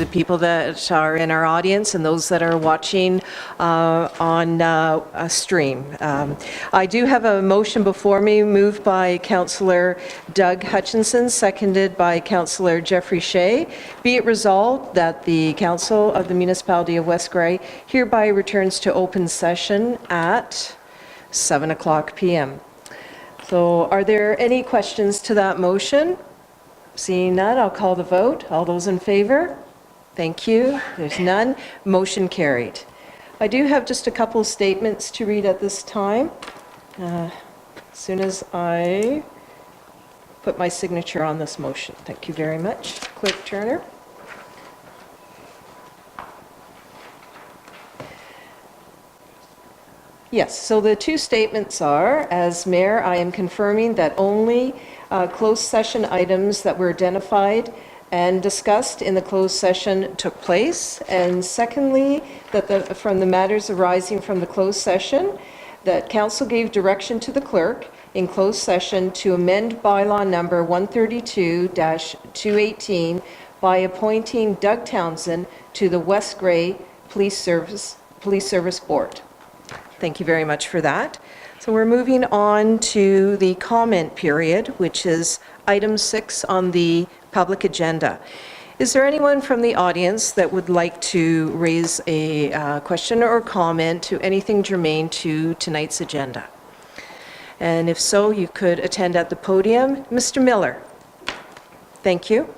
the people that are in our audience and those that are watching on a stream. I do have a motion before me, moved by Councillor Doug Hutchinson, seconded by Councillor Jeffrey Shea. Be it resolved that the Council of the Municipality of West Grey hereby returns to open session at 7:00 p.m. So are there any questions to that motion? Seeing none, I'll call the vote. All those in favor? Thank you. There's none. Motion carried. I do have just a couple of statements to read at this time. As soon as I put my signature on this motion. Thank you very much, Clerk Turner. Yes, so the two statements are, as Mayor, I am confirming that only closed session items that were identified and discussed in the closed session took place. And secondly, that from the matters arising from the closed session, that Council gave direction to the clerk in closed session to amend bylaw number 132-218 by appointing Doug Townsend to the West Grey Police Service Board. Thank you very much for that. So we're moving on to the comment period, which is item 6 on the public agenda. Is there anyone from the audience that would like to raise a question or comment to anything germane to tonight's agenda? And if so, you could attend at the podium. Mr. Miller. Thank you.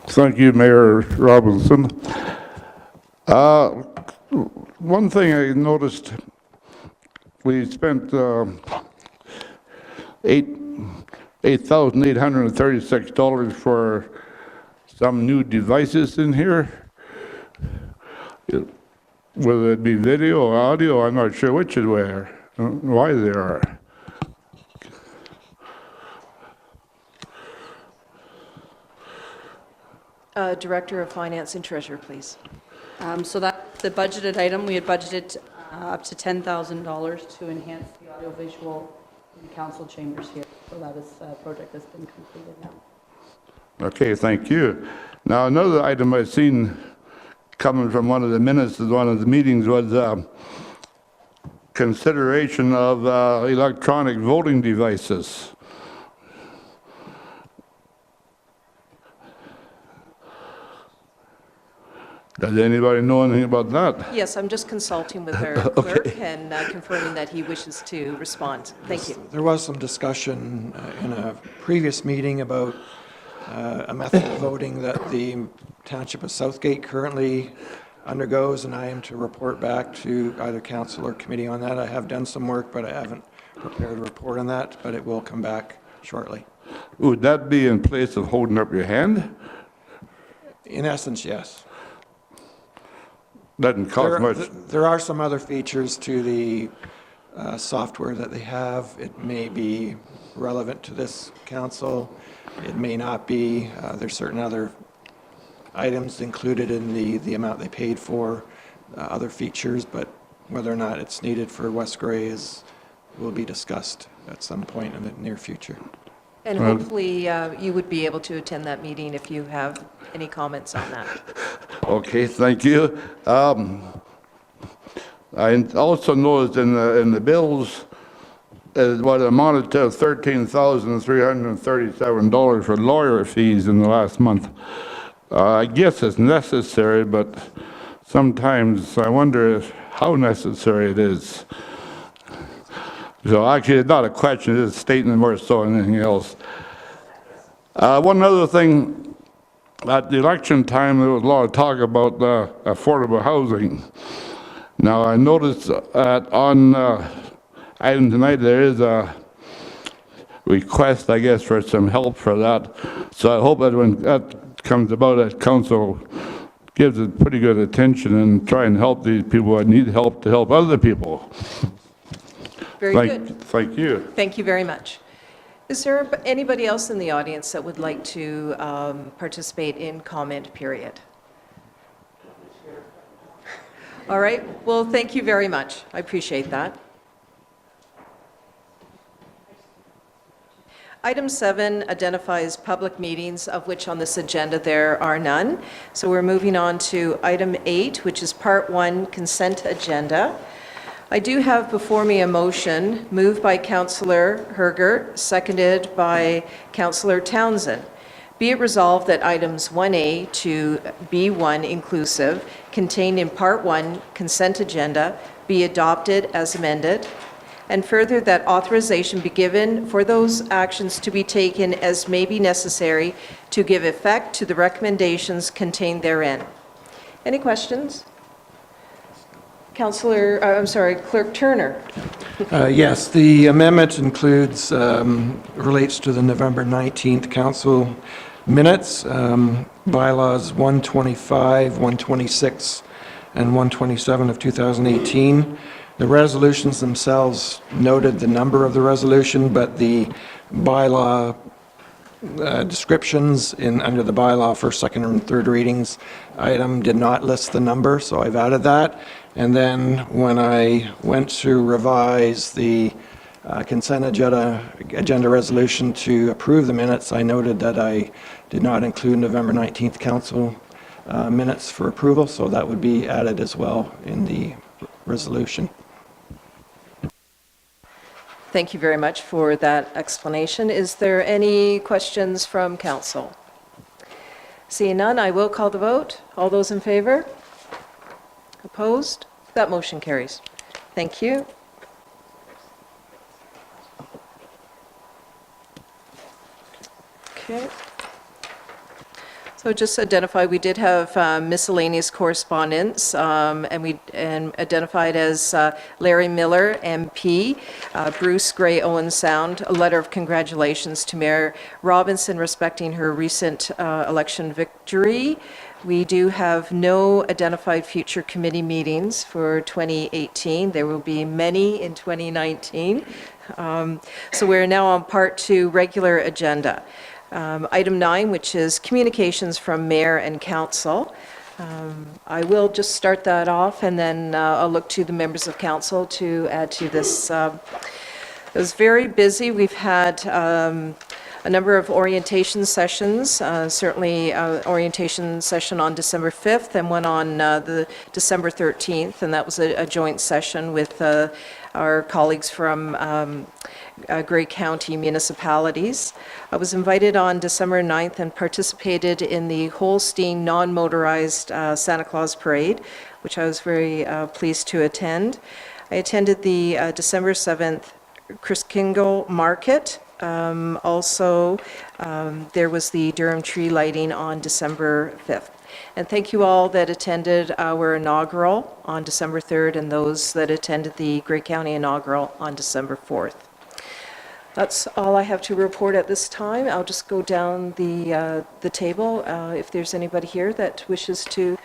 Thank you, Mayor Robinson. One thing I noticed, we spent $8,836 for some new devices in here. Whether it be video or audio, I'm not sure which is where, why they are. Director of Finance and Treasurer, please. So that's the budgeted item. We had budgeted up to $10,000 to enhance the audiovisual in the council chambers here. So that is a project that's been completed now. Okay, thank you. Now, another item I've seen coming from one of the minutes of one of the meetings was consideration of electronic voting devices. Does anybody know anything about that? Yes, I'm just consulting with our clerk and confirming that he wishes to respond. Thank you. There was some discussion in a previous meeting about a method of voting that the Township of Southgate currently undergoes, and I am to report back to either council or committee on that. I have done some work, but I haven't prepared a report on that, but it will come back shortly. Would that be in place of holding up your hand? In essence, yes. Doesn't cost much. There are some other features to the software that they have. It may be relevant to this council. It may not be. There's certain other items included in the amount they paid for, other features, but whether or not it's needed for West Grey will be discussed at some point in the near future. And hopefully you would be able to attend that meeting if you have any comments on that. Okay, thank you. I also noticed in the bills what amounted to $13,337 for lawyer fees in the last month. I guess it's necessary, but sometimes I wonder how necessary it is. So actually, it's not a question, it's a statement more so than anything else. One other thing, at the election time, there was a lot of talk about affordable housing. Now, I noticed that on item tonight, there is a request, I guess, for some help for that. So I hope that when that comes about, that council gives it pretty good attention and try and help these people that need help to help other people. Very good. Thank you. Thank you very much. Is there anybody else in the audience that would like to participate in comment period? All right, well, thank you very much. I appreciate that. Item 7 identifies public meetings, of which on this agenda there are none. So we're moving on to item 8, which is Part 1, Consent Agenda. I do have before me a motion moved by Councillor Herger, seconded by Councillor Townsend. Be it resolved that items 1A to B1 inclusive, contained in Part 1 Consent Agenda, be adopted as amended, and further that authorization be given for those actions to be taken as may be necessary to give effect to the recommendations contained therein. Any questions? Clerk Turner. Yes, the amendment includes, relates to the November 19th council minutes, bylaws 125, 126, and 127 of 2018. The resolutions themselves noted the number of the resolution, but the bylaw descriptions under the bylaw first, second, and third readings item did not list the number, so I've added that. And then when I went to revise the consent agenda resolution to approve the minutes, I noted that I did not include November 19th council minutes for approval, so that would be added as well in the resolution. Thank you very much for that explanation. Is there any questions from council? Seeing none, I will call the vote. All those in favor? Opposed? That motion carries. Thank you. Okay. So just identify, we did have miscellaneous correspondence, and identified as Larry Miller, MP, Bruce Gray Owen Sound, a letter of congratulations to Mayor Robinson respecting her recent election victory. We do have no identified future committee meetings for 2018. There will be many in 2019. So we're now on Part 2, regular agenda. Item 9, which is communications from mayor and council. I will just start that off, and then I'll look to the members of council to add to this. It was very busy. We've had a number of orientation sessions, certainly orientation session on December 5th and one on the December 13th, and that was a joint session with our colleagues from Grey County municipalities. I was invited on December 9th and participated in the Holstein non-motorized Santa Claus Parade, which I was very pleased to attend. I attended the December 7th Christkindle Market. Also, there was the Durham tree lighting on December 5th. And thank you all that attended our inaugural on December 3rd and those that attended the Grey County inaugural on December 4th. That's all I have to report at this time. I'll just go down the table if there's anybody here that wishes to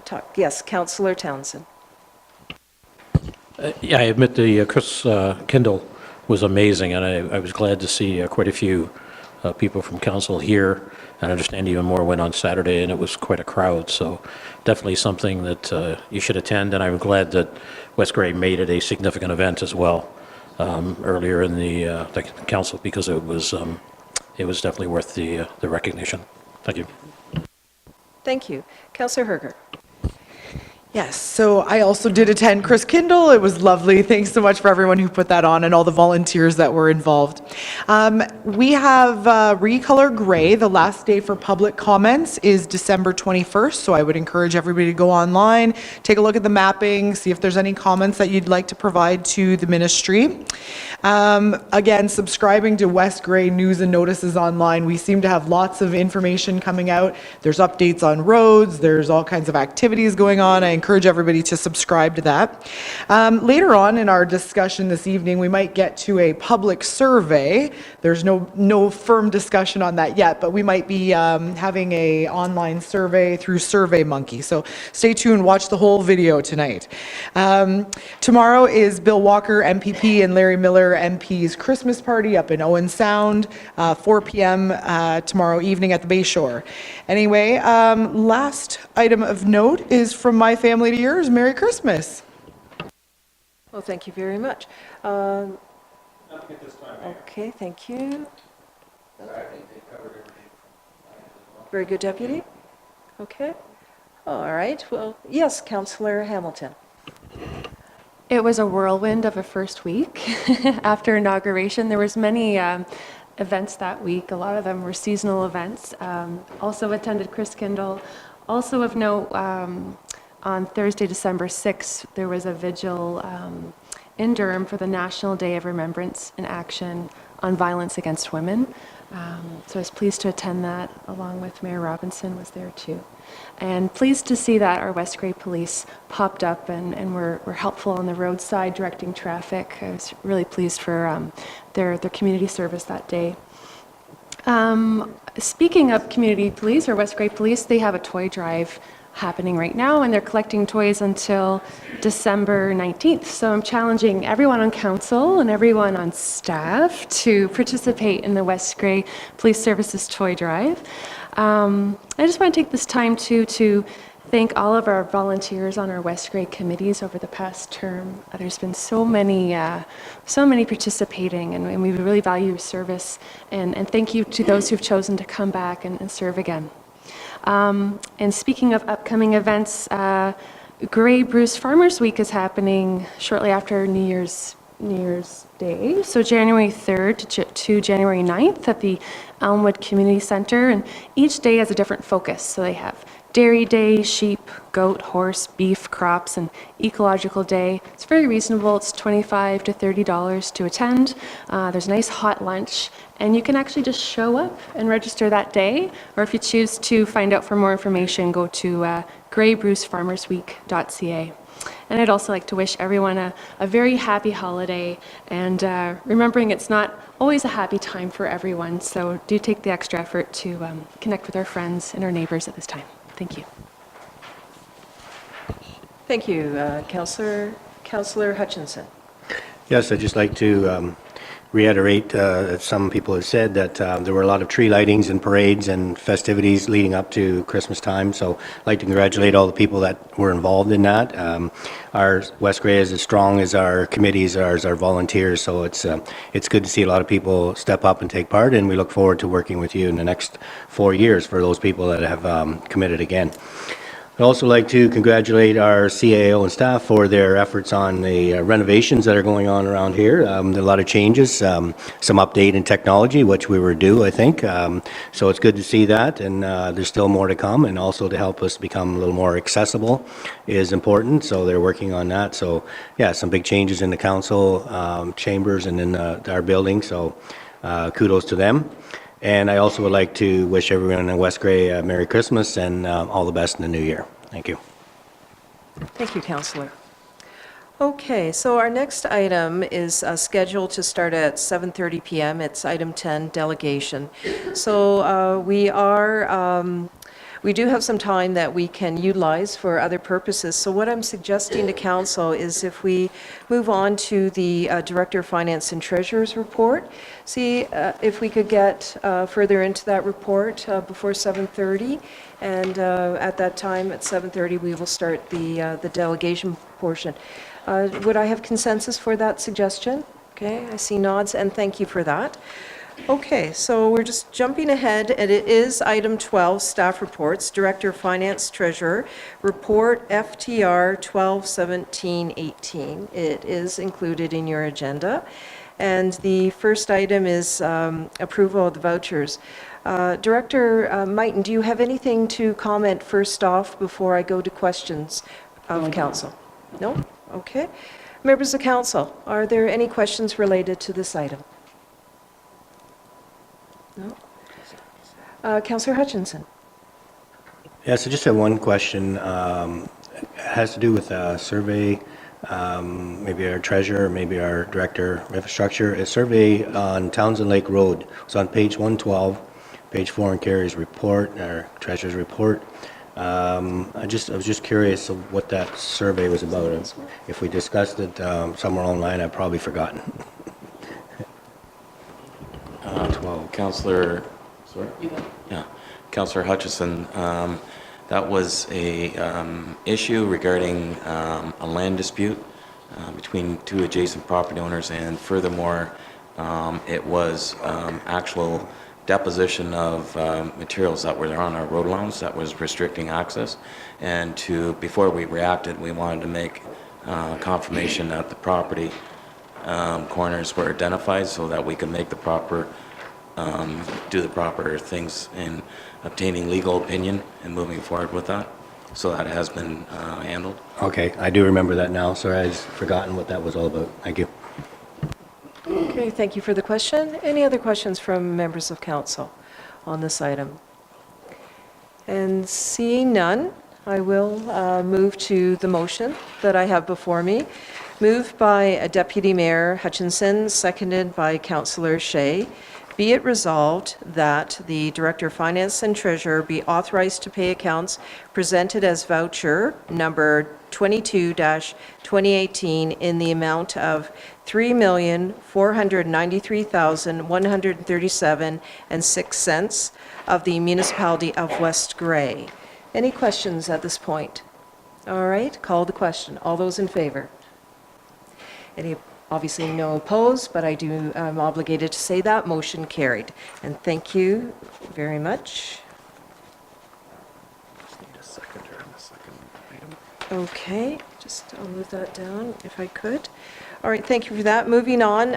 talk. Yes, Councillor Townsend. Yeah, I admit the Chris Kindle was amazing, and I was glad to see quite a few people from council here. And I understand even more went on Saturday, and it was quite a crowd. So definitely something that you should attend, and I'm glad that West Grey made it a significant event as well earlier in the council, because it was definitely worth the recognition. Thank you. Thank you. Councillor Herger. Yes, so I also did attend Chris Kindle. It was lovely. Thanks so much for everyone who put that on and all the volunteers that were involved. We have Recolor Gray. The last day for public comments is December 21st, so I would encourage everybody to go online, take a look at the mapping, see if there's any comments that you'd like to provide to the ministry. Again, subscribing to West Grey news and notices online. We seem to have lots of information coming out. There's updates on roads. There's all kinds of activities going on. I encourage everybody to subscribe to that. Later on in our discussion this evening, we might get to a public survey. There's no firm discussion on that yet, but we might be having a online survey through SurveyMonkey. So stay tuned, watch the whole video tonight. Tomorrow is Bill Walker, MPP, and Larry Miller, MP's Christmas party up in Owen Sound, 4 p.m. Tomorrow evening at the Bay Shore. Anyway, last item of note is from my family. family to yours, Merry Christmas. Well, thank you very much. Okay, thank you. Very good, Deputy. Okay. All right. Well, yes, Councillor Hamilton. It was a whirlwind of a first week after inauguration. There was many events that week. A lot of them were seasonal events. Also attended Chris Kindle. Also of note, on Thursday, December 6th, there was a vigil in Durham for the National Day of Remembrance and Action on Violence Against Women. So I was pleased to attend that, along with Mayor Robinson was there too. And pleased to see that our West Grey Police popped up and were helpful on the roadside directing traffic. I was really pleased for their community service that day. Speaking of community police, or West Grey Police, they have a toy drive happening right now, and they're collecting toys until December 19th. So I'm challenging everyone on council and everyone on staff to participate in the West Grey Police Services toy drive. I just want to take this time to thank all of our volunteers on our West Grey committees over the past term. There's been so many participating, and we really value your service. And thank you to those who've chosen to come back and serve again. And speaking of upcoming events, Grey Bruce Farmers Week is happening shortly after New Year's Day, so January 3rd to January 9th at the Elmwood Community Center, and each day has a different focus. So they have Dairy Day, sheep, goat, horse, beef, crops, and ecological day. It's very reasonable. It's $25 to $30 to attend. There's a nice hot lunch, and you can actually just show up and register that day, or if you choose to find out for more information, go to greybrucefarmersweek.ca. And I'd also like to wish everyone a very happy holiday, and remembering it's not always a happy time for everyone, so do take the extra effort to connect with our friends and our neighbors at this time. Thank you. Thank you, Councillor Hutchinson. Yes, I'd just like to reiterate that some people have said that there were a lot of tree lightings and parades and festivities leading up to Christmas time. So I'd like to congratulate all the people that were involved in that. Our West Grey is as strong as our committees are, as our volunteers. So it's good to see a lot of people step up and take part, and we look forward to working with you in the next 4 years for those people that have committed again. I'd also like to congratulate our CAO and staff for their efforts on the renovations that are going on around here. There are a lot of changes, some update in technology, which we were due, I think. So it's good to see that, and there's still more to come, and also to help us become a little more accessible is important. So they're working on that. So yeah, some big changes in the council chambers and in our building. So kudos to them. And I also would like to wish everyone in West Grey a Merry Christmas and all the best in the new year. Thank you. Thank you, Councillor. Okay, so our next item is scheduled to start at 7:30 p.m. It's item 10, delegation. So we do have some time that we can utilize for other purposes. So what I'm suggesting to council is if we move on to the Director of Finance and Treasurer's report, see if we could get further into that report before 7:30. And at that time, at 7:30, we will start the delegation portion. Would I have consensus for that suggestion? Okay, I see nods, and thank you for that. Okay, so we're just jumping ahead, and it is item 12, staff reports, Director of Finance, Treasurer, report FTR 121718. It is included in your agenda. And the first item is approval of the vouchers. Director Mighton, do you have anything to comment first off before I go to questions of council? No? Okay. Members of council, are there any questions related to this item? No? Councillor Hutchinson. Yes, I just have one question. It has to do with a survey, maybe our treasurer, maybe our director of infrastructure. A survey on Townsend Lake Road. It's on page 112, page 4 in Carrie's report, our treasurer's report. I was just curious of what that survey was about. If we discussed it somewhere online, I've probably forgotten. 12. Councillor, sorry? Yeah. Councillor Hutchison, That was a issue regarding a land dispute between two adjacent property owners, and furthermore, it was actual deposition of materials that were on our road lawns that was restricting access. And before we reacted, we wanted to make confirmation that the property corners were identified so that we could make the proper, do the proper things in obtaining legal opinion and moving forward with that. So that has been handled. Okay, I do remember that now. Sorry, I'd forgotten what that was all about. Thank you. Okay, thank you for the question. Any other questions from members of council on this item? And seeing none, I will move to the motion that I have before me. Moved by Deputy Mayor Hutchinson, seconded by Councillor Shea. Be it resolved that the Director of Finance and Treasurer be authorized to pay accounts presented as voucher number 22-2018 in the amount of $3,493,137.06 of the Municipality of West Grey. Any questions at this point? All right, call the question. All those in favor? Any, obviously no opposed, but I'm obligated to say that. Motion carried. And thank you very much. Okay, I'll move that down if I could. All right, thank you for that. Moving on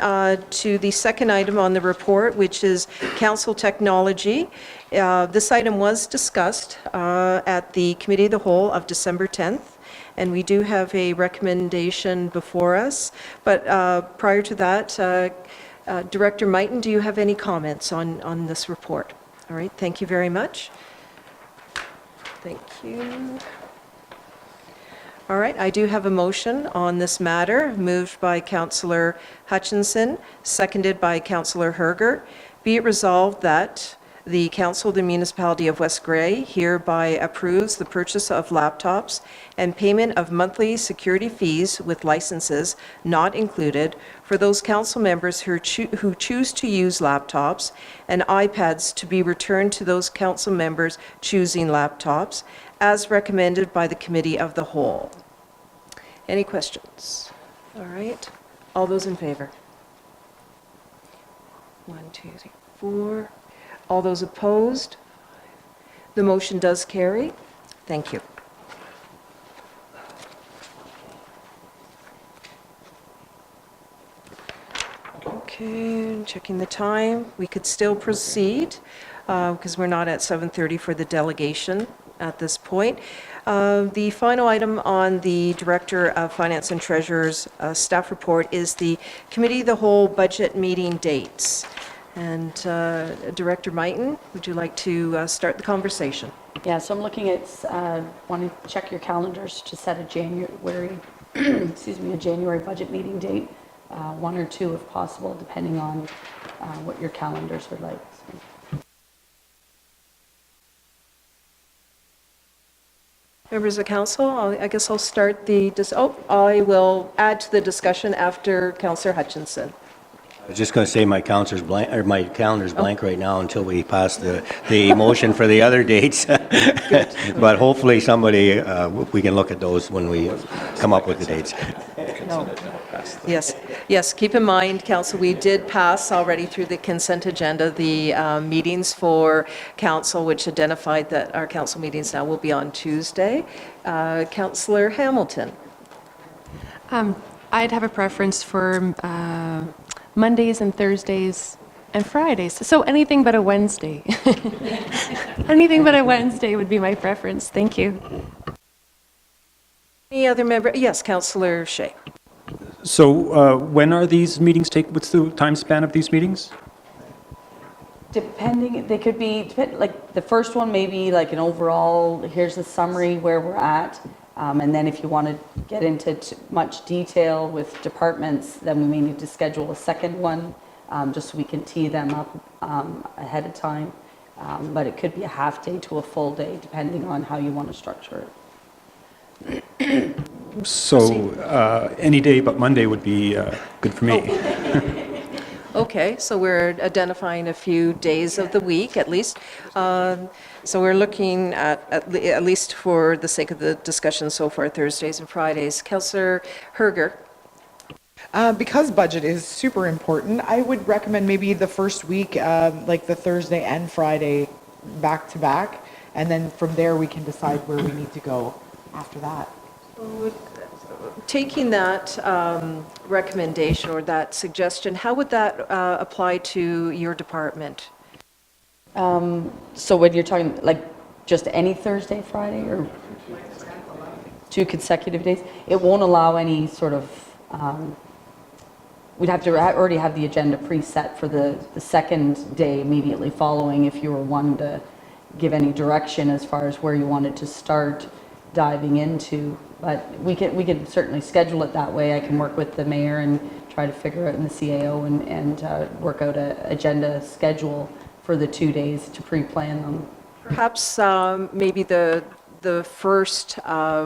to the second item on the report, which is council technology. This item was discussed at the Committee of the Whole of December 10th. And we do have a recommendation before us. But prior to that, Director Mighton, do you have any comments on this report? All right, thank you very much. Thank you. All right, I do have a motion on this matter, moved by Councillor Hutchinson, seconded by Councillor Herger. Be it resolved that the Council of the Municipality of West Grey hereby approves the purchase of laptops and payment of monthly security fees with licenses not included for those council members who choose to use laptops, and iPads to be returned to those council members choosing laptops, as recommended by the Committee of the Whole. Any questions? All right. All those in favor? 1, 2, 3, 4. All those opposed? The motion does carry. Thank you. Okay, checking the time. We could still proceed because we're not at 7:30 for the delegation at this point. The final item on the Director of Finance and Treasurer's staff report is the Committee of the Whole budget meeting dates. And Director Mighton, would you like to start the conversation? Yeah, so I'm looking at, want to check your calendars to set a January, excuse me, a January budget meeting date, 1 or 2 if possible, depending on what your calendars would like. Members of council, I guess I'll start I will add to the discussion after Councillor Hutchinson. I was just going to say my calendar's blank right now until we pass the motion for the other dates. But hopefully somebody, we can look at those when we come up with the dates. No. Yes, keep in mind, council, we did pass already through the consent agenda the meetings for council, which identified that our council meetings now will be on Tuesday. Councillor Hamilton. I'd have a preference for Mondays and Thursdays and Fridays. So anything but a Wednesday. Anything but a Wednesday would be my preference. Thank you. Any other member? Yes, Councillor Shea. So when are these meetings what's the time span of these meetings? Depending, they could be, like the first one may be like an overall, here's a summary where we're at. And then if you want to get into much detail with departments, then we may need to schedule a second one, just so we can tee them up ahead of time. But it could be a half day to a full day, depending on how you want to structure it. So any day but Monday would be good for me. Okay, so we're identifying a few days of the week at least. So we're looking at least for the sake of the discussion so far, Thursdays and Fridays. Councillor Herger. Because budget is super important, I would recommend maybe the first week, like the Thursday and Friday back to back, and then from there we can decide where we need to go after that. Taking that recommendation or that suggestion, how would that apply to your department? So when you're talking, like, just any Thursday, Friday, or 2 consecutive days, it won't allow any sort of, we'd have to already have the agenda preset for the second day immediately following if you were wanting to give any direction as far as where you wanted to start diving into. But we can certainly schedule it that way. I can work with the mayor and try to figure out in the CAO and work out a agenda schedule for the 2 days to pre-plan them. Perhaps maybe the first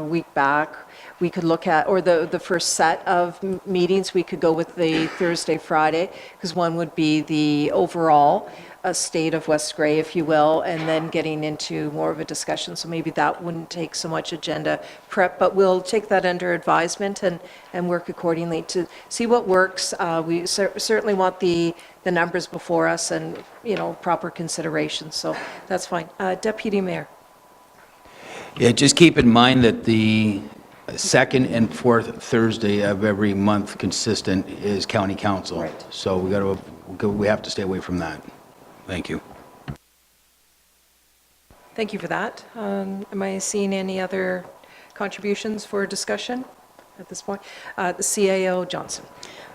week back, we could look at, or the first set of meetings, we could go with the Thursday, Friday, because one would be the overall state of West Grey, if you will, and then getting into more of a discussion. So maybe that wouldn't take so much agenda prep, but we'll take that under advisement and work accordingly to see what works. We certainly want the numbers before us and, proper consideration. So that's fine. Deputy Mayor. Yeah, just keep in mind that the second and fourth Thursday of every month consistent is county council. Right. So we have to stay away from that. Thank you. Thank you for that. Am I seeing any other contributions for discussion at this point? The CAO Johnson.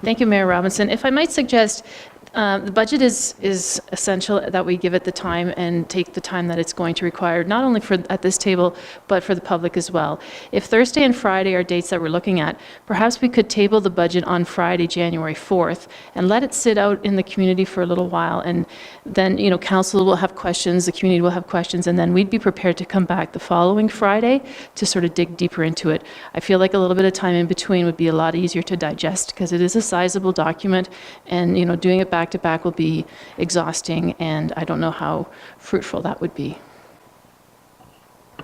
Thank you, Mayor Robinson. If I might suggest, the budget is essential that we give it the time and take the time that it's going to require, not only for at this table, but for the public as well. If Thursday and Friday are dates that we're looking at, perhaps we could table the budget on Friday, January 4th, and let it sit out in the community for a little while. And then, council will have questions, the community will have questions, and then we'd be prepared to come back the following Friday to sort of dig deeper into it. I feel like a little bit of time in between would be a lot easier to digest because it is a sizable document, and, doing it back to back will be exhausting, and I don't know how fruitful that would be.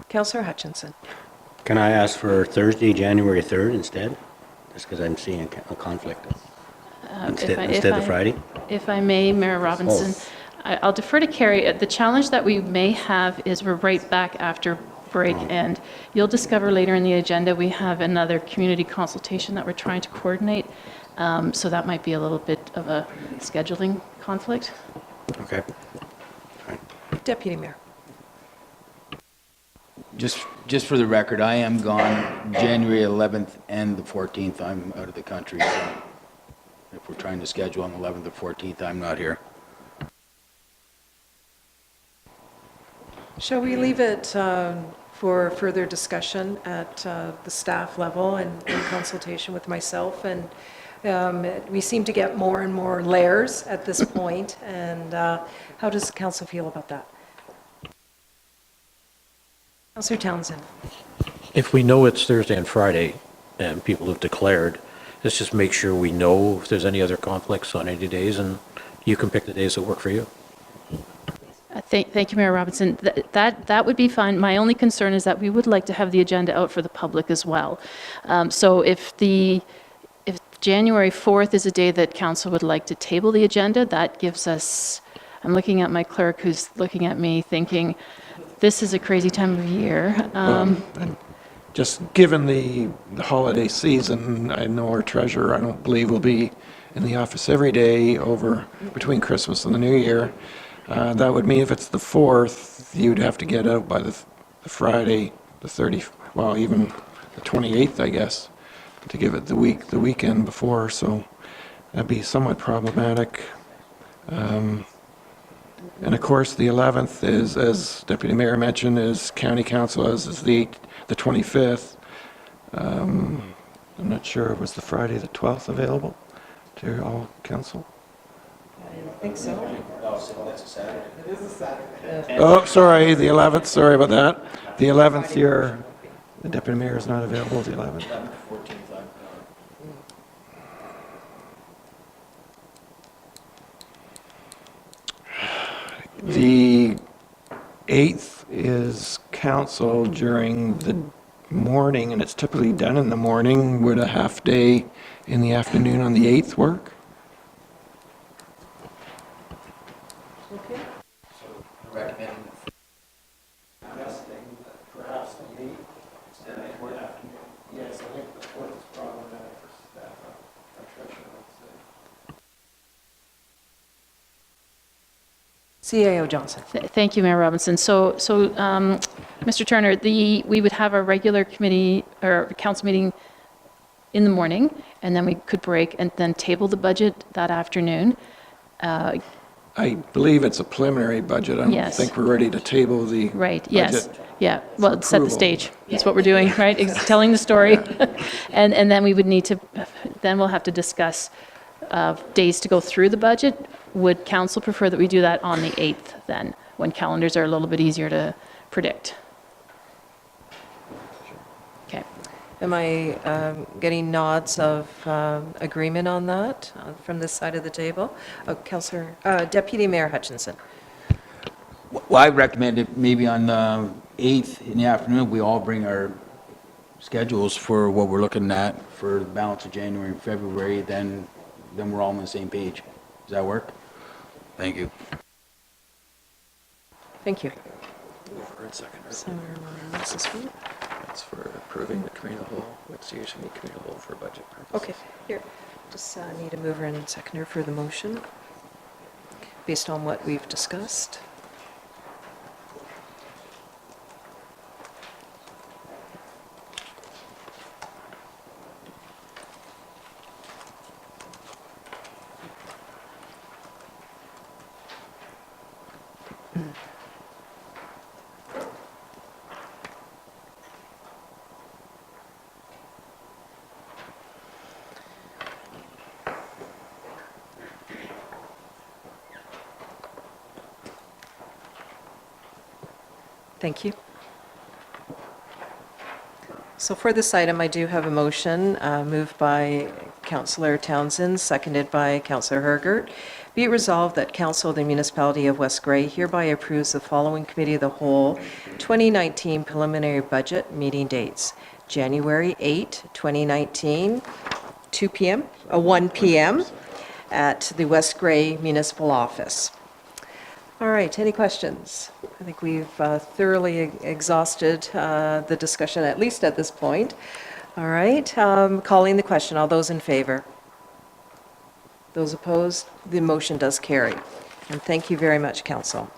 Councillor Hutchinson. Can I ask for Thursday, January 3rd instead? Just because I'm seeing a conflict. Instead of Friday? If I may, Mayor Robinson, I'll defer to Carrie. The challenge that we may have is we're right back after break, and you'll discover later in the agenda we have another community consultation that we're trying to coordinate. So that might be a little bit of a scheduling conflict. Okay. Deputy Mayor. Just for the record, I am gone January 11th and the 14th. I'm out of the country. So if we're trying to schedule on the 11th or 14th, I'm not here. Shall we leave it for further discussion at the staff level and in consultation with myself? And we seem to get more and more layers at this point, and how does the council feel about that? Councillor Townsend. If we know it's Thursday and Friday, and people have declared, let's just make sure we know if there's any other conflicts on any days, and you can pick the days that work for you. Thank you, Mayor Robinson. That would be fine. My only concern is that we would like to have the agenda out for the public as well. So if January 4th is a day that council would like to table the agenda, that gives us, I'm looking at my clerk who's looking at me thinking, this is a crazy time of year. And just given the holiday season, I know our treasurer, I don't believe, will be in the office every day over between Christmas and the New Year. That would mean if it's the 4th, you'd have to get out by the Friday, the 30th, well, even the 28th, I guess, to give it the weekend before. So that'd be somewhat problematic. And of course, the 11th is, as Deputy Mayor mentioned, is County Council, as is the 25th. I'm not sure, was the Friday the 12th available to all council? I think so. Oh, sorry, the 11th, sorry about that. The 11th, the Deputy Mayor is not available the 11th. The 8th is council during the morning, and it's typically done in the morning. Would a half day in the afternoon on the 8th work? CAO Johnson. Thank you, Mayor Robinson. Mr. Turner, we would have our regular committee or council meeting in the morning, and then we could break and then table the budget that afternoon. I believe it's a preliminary budget. I don't Yes. think we're ready to table the Right, yes, budget. yeah. Well, set the approval. stage. That's what we're doing, right? Telling the story. And then we would need to, then we'll have to discuss days to go through the budget. Would council prefer that we do that on the 8th then, when calendars are a little bit easier to predict? Okay. Am I getting nods of agreement on that from this side of the table? Councillor, Deputy Mayor Hutchinson. Well, I recommend it maybe on the 8th in the afternoon, we all bring our schedules for what we're looking at for the balance of January and February, then we're all on the same page. Does that work? Thank you. Thank you. That's for approving the committee of the whole. What's usually committee of the whole for budget purposes? Okay, here, just need a mover and seconder for the motion, based on what we've discussed. Thank you. So for this item, I do have a motion moved by Councillor Townsend, seconded by Councillor Hergert. Be it resolved that Council of the Municipality of West Grey hereby approves the following Committee of the Whole 2019 preliminary budget meeting dates. January 8, 2019, 2 p.m., 1 p.m. at the West Grey Municipal Office. All right, any questions? I think we've thoroughly exhausted the discussion, at least at this point. All right, calling the question. All those in favor? Those opposed? The motion does carry. And thank you very much, Council.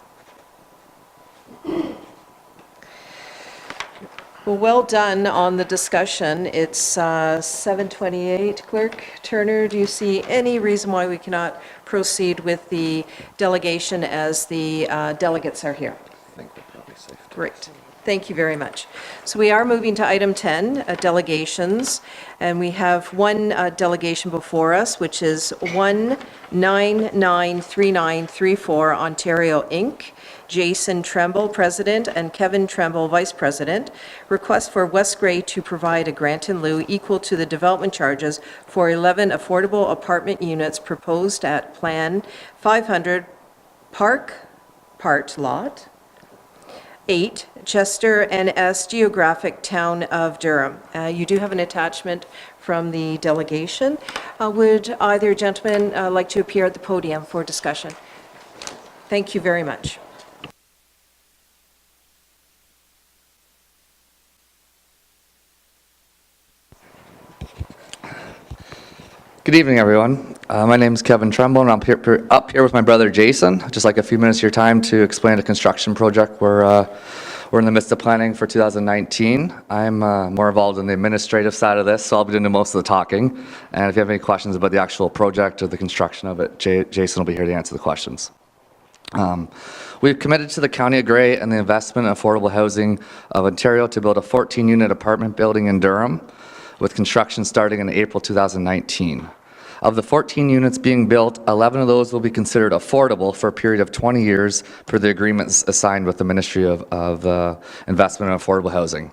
Well done on the discussion. It's 7:28. Clerk Turner, do you see any reason why we cannot proceed with the delegation as the delegates are here? I think they're probably safe. Great. Thank you very much. So we are moving to item 10, delegations, and we have one delegation before us, which is 1993934 Ontario Inc., Jason Tremble, President, and Kevin Tremble, Vice President. Request for West Grey to provide a grant in lieu equal to the development charges for 11 affordable apartment units proposed at Plan 500 Part Lot 8, Chester NS, geographic town of Durham. You do have an attachment from the delegation. Would either gentleman like to appear at the podium for discussion? Thank you very much. Good evening, everyone. My name is Kevin Tremble, and I'm up here with my brother Jason. Just like a few minutes of your time to explain a construction project we're in the midst of planning for 2019. I'm more involved in the administrative side of this, so I'll be doing most of the talking. And if you have any questions about the actual project or the construction of it, Jason will be here to answer the questions. We've committed to the County of Grey and the Investment in Affordable Housing of Ontario to build a 14-unit apartment building in Durham, with construction starting in April 2019. Of the 14 units being built, 11 of those will be considered affordable for a period of 20 years per the agreements assigned with the Ministry of Investment and Affordable Housing.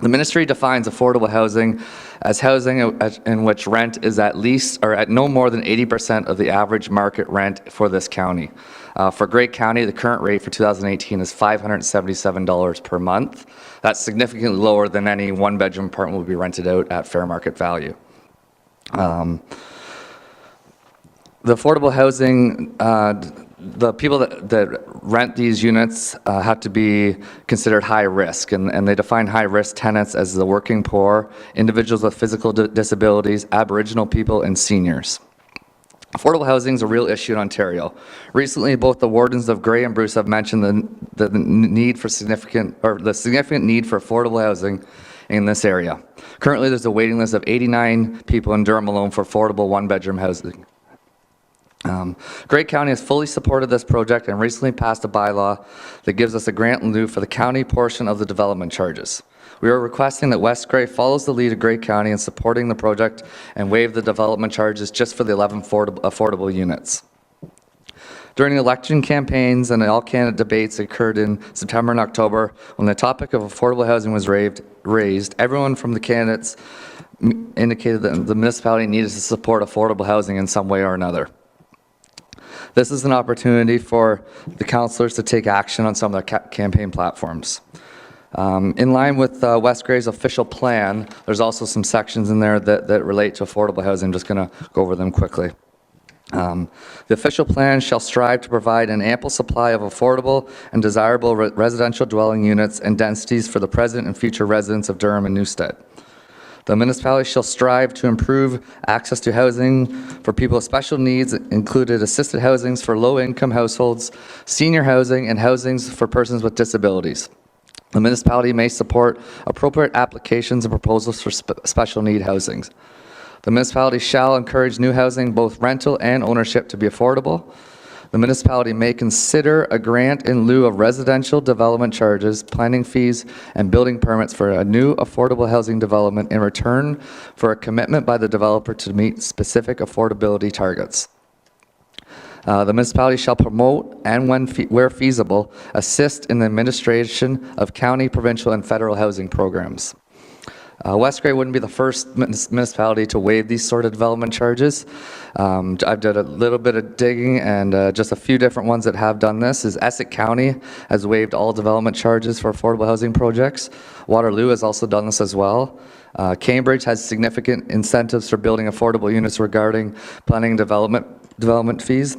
The ministry defines affordable housing as housing in which rent is at least or at no more than 80% of the average market rent for this county. For Grey County, the current rate for 2018 is $577 per month. That's significantly lower than any one-bedroom apartment would be rented out at fair market value. The affordable housing, the people that rent these units have to be considered high risk, and they define high risk tenants as the working poor, individuals with physical disabilities, Aboriginal people, and seniors. Affordable housing is a real issue in Ontario. Recently, both the wardens of Grey and Bruce have mentioned the need for significant need for affordable housing in this area. Currently, there's a waiting list of 89 people in Durham alone for affordable one-bedroom housing. Grey County has fully supported this project and recently passed a bylaw that gives us a grant in lieu for the county portion of the development charges. We are requesting that West Grey follows the lead of Grey County in supporting the project and waive the development charges just for the 11 affordable units. During election campaigns and all candidate debates that occurred in September and October, when the topic of affordable housing was raised, everyone from the candidates indicated that the municipality needed to support affordable housing in some way or another. This is an opportunity for the councillors to take action on some of their campaign platforms. In line with West Grey's official plan, there's also some sections in there that relate to affordable housing. I'm just going to go over them quickly. The official plan shall strive to provide an ample supply of affordable and desirable residential dwelling units and densities for the present and future residents of Durham and Newstead. The municipality shall strive to improve access to housing for people with special needs, included assisted housings for low-income households, senior housing, and housings for persons with disabilities. The municipality may support appropriate applications and proposals for special need housings. The municipality shall encourage new housing, both rental and ownership, to be affordable. The municipality may consider a grant in lieu of residential development charges, planning fees, and building permits for a new affordable housing development in return for a commitment by the developer to meet specific affordability targets. The municipality shall promote and, where feasible, assist in the administration of county, provincial, and federal housing programs. West Grey wouldn't be the first municipality to waive these sort of development charges. I've done a little bit of digging, and just a few different ones that have done this is Essex County has waived all development charges for affordable housing projects. Waterloo has also done this as well. Cambridge has significant incentives for building affordable units regarding planning and development fees.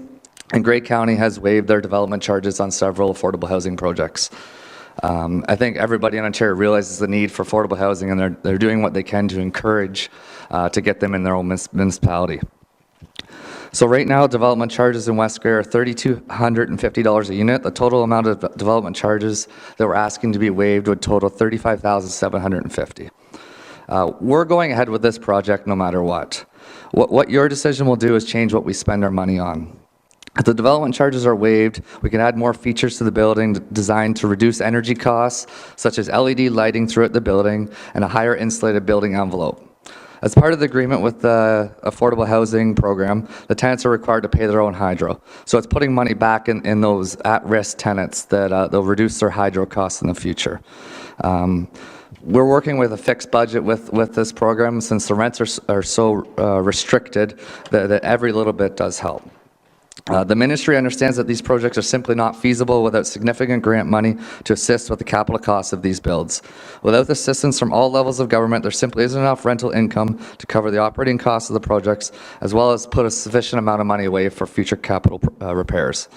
And Grey County has waived their development charges on several affordable housing projects. I think everybody in Ontario realizes the need for affordable housing, and they're doing what they can to encourage to get them in their own municipality. So right now, development charges in West Grey are $3,250 a unit. The total amount of development charges that we're asking to be waived would total $35,750. We're going ahead with this project no matter what. What your decision will do is change what we spend our money on. If the development charges are waived, we can add more features to the building designed to reduce energy costs, such as LED lighting throughout the building and a higher insulated building envelope. As part of the agreement with the affordable housing program, the tenants are required to pay their own hydro. So it's putting money back in those at-risk tenants that they'll reduce their hydro costs in the future. We're working with a fixed budget with this program since the rents are so restricted that every little bit does help. The ministry understands that these projects are simply not feasible without significant grant money to assist with the capital costs of these builds. Without assistance from all levels of government, there simply isn't enough rental income to cover the operating costs of the projects, as well as put a sufficient amount of money away for future capital repairs.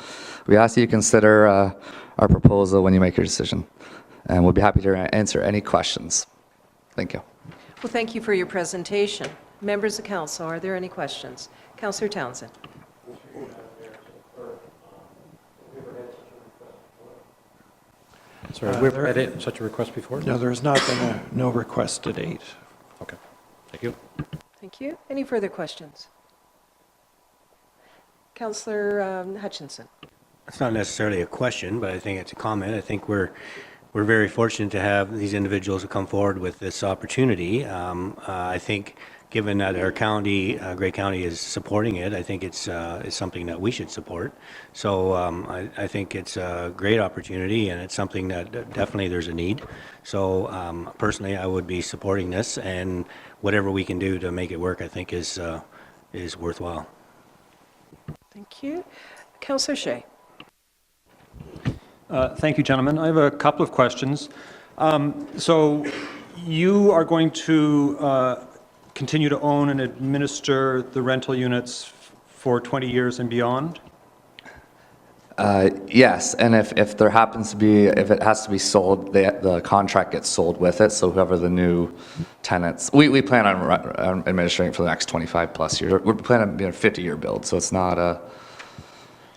We ask that you consider our proposal when you make your decision, and we'll be happy to answer any questions. Thank you. Well, thank you for your presentation. Members of council, are there any questions? Councillor Townsend. Sorry, we've had such a request before? No, there has not been no request to date. Okay, thank you. Thank you. Any further questions? Councillor Hutchinson. It's not necessarily a question, but I think it's a comment. I think we're very fortunate to have these individuals who come forward with this opportunity. I think given that our county, Grey County is supporting it, I think it's something that we should support. So I think it's a great opportunity, and it's something that definitely there's a need. So personally, I would be supporting this, and whatever we can do to make it work, I think is worthwhile. Thank you. Councillor Shea. Thank you, gentlemen. I have a couple of questions. So you are going to continue to own and administer the rental units for 20 years and beyond? Yes, and if there happens to be, if it has to be sold, the contract gets sold with it, so whoever the new tenants, we plan on administering for the next 25 plus years. We're planning on being a 50-year build, so it's not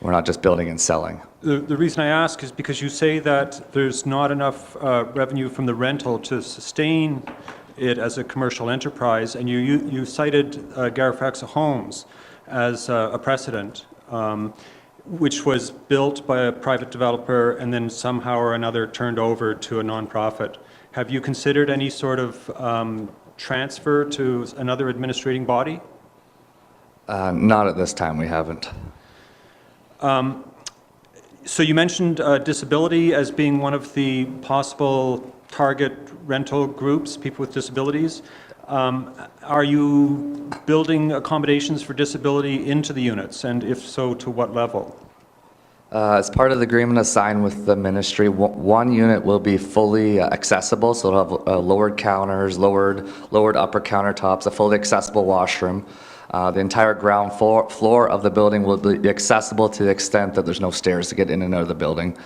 we're not just building and selling. The reason I ask is because you say that there's not enough revenue from the rental to sustain it as a commercial enterprise, and you cited Garifaxa Homes as a precedent, which was built by a private developer and then somehow or another turned over to a nonprofit. Have you considered any sort of transfer to another administrating body? Not at this time, we haven't. So you mentioned disability as being one of the possible target rental groups, people with disabilities. Are you building accommodations for disability into the units, and if so, to what level? As part of the agreement signed with the ministry, one unit will be fully accessible, so it'll have lowered counters, lowered upper countertops, a fully accessible washroom. The entire ground floor of the building will be accessible to the extent that there's no stairs to get in and out of the building,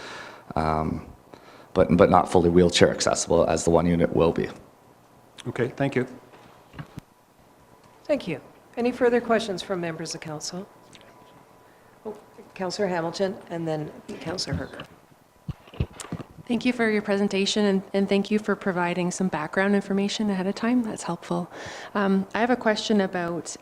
but not fully wheelchair accessible, as the one unit will be. Okay, thank you. Thank you. Any further questions from members of council? Oh, Councillor Hamilton and then Councillor Herker. Thank you for your presentation, and thank you for providing some background information ahead of time. That's helpful. I have a question about,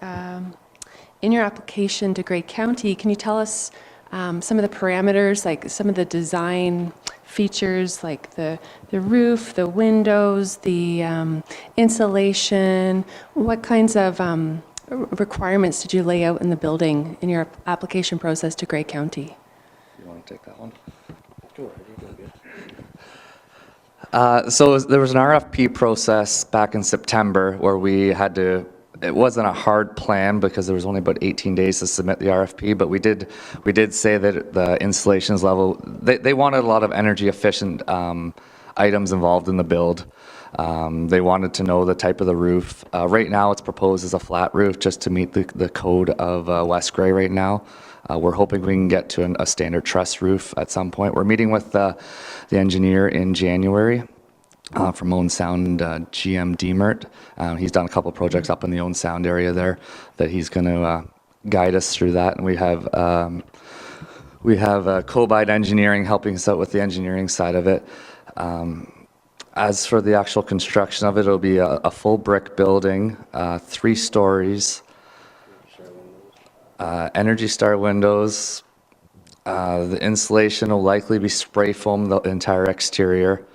in your application to Grey County, can you tell us some of the parameters, like some of the design features, like the roof, the windows, the insulation? What kinds of requirements did you lay out in the building in your application process to Grey County? You want to take that one? So there was an RFP process back in September where we had to, it wasn't a hard plan because there was only about 18 days to submit the RFP, but we did say that the installations level, they wanted a lot of energy efficient items involved in the build. They wanted to know the type of the roof. Right now it's proposed as a flat roof just to meet the code of West Grey right now. We're hoping we can get to a standard truss roof at some point. We're meeting with the engineer in January from Owen Sound, GM Demert. He's done a couple projects up in the Owen Sound area there that he's going to guide us through that. And we have Cobide Engineering helping us out with the engineering side of it. As for the actual construction of it, it'll be a full brick building, 3 stories. Energy Star windows. The insulation will likely be spray foam the entire exterior,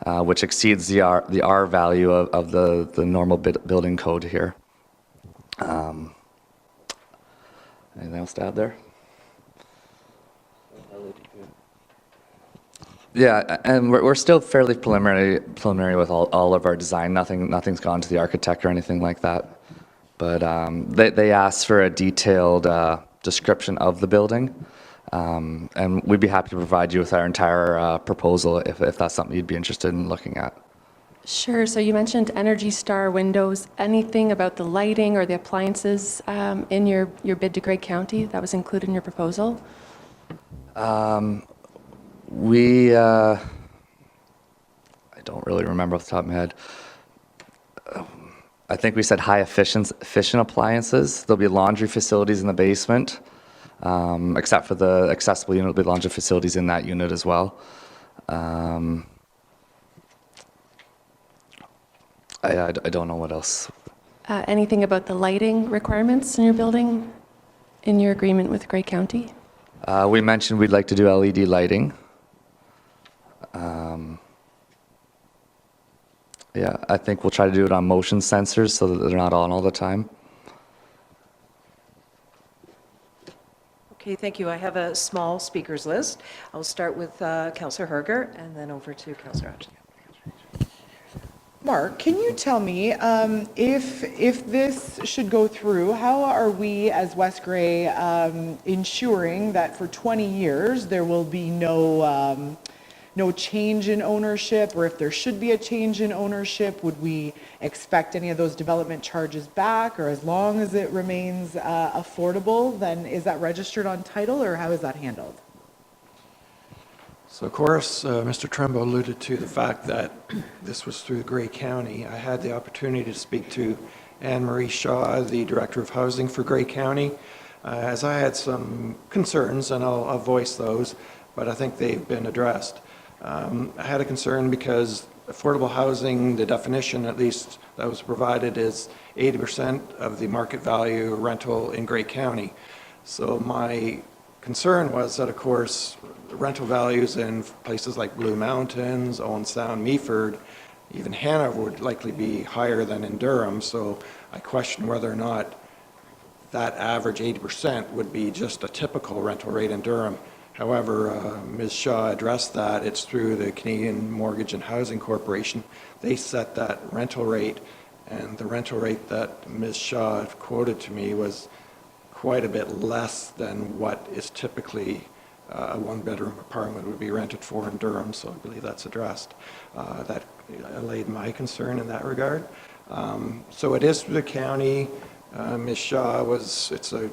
which exceeds the R value of the normal building code here. Anything else to add there? Yeah, and we're still fairly preliminary with all of our design. Nothing's gone to the architect or anything like that. But they asked for a detailed description of the building, and we'd be happy to provide you with our entire proposal if that's something you'd be interested in looking at. Sure. So you mentioned Energy Star windows. Anything about the lighting or the appliances in your bid to Grey County that was included in your proposal? I don't really remember off the top of my head. I think we said high efficient appliances. There'll be laundry facilities in the basement, except for the accessible unit. There'll be laundry facilities in that unit as well. I don't know what else. Anything about the lighting requirements in your building in your agreement with Grey County? We mentioned we'd like to do LED lighting. Yeah, I think we'll try to do it on motion sensors so that they're not on all the time. Okay, thank you. I have a small speakers list. I'll start with Councillor Herger and then over to Councillor Hutchins. Mark, can you tell me, if this should go through, how are we as West Grey ensuring that for 20 years there will be no change in ownership, or if there should be a change in ownership, would we expect any of those development charges back, or as long as it remains affordable, then is that registered on title, or how is that handled? So of course, Mr. Trumbo alluded to the fact that this was through Grey County. I had the opportunity to speak to Anne Marie Shaw, the Director of Housing for Grey County, as I had some concerns, and I'll voice those, but I think they've been addressed. I had a concern because affordable housing, the definition at least that was provided, is 80% of the market value rental in Grey County. So my concern was that, of course, rental values in places like Blue Mountains, Owen Sound, Meaford, even Hanover would likely be higher than in Durham. So I question whether or not that average 80% would be just a typical rental rate in Durham. However, Ms. Shaw addressed that. It's through the Canadian Mortgage and Housing Corporation. They set that rental rate, and the rental rate that Ms. Shaw quoted to me was quite a bit less than what is typically a one-bedroom apartment would be rented for in Durham, so I believe that's addressed. That allayed my concern in that regard. So it is through the county. Ms. Shaw it's a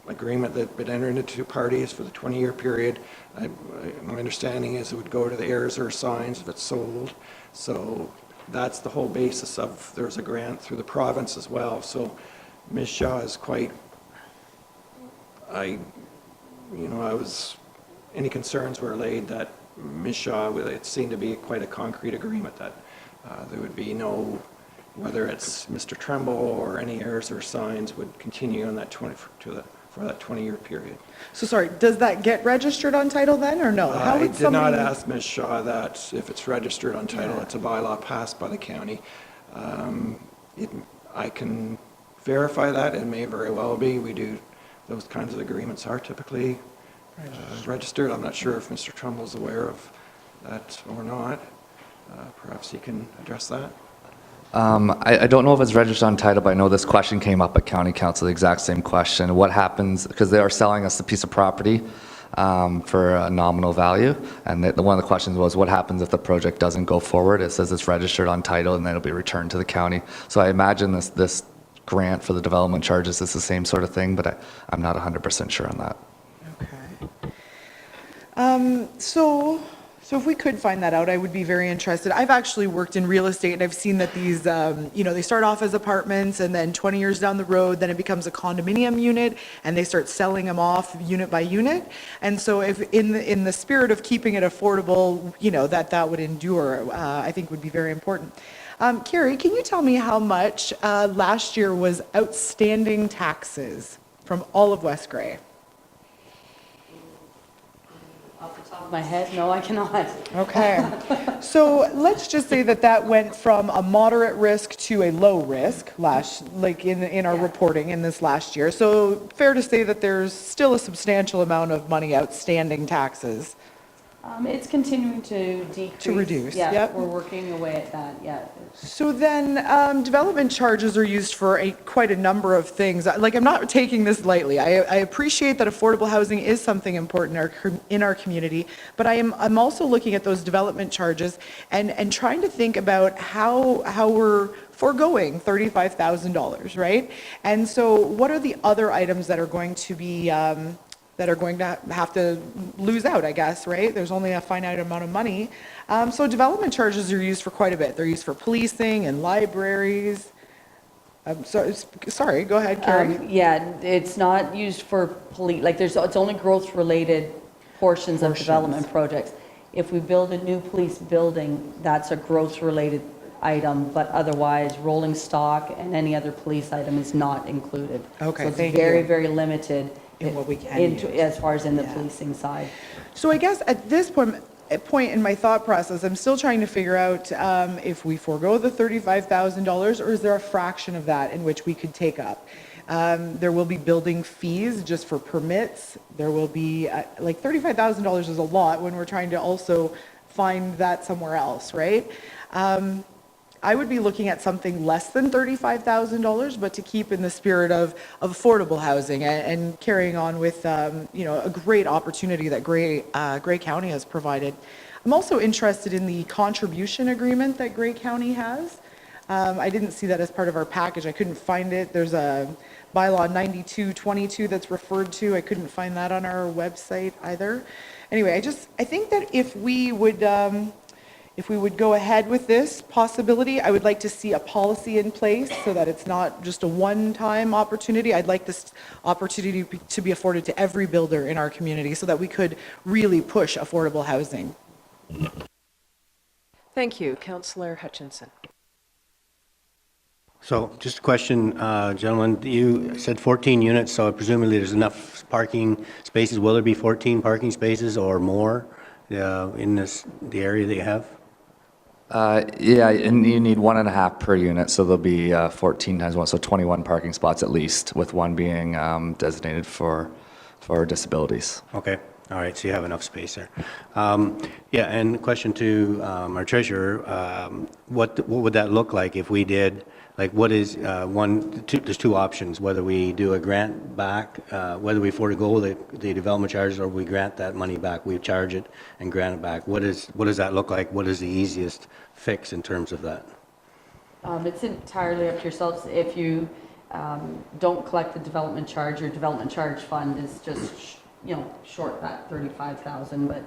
agreement that been entered into two parties for the 20-year period. My understanding is it would go to the heirs or assigns if it's sold. So that's the whole basis of, there's a grant through the province as well. So Ms. Shaw is quite, any concerns were allayed that Ms. Shaw, it seemed to be quite a concrete agreement that there would be no, whether it's Mr. Trumbull or any heirs or assigns would continue on that for that 20-year period. So sorry, does that get registered on title then, or no? How I would did not somebody- ask Ms. Shaw that if it's registered on title. It's a bylaw passed by the county. I can verify that. It may very well be. We do, those kinds of agreements are typically registered. I'm not sure if Mr. Trumbull's aware of that or not. Perhaps he can address that. I don't know if it's registered on title, but I know this question came up at County Council, the exact same question. What happens, because they are selling us a piece of property for a nominal value, and one of the questions was, what happens if the project doesn't go forward? It says it's registered on title, and then it'll be returned to the county. So I imagine this grant for the development charges is the same sort of thing, but I'm not 100% sure on that. Okay. So if we could find that out, I would be very interested. I've actually worked in real estate, and I've seen that these, they start off as apartments, and then 20 years down the road, then it becomes a condominium unit, and they start selling them off unit by unit. And so if in the spirit of keeping it affordable, that would endure, I think would be very important. Carrie, can you tell me how much last year was outstanding taxes from all of West Grey? Off the top of my head, no, I cannot. Okay. So let's just say that went from a moderate risk to a low risk in our reporting in this last year. So fair to say that there's still a substantial amount of money outstanding taxes. It's continuing to decrease. To reduce, Yeah, yep. we're working away at that, yeah. So then, development charges are used for quite a number of things. I'm not taking this lightly. I appreciate that affordable housing is something important in our community, but I'm also looking at those development charges and trying to think about how we're foregoing $35,000, right? And so what are the other items that are going to be that are going to have to lose out, I guess, right? There's only a finite amount of money. So development charges are used for quite a bit. They're used for policing and libraries. Sorry, go ahead, Carrie. Yeah, it's not used for police, it's only growth-related portions of development projects. If we build a new police building, that's a growth-related item, but otherwise, rolling stock and any other police item is not included. Okay, so it's thank very, you. very limited In what we can use. as far as in the Yeah. policing side. So I guess at this point, point in my thought process. I'm still trying to figure out if we forego the $35,000, or is there a fraction of that in which we could take up? There will be building fees just for permits. There will be, like $35,000 is a lot when we're trying to also find that somewhere else, right? I would be looking at something less than $35,000, but to keep in the spirit of affordable housing and carrying on with, you know, a great opportunity that Grey County has provided. I'm also interested in the contribution agreement that Grey County has. I didn't see that as part of our package. I couldn't find it. There's a bylaw 9222 that's referred to. I couldn't find that on our website either. Anyway, I think that if we would go ahead with this possibility, I would like to see a policy in place so that it's not just a one-time opportunity. I'd like this opportunity to be afforded to every builder in our community so that we could really push affordable housing. Thank you. Councillor Hutchinson. So just a question, gentlemen, you said 14 units, so presumably there's enough parking spaces. Will there be 14 parking spaces or more in the area that you have? Yeah, and you need 1.5 per unit, so there'll be 14 times 1, so 21 parking spots at least, with one being designated for disabilities. Okay, all right, so you have enough space there. Yeah, and question to our treasurer, what would that look like if we did, like what is there's two options, whether we do a grant back, whether we forego the development charges or we grant that money back, we charge it and grant it back. What does that look like? What is the easiest fix in terms of that? It's entirely up to yourselves. If you don't collect the development charge, your development charge fund is just, you know, short that 35,000. But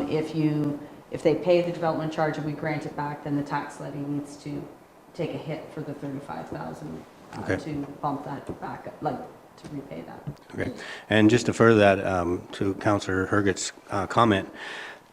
if they pay the development charge and we grant it back, then the tax levy needs to take a hit for the 35,000 to bump that back, like to repay that. Okay, and just to further that to Councillor Herget's comment,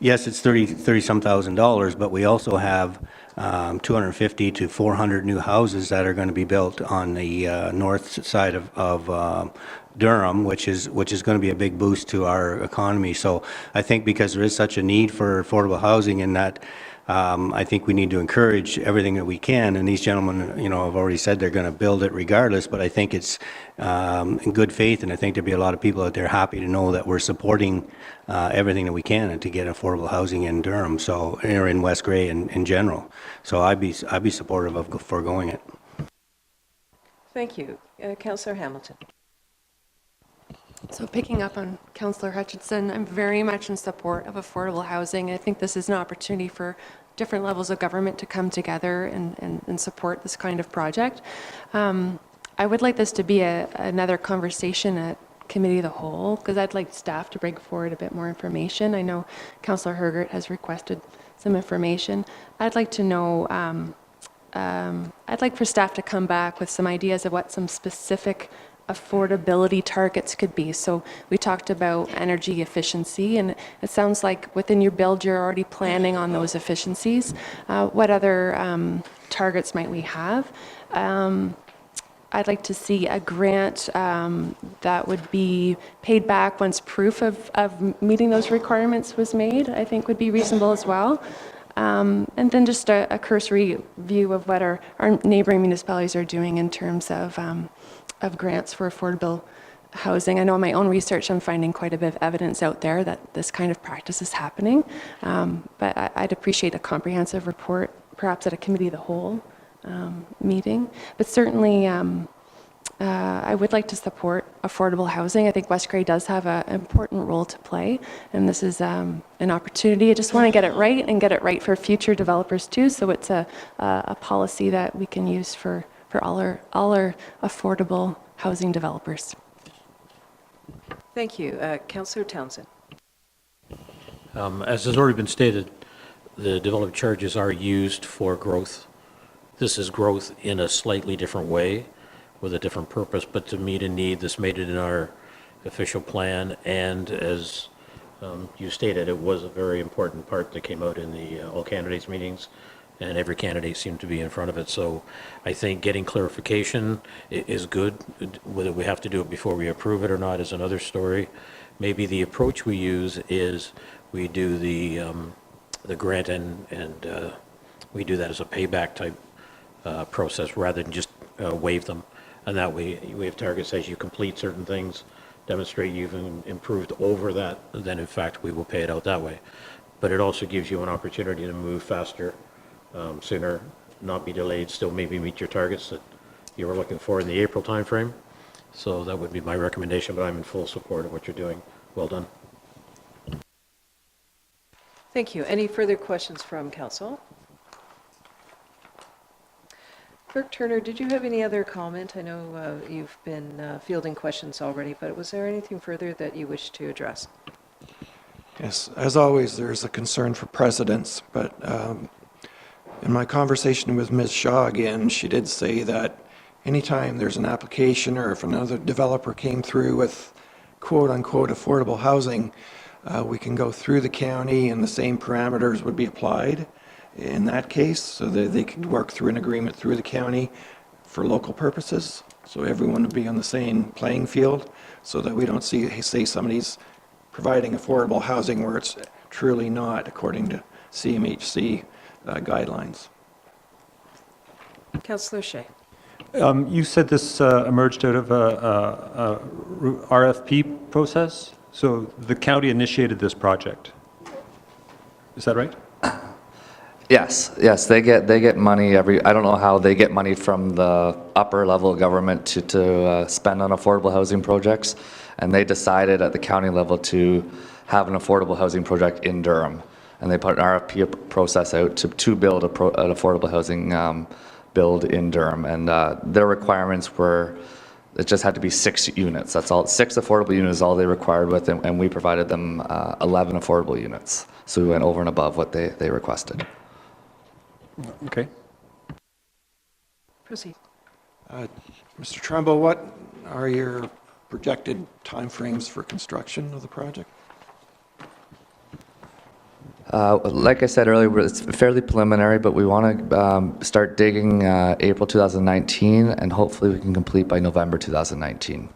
yes, it's $30-some thousand, but we also have 250 to 400 new houses that are going to be built on the north side of Durham, which is going to be a big boost to our economy. So I think because there is such a need for affordable housing, in that I think we need to encourage everything that we can. And these gentlemen, you know, have already said they're going to build it regardless. But I think it's in good faith, and I think there'll be a lot of people out there happy to know that we're supporting everything that we can and to get affordable housing in Durham, so or in West Grey in general. So I'd be supportive of foregoing it. Thank you. Councillor Hamilton. So picking up on Councillor Hutchinson, I'm very much in support of affordable housing. I think this is an opportunity for different levels of government to come together and support this kind of project. I would like this to be another conversation at Committee of the Whole, because I'd like staff to bring forward a bit more information. I know Councillor Hergert has requested some information. I'd like to know, I'd like for staff to come back with some ideas of what some specific affordability targets could be. So we talked about energy efficiency, and it sounds like within your build you're already planning on those efficiencies. What other targets might we have? I'd like to see a grant that would be paid back once proof of meeting those requirements was made, I think would be reasonable as well. And then just a cursory view of what our neighboring municipalities are doing in terms of grants for affordable housing. I know in my own research I'm finding quite a bit of evidence out there that this kind of practice is happening, but I'd appreciate a comprehensive report, perhaps at a Committee of the Whole meeting. But certainly I would like to support affordable housing. I think West Grey does have an important role to play, and this is an opportunity. I just want to get it right and get it right for future developers too, so it's a policy that we can use for all our affordable housing developers. Thank you. Councillor Townsend. As has already been stated, the development charges are used for growth. This is growth in a slightly different way with a different purpose, but to meet a need that's made it in our official plan. And as you stated, it was a very important part that came out in the all candidates meetings, and every candidate seemed to be in front of it. So I think getting clarification is good. Whether we have to do it before we approve it or not is another story. Maybe the approach we use is we do the grant and we do that as a payback type process rather than just waive them. And that way, we have targets as you complete certain things, demonstrate you've improved over that, then in fact, we will pay it out that way. But it also gives you an opportunity to move faster, sooner, not be delayed, still maybe meet your targets that you were looking for in the April timeframe. So that would be my recommendation, but I'm in full support of what you're doing. Well done. Thank you. Any further questions from council? Clerk Turner, did you have any other comment? I know you've been fielding questions already, but was there anything further that you wish to address? Yes, as always, there's a concern for precedents, but in my conversation with Ms. Shaw again, she did say that anytime there's an application or if another developer came through with quote-unquote affordable housing, we can go through the county and the same parameters would be applied in that case, so that they could work through an agreement through the county for local purposes, so everyone would be on the same playing field, so that we don't say somebody's providing affordable housing where it's truly not according to CMHC guidelines. Councillor Shea. You said this emerged out of a RFP process, so the county initiated this project. Is that right? Yes, they get money I don't know how they get money from the upper level of government to spend on affordable housing projects, and they decided at the county level to have an affordable housing project in Durham, and they put an RFP process out to build an affordable housing build in Durham, and their requirements were it just had to be 6 units. That's all. 6 affordable units is all they required with them, and we provided them 11 affordable units. So we went over and above what they requested. Okay. Proceed. Mr. Trumbo, what are your projected timeframes for construction of the project? Like I said earlier, it's fairly preliminary, but we want to start digging April 2019, and hopefully we can complete by November 2019.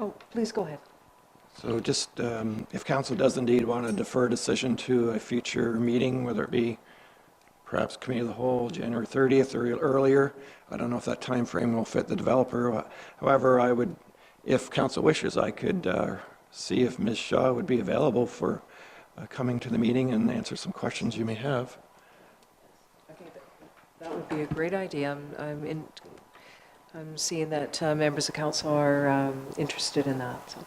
Oh, please go ahead. So just, if council does indeed want to defer decision to a future meeting, whether it be perhaps committee of the whole, January 30th or earlier, I don't know if that time frame will fit the developer. However, I would, if council wishes, I could see if Ms. Shaw would be available for coming to the meeting and answer some questions you may have. I think that would be a great idea. I'm seeing that members of council are interested in that. So.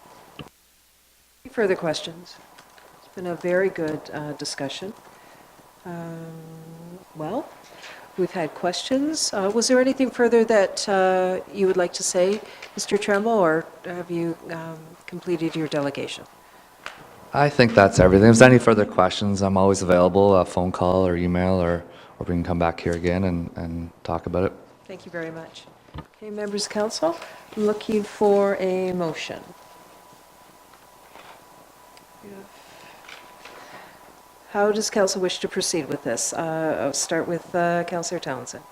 Any further questions? It's been a very good discussion. Well, we've had questions. Was there anything further that you would like to say, Mr. Tremble, or have you completed your delegation? I think that's everything. If there's any further questions, I'm always available, a phone call or email, or we can come back here again and talk about it. Thank you very much. Okay, members of council, I'm looking for a motion. How does council wish to proceed with this? I'll start with Councillor Townsend.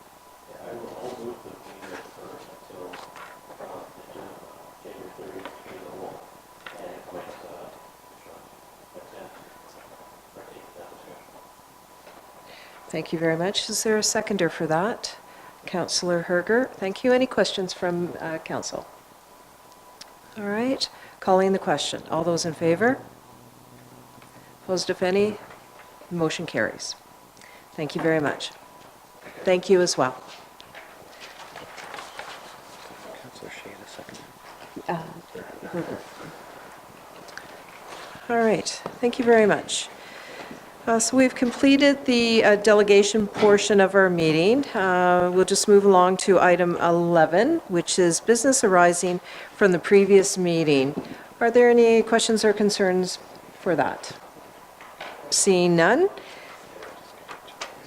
Thank you very much. Is there a seconder for that? Councillor Herger, thank you. Any questions from council? All right, calling the question. All those in favor? Opposed, if any? Motion carries. Thank you very much. Thank you as well. Councillor Shea, a second. Herger. All right, thank you very much. So we've completed the delegation portion of our meeting. We'll just move along to item 11, which is business arising from the previous meeting. Are there any questions or concerns for that? Seeing none?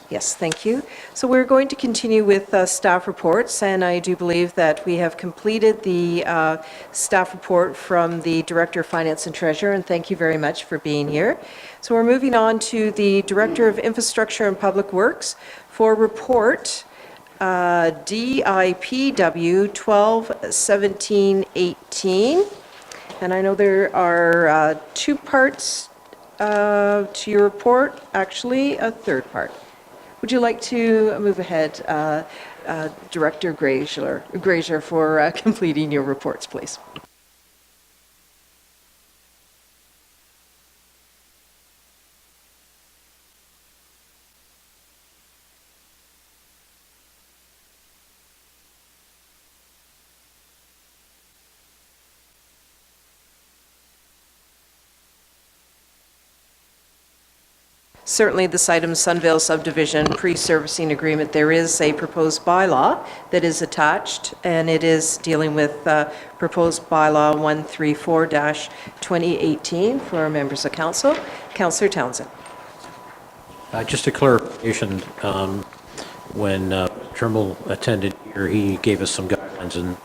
Yes, thank you. So we're going to continue with staff reports, and I do believe that we have completed the staff report from the Director of Finance and Treasurer, and thank you very much for being here. So we're moving on to the Director of Infrastructure and Public Works for report DIPW 121718. And I know there are two parts to your report, actually a third part. Would you like to move ahead, Director Grazier, for completing your reports, please? Certainly, this item, Sunvale Subdivision Pre-Servicing Agreement, there is a proposed bylaw that is attached, and it is dealing with proposed bylaw 134-2018 for our members of council. Councillor Townsend. Just a clarification, when Trimble attended here, he gave us some guidelines, and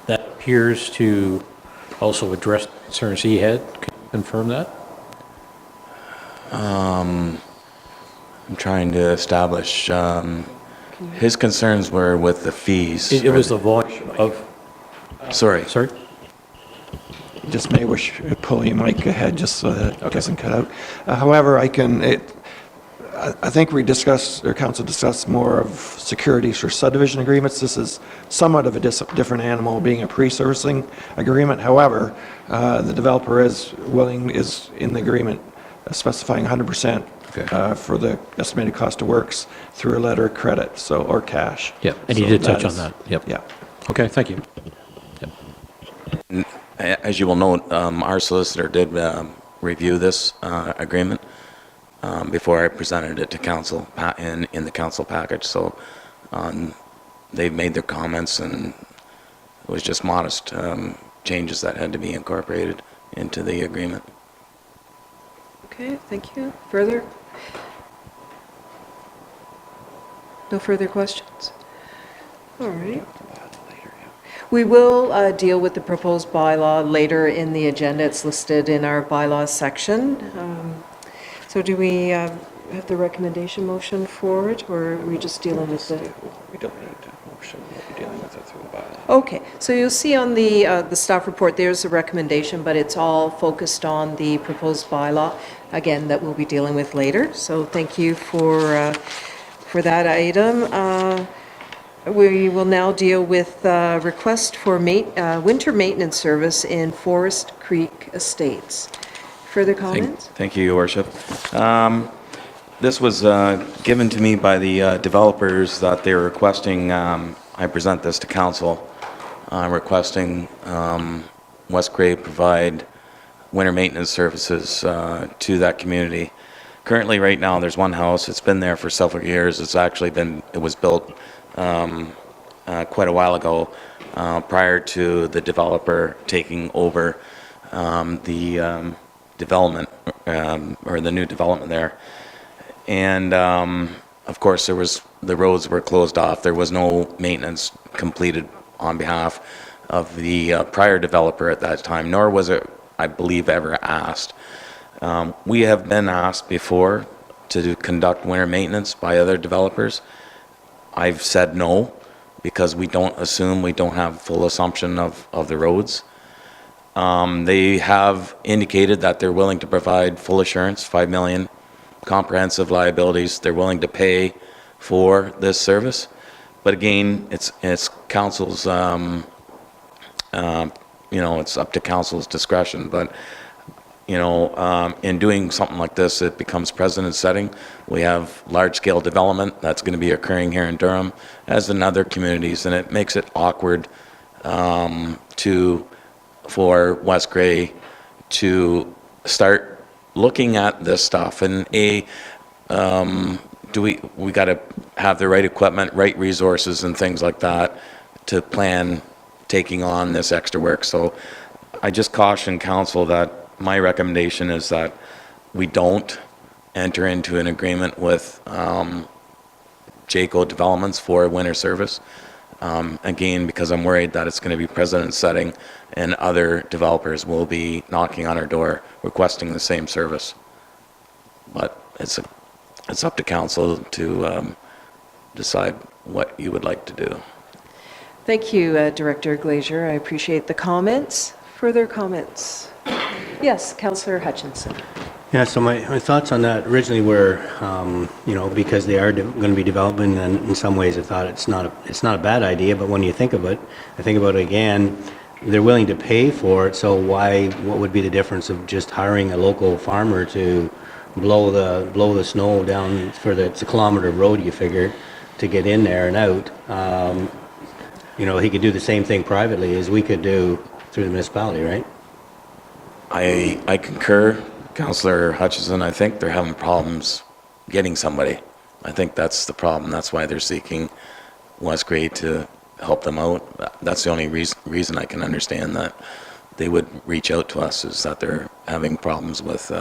that appears to also address the concerns he had. Can you confirm that? I'm trying to establish, his concerns were with the fees. It was the volume of... Sorry. Sorry? Just may wish to pull your mic ahead just so that it doesn't cut out. However, I think we discussed, or council discussed more of securities for subdivision agreements. This is somewhat of a different animal, being a pre-servicing agreement. However, the developer is in the agreement specifying 100% for the estimated cost of works through a letter of credit, or cash. Yeah, and he did touch on that. Yep. Yeah. Okay, thank you. Yep. As you will note, our solicitor did review this agreement before I presented it to council in the council package. So they've made their comments, and it was just modest changes that had to be incorporated into the agreement. Okay, thank you. Further? No further questions? All right. We will deal with the proposed bylaw later in the agenda. It's listed in our bylaws section. So do we have the recommendation motion for it, or are we just dealing with the... We don't need a motion. We'll be dealing with it through the bylaw. Okay, so you'll see on the staff report, there's a recommendation, but it's all focused on the proposed bylaw, again, that we'll be dealing with later. So thank you for that item. We will now deal with request for winter maintenance service in Forest Creek Estates. Further comments? Thank you, Your Worship. This was given to me by the developers that they were requesting, I present this to council, requesting West Grey provide winter maintenance services to that community. Currently, right now, there's one house. It's been there for several years. It was built quite a while ago, prior to the developer taking over the development, or the new development there. And of course, the roads were closed off. There was no maintenance completed on behalf of the prior developer at that time, nor was it, I believe, ever asked. We have been asked before to conduct winter maintenance by other developers. I've said no, because we don't have full assumption of the roads. They have indicated that they're willing to provide full assurance, 5 million comprehensive liabilities. They're willing to pay for this service. But again, it's council's, it's up to council's discretion. But, in doing something like this, it becomes precedent setting. We have large-scale development that's going to be occurring here in Durham, as in other communities, and it makes it awkward for West Grey to start looking at this stuff. And we got to have the right equipment, right resources, and things like that to plan taking on this extra work. So I just caution council that my recommendation is that we don't enter into an agreement with Jayco Developments for winter service. Again, because I'm worried that it's going to be precedent setting and other developers will be knocking on our door requesting the same service. But it's up to council to decide what you would like to do. Thank you, Director Glazier. I appreciate the comments. further comments? Yes, Councillor Hutchinson. Yeah, so my thoughts on that originally were, because they are going to be developing, and in some ways I thought it's not a bad idea, but when you think of it, I think about it again, they're willing to pay for it, so what would be the difference of just hiring a local farmer to blow the snow down it's a kilometer of road, you figure, to get in there and out. He could do the same thing privately as we could do through the municipality, right? I concur, Councillor Hutchison. I think they're having problems getting somebody. I think that's the problem. That's why they're seeking Westgrade to help them out. That's the only reason I can understand that they would reach out to us, is that they're having problems with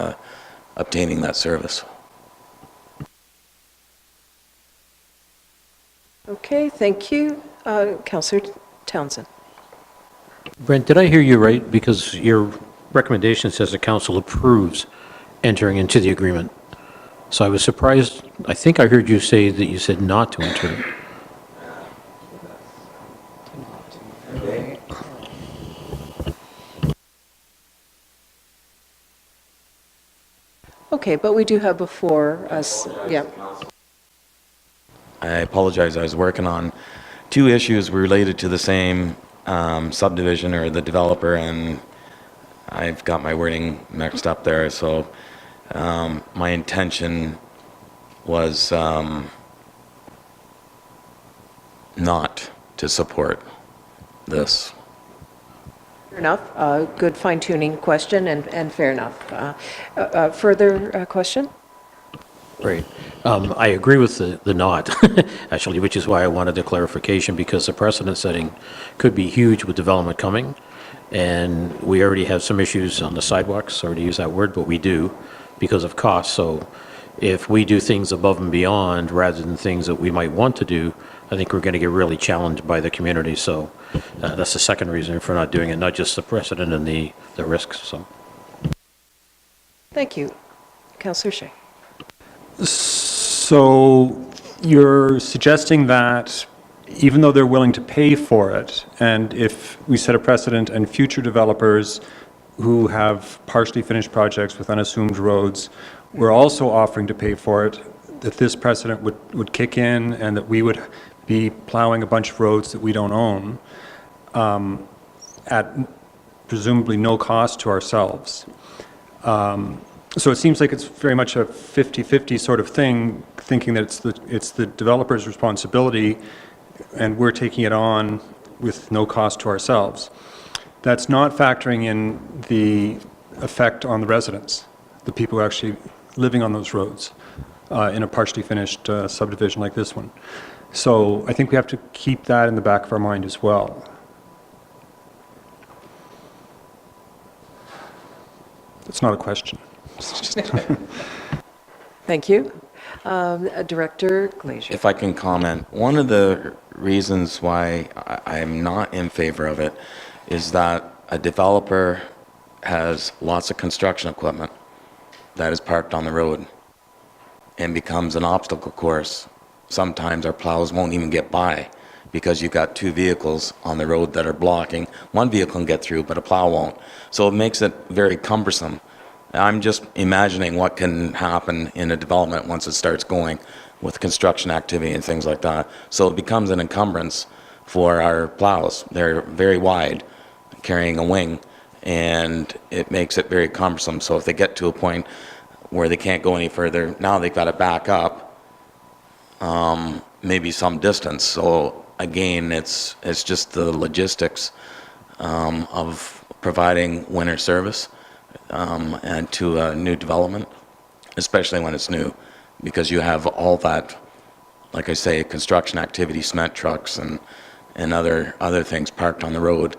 obtaining that service. Okay, thank you. Councillor Townsend. Brent, did I hear you right? Because your recommendation says the council approves entering into the agreement. So I was surprised. I think I heard you say that you said not to enter. Okay, but we do have before us, yeah. I apologize. I was working on two issues related to the same subdivision or the developer, and I've got my wording mixed up there. So my intention was not to support this. Fair enough. Good fine-tuning question, and fair enough. Further question? Right. I agree with the not, actually, which is why I wanted the clarification, because the precedent setting could be huge with development coming. And we already have some issues on the sidewalks, sorry to use that word, but we do because of cost. So if we do things above and beyond rather than things that we might want to do, I think we're going to get really challenged by the community. So that's the second reason for not doing it, not just the precedent and the risks. So. Thank you. Councillor Shea. So you're suggesting that even though they're willing to pay for it, and if we set a precedent and future developers who have partially finished projects with unassumed roads were also offering to pay for it, that this precedent would kick in and that we would be plowing a bunch of roads that we don't own at presumably no cost to ourselves. So it seems like it's very much a 50-50 sort of thing, thinking that it's the developer's responsibility and we're taking it on with no cost to ourselves. That's not factoring in the effect on the residents, the people who are actually living on those roads in a partially finished subdivision like this one. So I think we have to keep that in the back of our mind as well. It's not a question. Thank you. Director Glazier. If I can comment, one of the reasons why I'm not in favor of it is that a developer has lots of construction equipment that is parked on the road and becomes an obstacle course. Sometimes our plows won't even get by because you've got two vehicles on the road that are blocking. One vehicle can get through, but a plow won't. So it makes it very cumbersome. I'm just imagining what can happen in a development once it starts going with construction activity and things like that. So it becomes an encumbrance for our plows. They're very wide, carrying a wing, and it makes it very cumbersome. So if they get to a point where they can't go any further, now they've got to back up maybe some distance. So again, it's just the logistics of providing winter service and to a new development, especially when it's new, because you have all that, like I say, construction activity, cement trucks and other things parked on the road.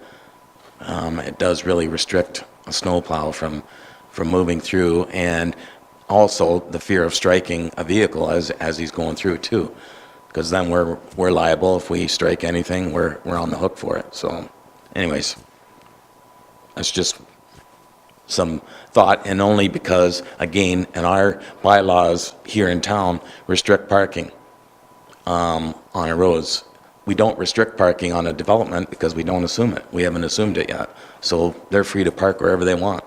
It does really restrict a snowplow from moving through, and also the fear of striking a vehicle as he's going through too, because then we're liable. If we strike anything, we're on the hook for it. So anyways, that's just some thought, and only because, again, in our bylaws here in town restrict parking on our roads we don't restrict parking on a development because we don't assume it. We haven't assumed it yet. So they're free to park wherever they want.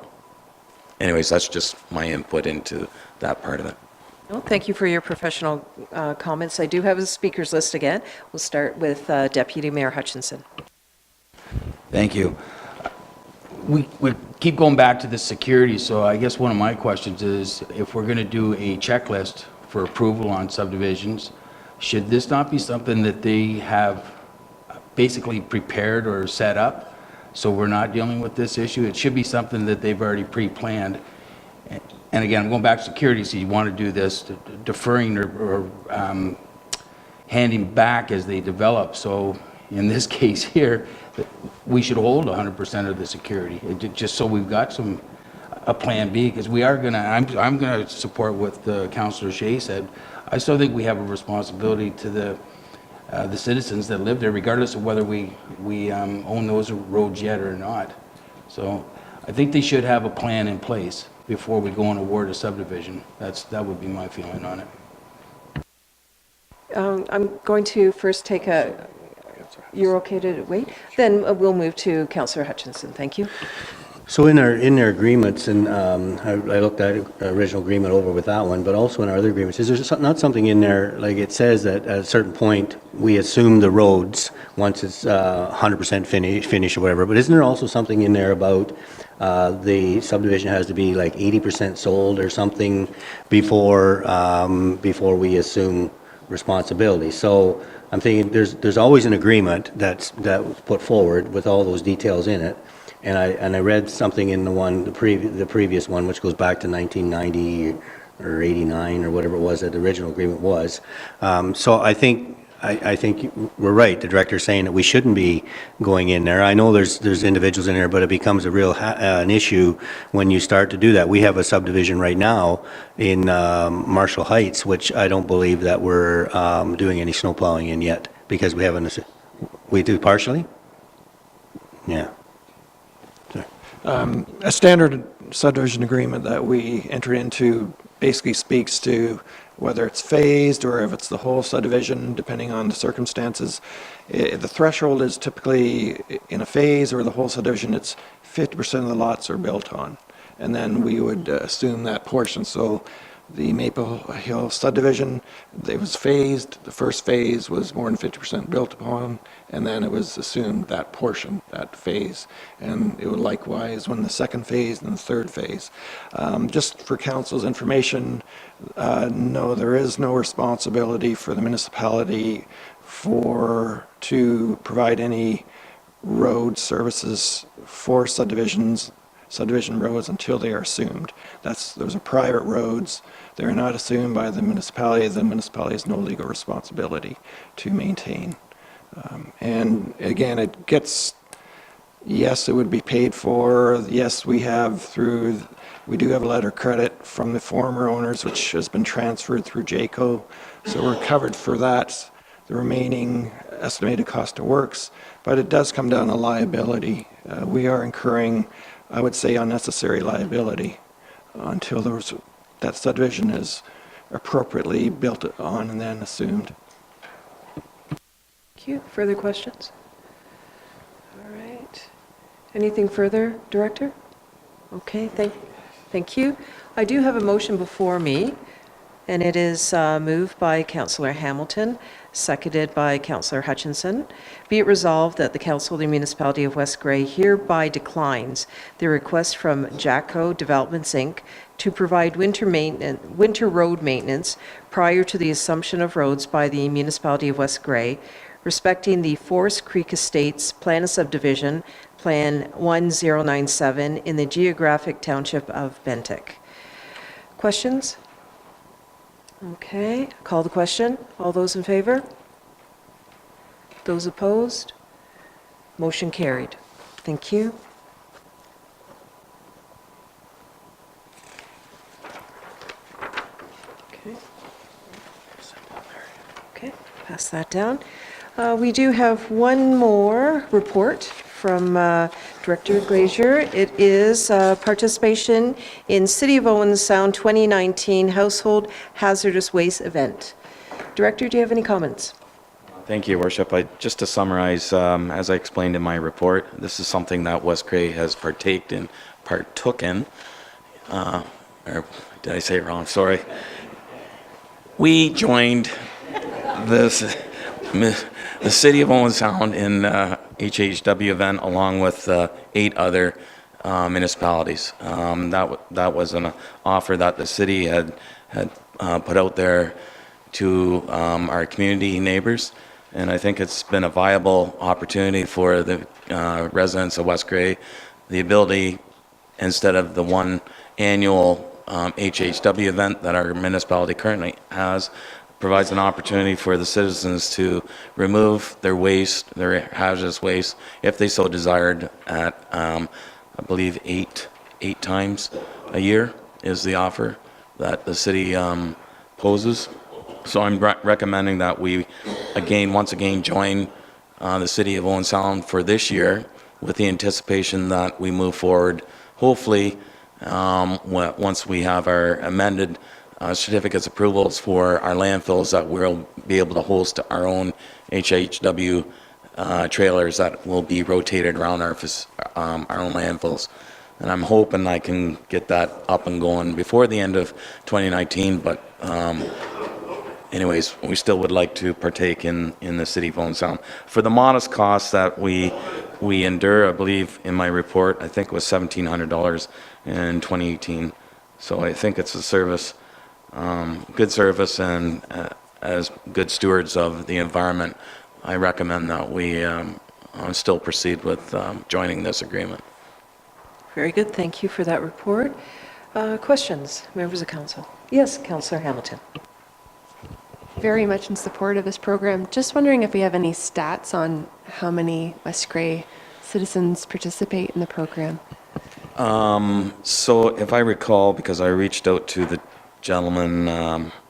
Anyways, that's just my input into that part of it. No, thank you for your professional comments. I do have a speakers list again. We'll start with Deputy Mayor Hutchinson. Thank you. We keep going back to the security, so I guess one of my questions is, if we're going to do a checklist for approval on subdivisions, should this not be something that they have basically prepared or set up, so we're not dealing with this issue? It should be something that they've already pre-planned. And again, I'm going back to security, so you want to do this deferring or handing back as they develop. So in this case here, we should hold 100% of the security, just so we've got a plan B, because we are going to, I'm going to support what Councillor Shea said. I still think we have a responsibility to the citizens that live there, regardless of whether we own those roads yet or not. So I think they should have a plan in place before we go and award a subdivision. That would be my feeling on it. I'm going to first take a, you're okay to wait? Then we'll move to Councillor Hutchinson. Thank you. So in our agreements, and I looked at the original agreement over with that one, but also in our other agreements, is there not something in there, like it says that at a certain point, we assume the roads once it's 100% finished or whatever, but isn't there also something in there about the subdivision has to be like 80% sold or something before we assume responsibility? So I'm thinking there's always an agreement that was put forward with all those details in it. And I read something in the previous one, which goes back to 1990 or 89 or whatever it was that the original agreement was. So I think we're right. The director's saying that we shouldn't be going in there. I know there's individuals in there, but it becomes a real an issue when you start to do that. We have a subdivision right now in Marshall Heights, which I don't believe that we're doing any snow plowing in yet, because we haven't. We do partially. Yeah. A standard subdivision agreement that we enter into basically speaks to whether it's phased or if it's the whole subdivision, depending on the circumstances. The threshold is typically in a phase or the whole subdivision, it's 50% of the lots are built on. And then we would assume that portion. So the Maple Hill subdivision, it was phased. The first phase was more than 50% built upon, and then it was assumed that portion, that phase. And it would likewise when the second phase and the third phase. Just for council's information, no, there is no responsibility for the municipality to provide any road services for subdivision roads until they are assumed. Those are private roads. They're not assumed by the municipality. The municipality has no legal responsibility to maintain. And again, yes, it would be paid for. Yes, we do have a letter of credit from the former owners, which has been transferred through JACO. So we're covered for that, the remaining estimated cost of works, but it does come down to liability. We are incurring, I would say, unnecessary liability until that subdivision is appropriately built on and then assumed. Thank you. Further questions? All right. Anything further, Director? Okay, thank you. I do have a motion before me, and it is moved by Councillor Hamilton, seconded by Councillor Hutchinson. Be it resolved that the Council of the Municipality of West Grey hereby declines the request from Jacko Developments, Inc. to provide winter road maintenance prior to the assumption of roads by the Municipality of West Grey, respecting the Forest Creek Estates Plan of Subdivision, Plan 1097, in the geographic township of Bentic. Questions? Okay, call the question. All those in favor? Those opposed? Motion carried. Thank you. Okay, pass that down. We do have one more report from Director Glazier. It is participation in City of Owen Sound 2019 Household Hazardous Waste Event. Director, do you have any comments? Thank you, Your Worship. Just to summarize, as I explained in my report, this is something that West Grey has partook in, or did I say it wrong? Sorry. We joined this, the City of Owen Sound in HHW event along with 8 other municipalities. That was an offer that the city had put out there to our community neighbors, and I think it's been a viable opportunity for the residents of West Grey, the ability, instead of the one annual HHW event that our municipality currently has, provides an opportunity for the citizens to remove their waste, their hazardous waste, if they so desired, at I believe eight times a year is the offer that the city poses. So I'm recommending that we once again join the City of Owen Sound for this year, with the anticipation that we move forward, hopefully, once we have our amended certificates approvals for our landfills, that we'll be able to host our own HHW trailers that will be rotated around our own landfills. And I'm hoping I can get that up and going before the end of 2019, but anyways, we still would like to partake in the City of Owen Sound. For the modest costs that we endure, I believe in my report, I think it was $1,700 in 2018. So I think it's a service, good service, and as good stewards of the environment, I recommend that we still proceed with joining this agreement. Very good. Thank you for that report. Questions, members of council? Yes, Councillor Hamilton. Very much in support of this program. Just wondering if we have any stats on how many West Grey citizens participate in the program. So if I recall, because I reached out to the gentleman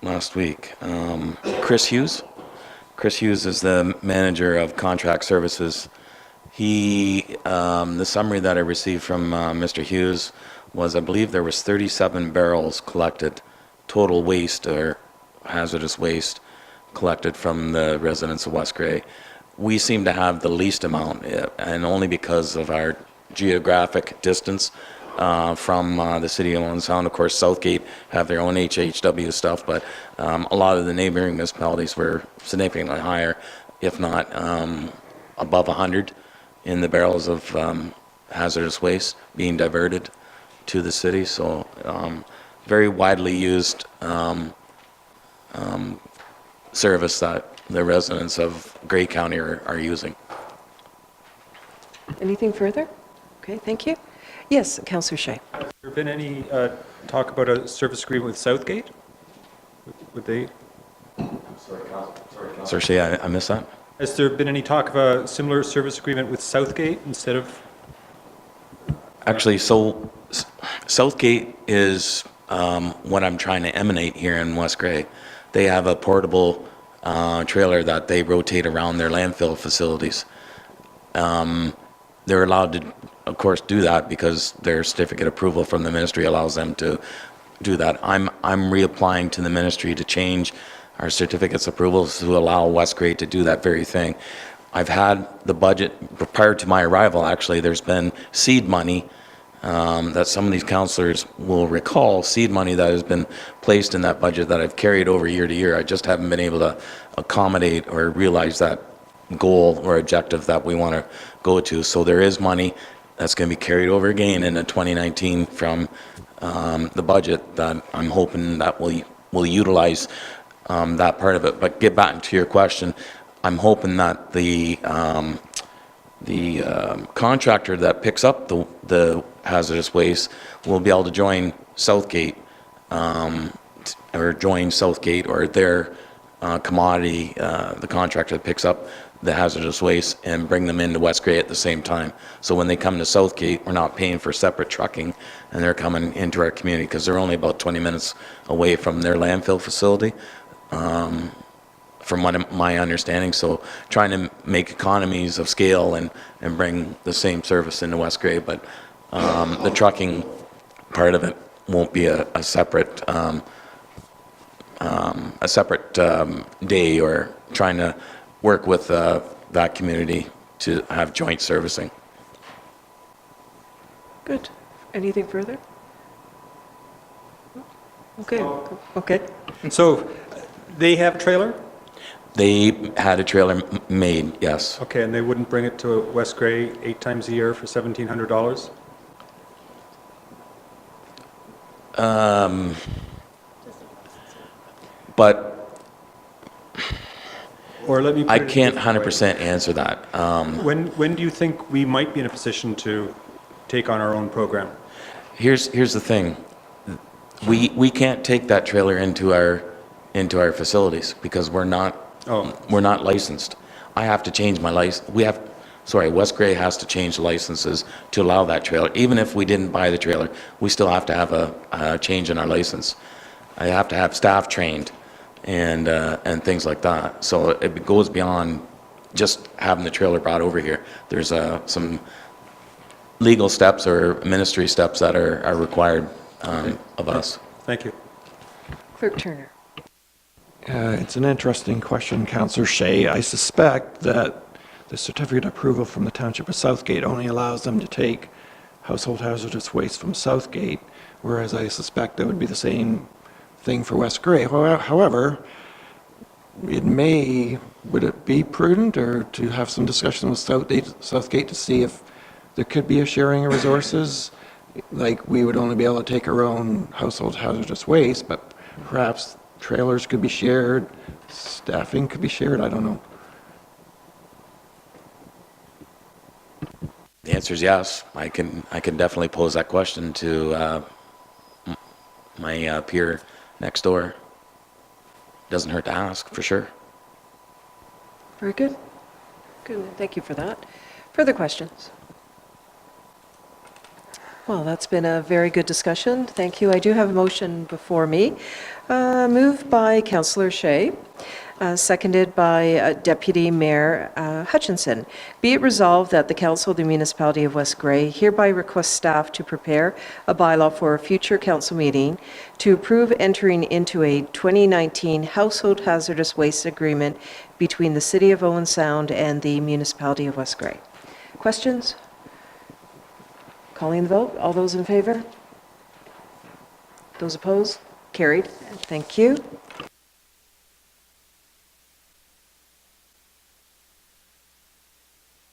last week, Chris Hughes. Chris Hughes is the manager of contract services. The summary that I received from Mr. Hughes was, I believe there was 37 barrels collected, total waste or hazardous waste collected from the residents of West Grey. We seem to have the least amount, and only because of our geographic distance from the City of Owen Sound. Of course, Southgate have their own HHW stuff, but a lot of the neighboring municipalities were significantly higher, if not above 100 in the barrels of hazardous waste being diverted to the city. So very widely used service that the residents of Grey County are using. Anything further? Okay, thank you. Yes, Councillor Shea. Has there been any talk about a service agreement with Southgate? Would they? Sorry, Shea, I missed that. Has there been any talk of a similar service agreement with Southgate instead of? Actually, so Southgate is what I'm trying to emanate here in West Grey. They have a portable trailer that they rotate around their landfill facilities. They're allowed to, of course, do that because their certificate approval from the ministry allows them to do that. I'm reapplying to the ministry to change our certificates approvals to allow West Grey to do that very thing. I've had the budget, prior to my arrival actually, there's been seed money that some of these councillors will recall, seed money that has been placed in that budget that I've carried over year to year. I just haven't been able to accommodate or realize that goal or objective that we want to go to. So there is money that's going to be carried over again into 2019 from the budget that I'm hoping that we'll utilize that part of it. But get back to your question, I'm hoping that the contractor that picks up the hazardous waste will be able to join Southgate or their commodity, the contractor that picks up the hazardous waste, and bring them into West Grey at the same time. So when they come to Southgate, we're not paying for separate trucking, and they're coming into our community because they're only about 20 minutes away from their landfill facility, from my understanding. So trying to make economies of scale and bring the same service into West Grey, but the trucking part of it won't be a separate day, or trying to work with that community to have joint servicing. Good. Anything further? Okay, okay. So they have a trailer? They had a trailer made, yes. Okay, and they wouldn't bring it to West Gray 8 times a year for $1,700? But Or let me put I it a can't different way. 100% answer that. When do you think we might be in a position to take on our own program? Here's the thing. We can't take that trailer into our facilities because we're not licensed. I have to change my license. West Gray has to change licenses to allow that trailer. Even if we didn't buy the trailer, we still have to have a change in our license. I have to have staff trained and things like that. So it goes beyond just having the trailer brought over here. There's some legal steps or ministry steps that are required of us. Thank you. Clerk Turner. It's an interesting question, Councillor Shea. I suspect that the certificate of approval from the Township of Southgate only allows them to take household hazardous waste from Southgate, whereas I suspect that would be the same thing for West Gray. However, would it be prudent or to have some discussion with Southgate to see if there could be a sharing of resources? Like, we would only be able to take our own household hazardous waste, but perhaps trailers could be shared, staffing could be shared, I don't know. The answer is yes. I can definitely pose that question to my peer next door. Doesn't hurt to ask, for sure. Very good. Good, thank you for that. Further questions? Well, that's been a very good discussion. Thank you. I do have a motion before me, moved by Councillor Shea, seconded by Deputy Mayor Hutchinson. Be it resolved that the Council of the Municipality of West Gray hereby requests staff to prepare a bylaw for a future council meeting to approve entering into a 2019 household hazardous waste agreement between the City of Owen Sound and the Municipality of West Gray. Questions? Calling the vote. All those in favor? Those opposed? Carried. Thank you.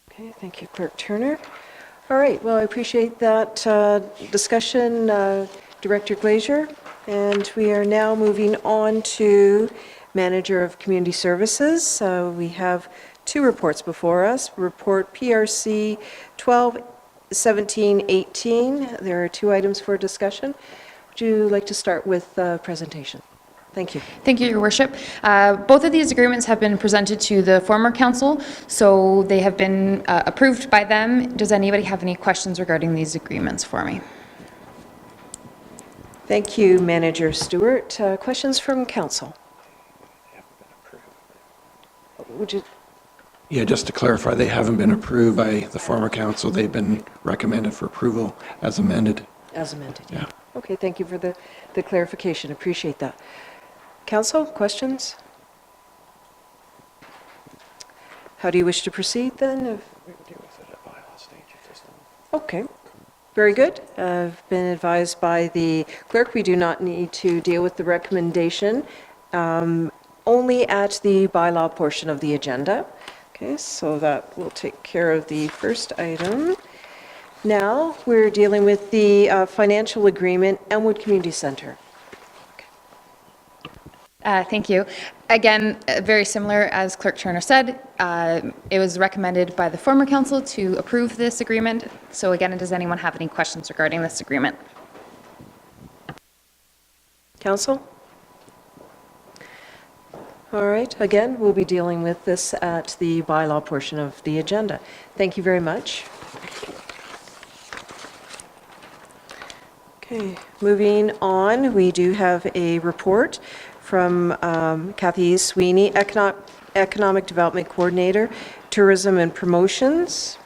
Okay, thank you, Clerk Turner. All right, well, I appreciate that discussion, Director Glazier. And we are now moving on to Manager of Community Services. We have two reports before us. Report PRC 12-17-18. There are two items for discussion. Would you like to start with the presentation? Thank you. Thank you, Your Worship. Both of these agreements have been presented to the former council, so they have been approved by them. Does anybody have any questions regarding these agreements for me? Thank you, Manager Stewart. Questions from council? Would you? Yeah, just to clarify, they haven't been approved by the former council. They've been recommended for approval as amended. As amended, yeah. Yeah. Okay, thank you for the clarification. Appreciate that. Council, questions? How do you wish to proceed then? Okay, very good. I've been advised by the clerk we do not need to deal with the recommendation, only at the bylaw portion of the agenda. Okay, so that will take care of the first item. Now, we're dealing with the financial agreement, Elmwood Community Center. Thank you. Again, very similar as Clerk Turner said, it was recommended by the former council to approve this agreement. So again, does anyone have any questions regarding this agreement? Council? All right, again, we'll be dealing with this at the bylaw portion of the agenda. Thank you very much. Okay, moving on, we do have a report from Kathy Sweeney, Economic Development Coordinator, Tourism and Promotions.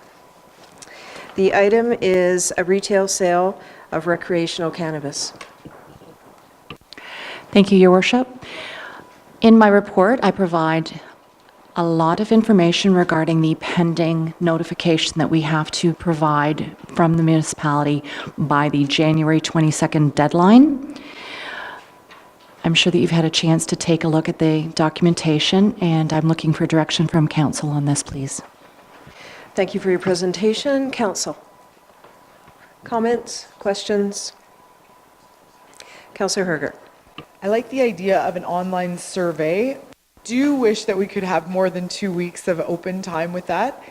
The item is a retail sale of recreational cannabis. Thank you, Your Worship. In my report, I provide a lot of information regarding the pending notification that we have to provide from the municipality by the January 22nd deadline. I'm sure that you've had a chance to take a look at the documentation, and I'm looking for direction from council on this, please. Thank you for your presentation. Council? Comments, questions? Councillor Herger. I like the idea of an online survey. Do wish that we could have more than 2 weeks of open time with that.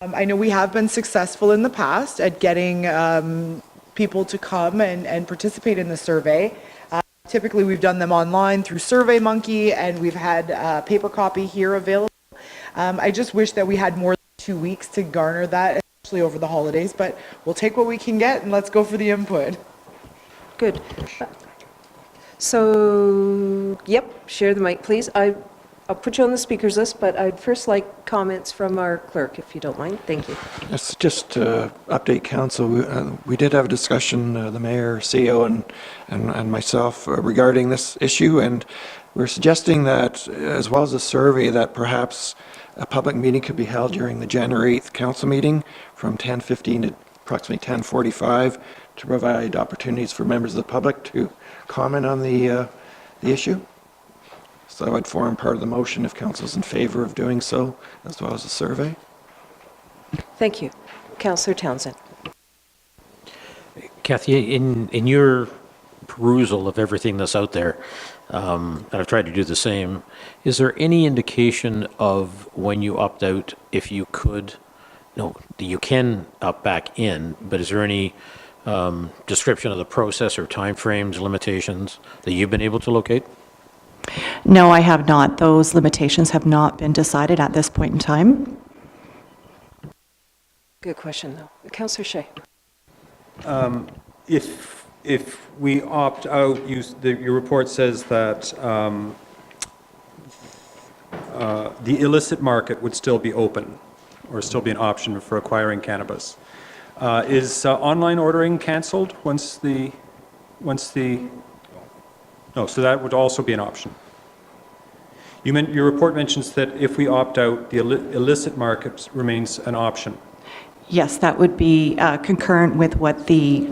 I know we have been successful in the past at getting people to come and participate in the survey. Typically, we've done them online through SurveyMonkey, and we've had paper copy here available. I just wish that we had more than 2 weeks to garner that, especially over the holidays, but we'll take what we can get and let's go for the input. Good. So, yep, share the mic, please. I'll put you on the speakers list, but I'd first like comments from our clerk, if you don't mind. Thank you. Yes, just to update council, we did have a discussion, the mayor, CEO, and myself regarding this issue, and we're suggesting that, as well as a survey, that perhaps a public meeting could be held during the January 8th council meeting from 10:15 to approximately 10:45 to provide opportunities for members of the public to comment on the issue. So that would form part of the motion if council's in favor of doing so, as well as a survey. Thank you. Councillor Townsend. Kathy, in your perusal of everything that's out there, and I've tried to do the same, is there any indication of when you opt out, if you could, no, you can opt back in, but is there any description of the process or timeframes, limitations that you've been able to locate? No, I have not. Those limitations have not been decided at this point in time. Good question, though. Councillor Shea. If we opt out, your report says that the illicit market would still be open, or still be an option for acquiring cannabis. Is online ordering canceled no, so that would also be an option. Your report mentions that if we opt out, the illicit market remains an option. Yes, that would be concurrent with what the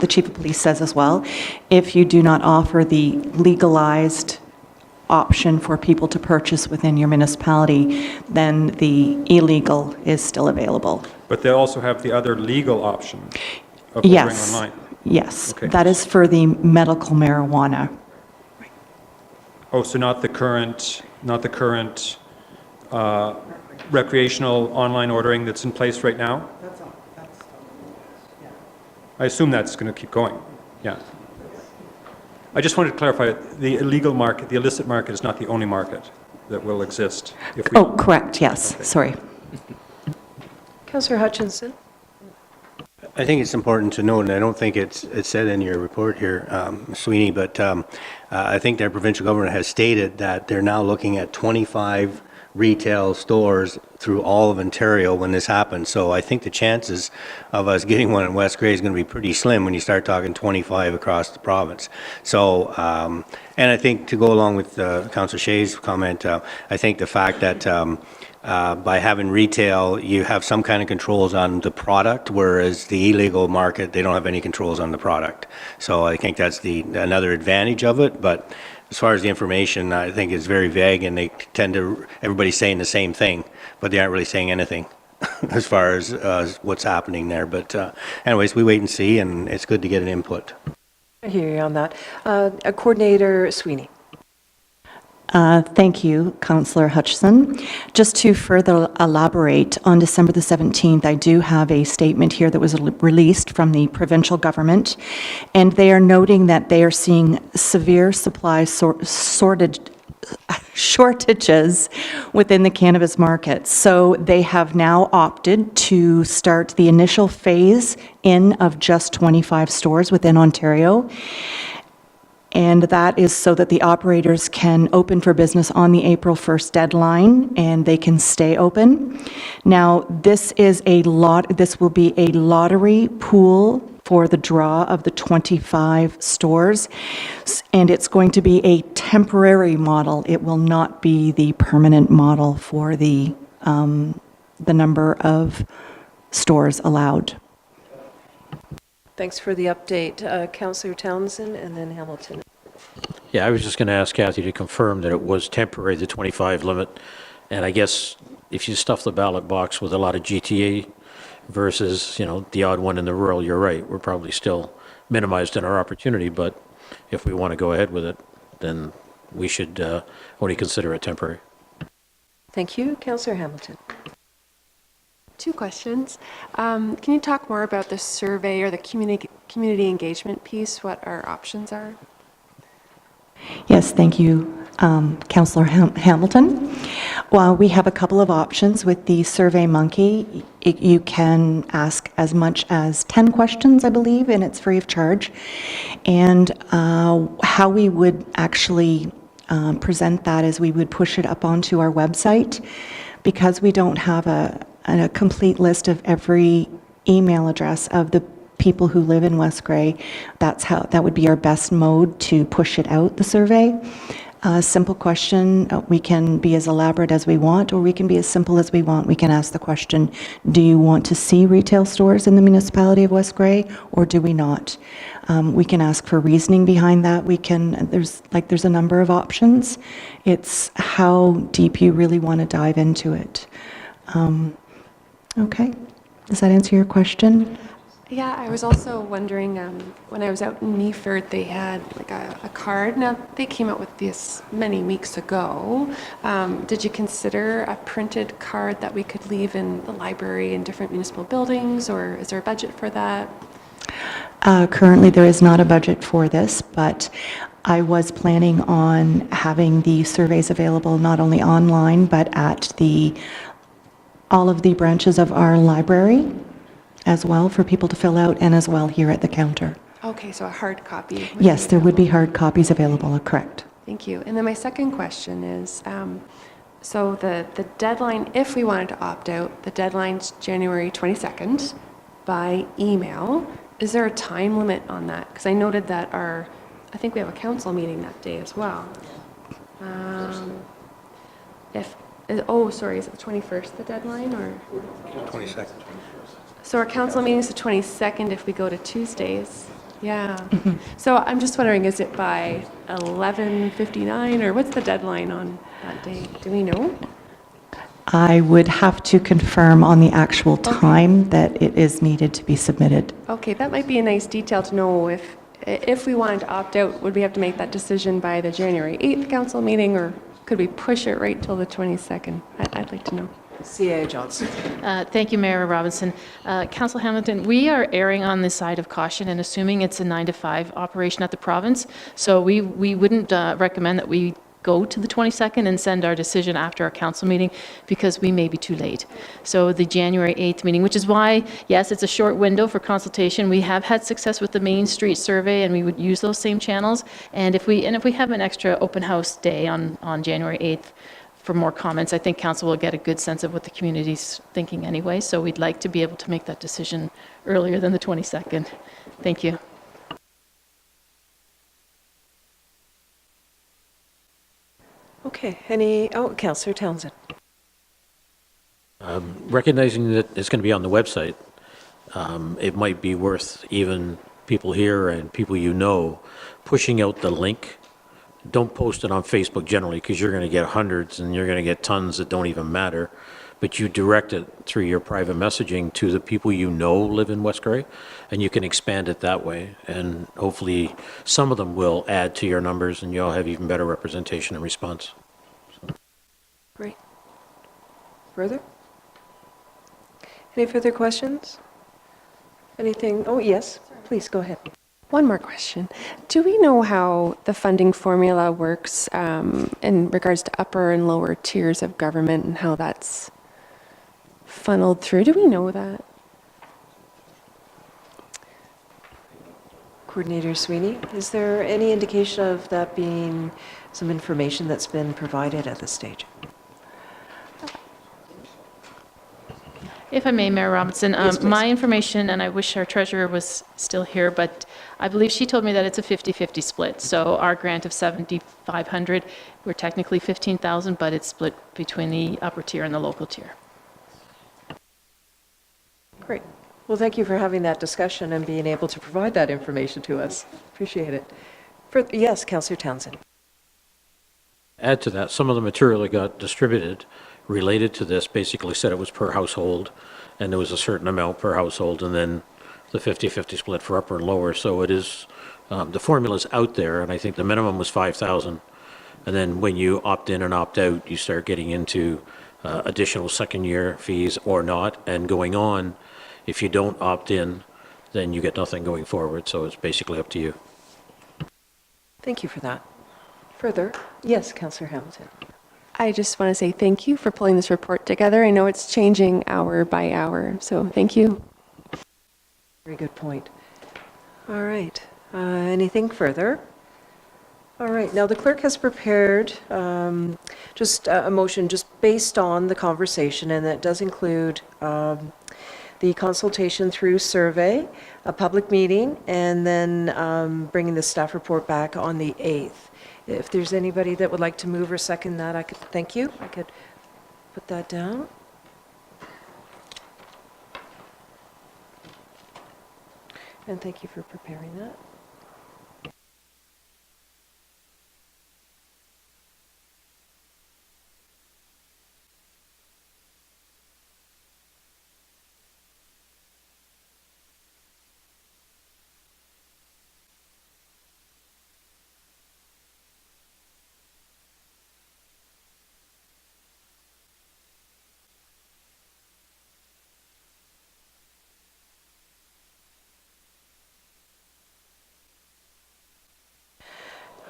chief of police says as well. If you do not offer the legalized option for people to purchase within your municipality, then the illegal is still available. But they also have the other legal option of ordering Yes. online. Yes, Okay. that is for the medical marijuana. Oh, so not the current recreational online ordering that's in place right now? I assume that's going to keep going, yeah. I just wanted to clarify, the illegal market, the illicit market is not the only market that will exist. If we, Oh, correct, yes, Okay. sorry. Councillor Hutchinson. I think it's important to note, and I don't think it's said in your report here, Sweeney, but I think their provincial government has stated that they're now looking at 25 retail stores through all of Ontario when this happens. So I think the chances of us getting one in West Grey is going to be pretty slim when you start talking 25 across the province. So, and I think to go along with Councillor Shea's comment, I think the fact that by having retail, you have some kind of controls on the product, whereas the illegal market, they don't have any controls on the product. So I think that's another advantage of it. But as far as the information, I think it's very vague, and they tend to, everybody's saying the same thing, but they aren't really saying anything as far as what's happening there. But anyways, we wait and see, and it's good to get an input. I hear you on that. Coordinator Sweeney. Thank you, Councillor Hutchison. Just to further elaborate, on December the 17th, I do have a statement here that was released from the provincial government, and they are noting that they are seeing severe supply shortages within the cannabis market. So they have now opted to start the initial phase in of just 25 stores within Ontario. And that is so that the operators can open for business on the April 1st deadline, and they can stay open. Now, this will be a lottery pool for the draw of the 25 stores, and it's going to be a temporary model. It will not be the permanent model for the number of stores allowed. Thanks for the update. Councillor Townsend and then Hamilton. Yeah, I was just going to ask Kathy to confirm that it was temporary, the 25 limit. And I guess if you stuff the ballot box with a lot of GTA versus, the odd one in the rural, you're right. We're probably still minimized in our opportunity, but if we want to go ahead with it, then we should only consider it temporary. Thank you. Councillor Hamilton. 2 questions. Can you talk more about the survey or the community engagement piece, what our options are? Yes, thank you, Councillor Hamilton. Well, we have a couple of options with the Survey Monkey. You can ask as much as 10 questions, I believe, and it's free of charge. And how we would actually present that is we would push it up onto our website. Because we don't have a complete list of every email address of the people who live in West Grey, that would be our best mode to push it out, the survey. Simple question, we can be as elaborate as we want, or we can be as simple as we want. We can ask the question, do you want to see retail stores in the municipality of West Grey, or do we not? We can ask for reasoning behind that. There's a number of options. It's how deep you really want to dive into it. Okay, does that answer your question? Yeah, I was also wondering, when I was out in Meaford, they had like a card. Now, they came out with this many weeks ago. Did you consider a printed card that we could leave in the library in different municipal buildings, or is there a budget for that? Currently, there is not a budget for this, but I was planning on having the surveys available not only online, but at all of the branches of our library as well for people to fill out, and as well here at the counter. Okay, so a hard copy. Yes, there would be hard copies available, correct. Thank you. And then my second question is, so the deadline, if we wanted to opt out, the deadline's January 22nd by email. Is there a time limit on that? Because I noted that I think we have a council meeting that day as well. Sorry, is it the 21st, the deadline, or? 22nd. So our council meeting is the 22nd if we go to Tuesdays. Yeah. So I'm just wondering, is it by 11:59, or what's the deadline on that day? Do we know? I would have to confirm on the actual time that it is needed to be submitted. Okay, that might be a nice detail to know. If we wanted to opt out, would we have to make that decision by the January 8th council meeting, or could we push it right till the 22nd? I'd like to know. CA Johnson. Thank you, Mayor Robinson. Councillor Hamilton, we are erring on the side of caution and assuming it's a 9 to 5 operation at the province. So we wouldn't recommend that we go to the 22nd and send our decision after our council meeting, because we may be too late. So the January 8th meeting, which is why, yes, it's a short window for consultation. We have had success with the Main Street survey, and we would use those same channels. And if we have an extra open house day on January 8th for more comments, I think council will get a good sense of what the community's thinking anyway. So we'd like to be able to make that decision earlier than the 22nd. Thank you. Okay, Councillor Townsend. Recognizing that it's going to be on the website, it might be worth even people here and people pushing out the link. Don't post it on Facebook generally, because you're going to get hundreds and you're going to get tons that don't even matter. But you direct it through your private messaging to the people live in West Grey, and you can expand it that way. And hopefully some of them will add to your numbers, and you'll have even better representation and response. Great. Further? Any further questions? Anything? Oh, yes, please go ahead. One more question. Do we know how the funding formula works in regards to upper and lower tiers of government and how that's funneled through? Do we know that? Coordinator Sweeney, is there any indication of that being some information that's been provided at this stage? If I may, Mayor Robinson, Yes, please. my information, and I wish our treasurer was still here, but I believe she told me that it's a 50-50 split. So our grant of 7,500, we're technically 15,000, but it's split between the upper tier and the local tier. Great. Well, thank you for having that discussion and being able to provide that information to us. Appreciate it. Yes, Councillor Townsend. Add to that, some of the material that got distributed related to this basically said it was per household, and there was a certain amount per household, and then the 50-50 split for upper and lower. So it is, the formula's out there, and I think the minimum was 5,000. And then when you opt in and opt out, you start getting into additional second-year fees or not, and going on. If you don't opt in, then you get nothing going forward, so it's basically up to you. Thank you for that. Further? Yes, Councillor Hamilton. I just want to say thank you for pulling this report together. I know it's changing hour by hour, so thank you. Very good point. All right. Anything further? All right. Now, the clerk has prepared just a motion just based on the conversation, and that does include the consultation through survey, a public meeting, and then bringing the staff report back on the 8th. If there's anybody that would like to move or second that, I could, thank you. I could put that down. And thank you for preparing that.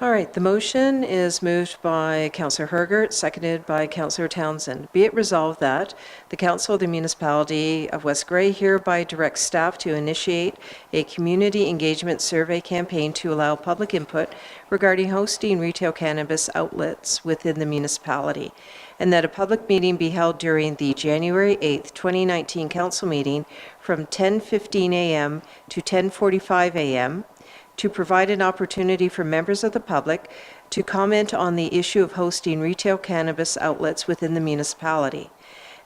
All right, the motion is moved by Councillor Hergert, seconded by Councillor Townsend. Be it resolved that the Council of the Municipality of West Grey hereby directs staff to initiate a community engagement survey campaign to allow public input regarding hosting retail cannabis outlets within the municipality, and that a public meeting be held during the January 8th, 2019 council meeting from 10:15 a.m. to 10:45 a.m. to provide an opportunity for members of the public to comment on the issue of hosting retail cannabis outlets within the municipality.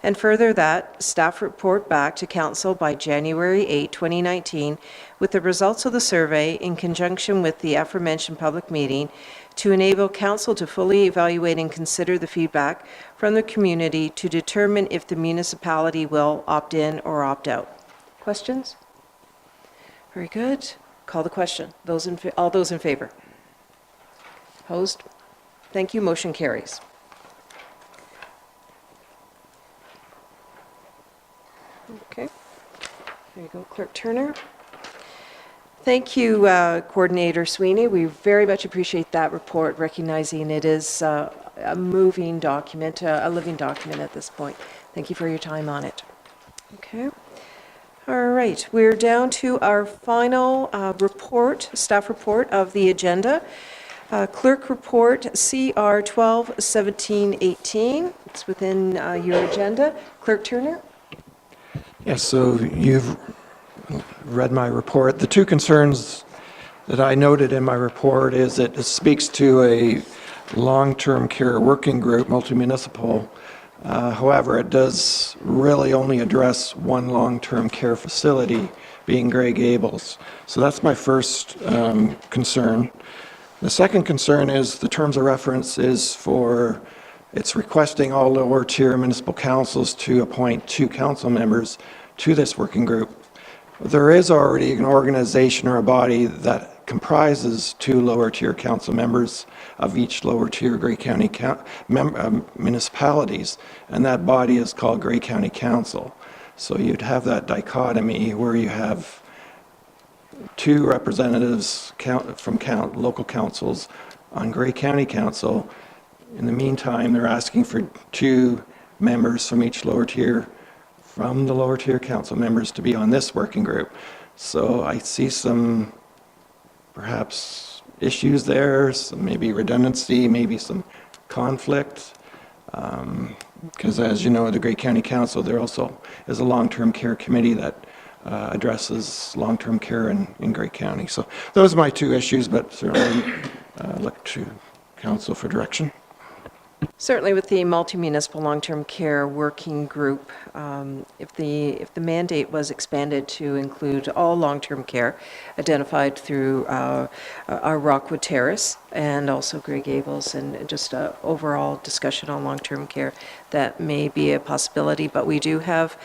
And further, that staff report back to council by January 8, 2019, with the results of the survey in conjunction with the aforementioned public meeting to enable council to fully evaluate and consider the feedback from the community to determine if the municipality will opt in or opt out. Questions? Very good. Call the question. All those in favor? Opposed? Thank you. Motion carries. Okay. There you go, Clerk Turner. Thank you, Coordinator Sweeney. We very much appreciate that report, recognizing it is a moving document, a living document at this point. Thank you for your time on it. Okay. All right, we're down to our final report, staff report of the agenda. Clerk report CR 12-17-18. It's within your agenda. Clerk Turner? Yes, so you've read my report. The two concerns that I noted in my report is that it speaks to a long-term care working group, multi-municipal. However, it does really only address one long-term care facility, being Grey Gables. So that's my first concern. The second concern is the terms of reference is for, it's requesting all lower tier municipal councils to appoint 2 council members to this working group. There is already an organization or a body that comprises 2 lower tier council members of each lower tier Grey County municipalities, and that body is called Grey County Council. So you'd have that dichotomy where you have 2 representatives from local councils on Grey County Council. In the meantime, they're asking for 2 members from each lower tier, from the lower tier council members to be on this working group. So I see some perhaps issues there, some maybe redundancy, maybe some conflict. Because as you know, the Grey County Council, there also is a long-term care committee that addresses long-term care in Grey County. So those are my two issues, but certainly look to council for direction. Certainly with the multi-municipal long-term care working group, if the mandate was expanded to include all long-term care identified through our Rockwood Terrace and also Grey Gables, and just an overall discussion on long-term care, that may be a possibility. But we do have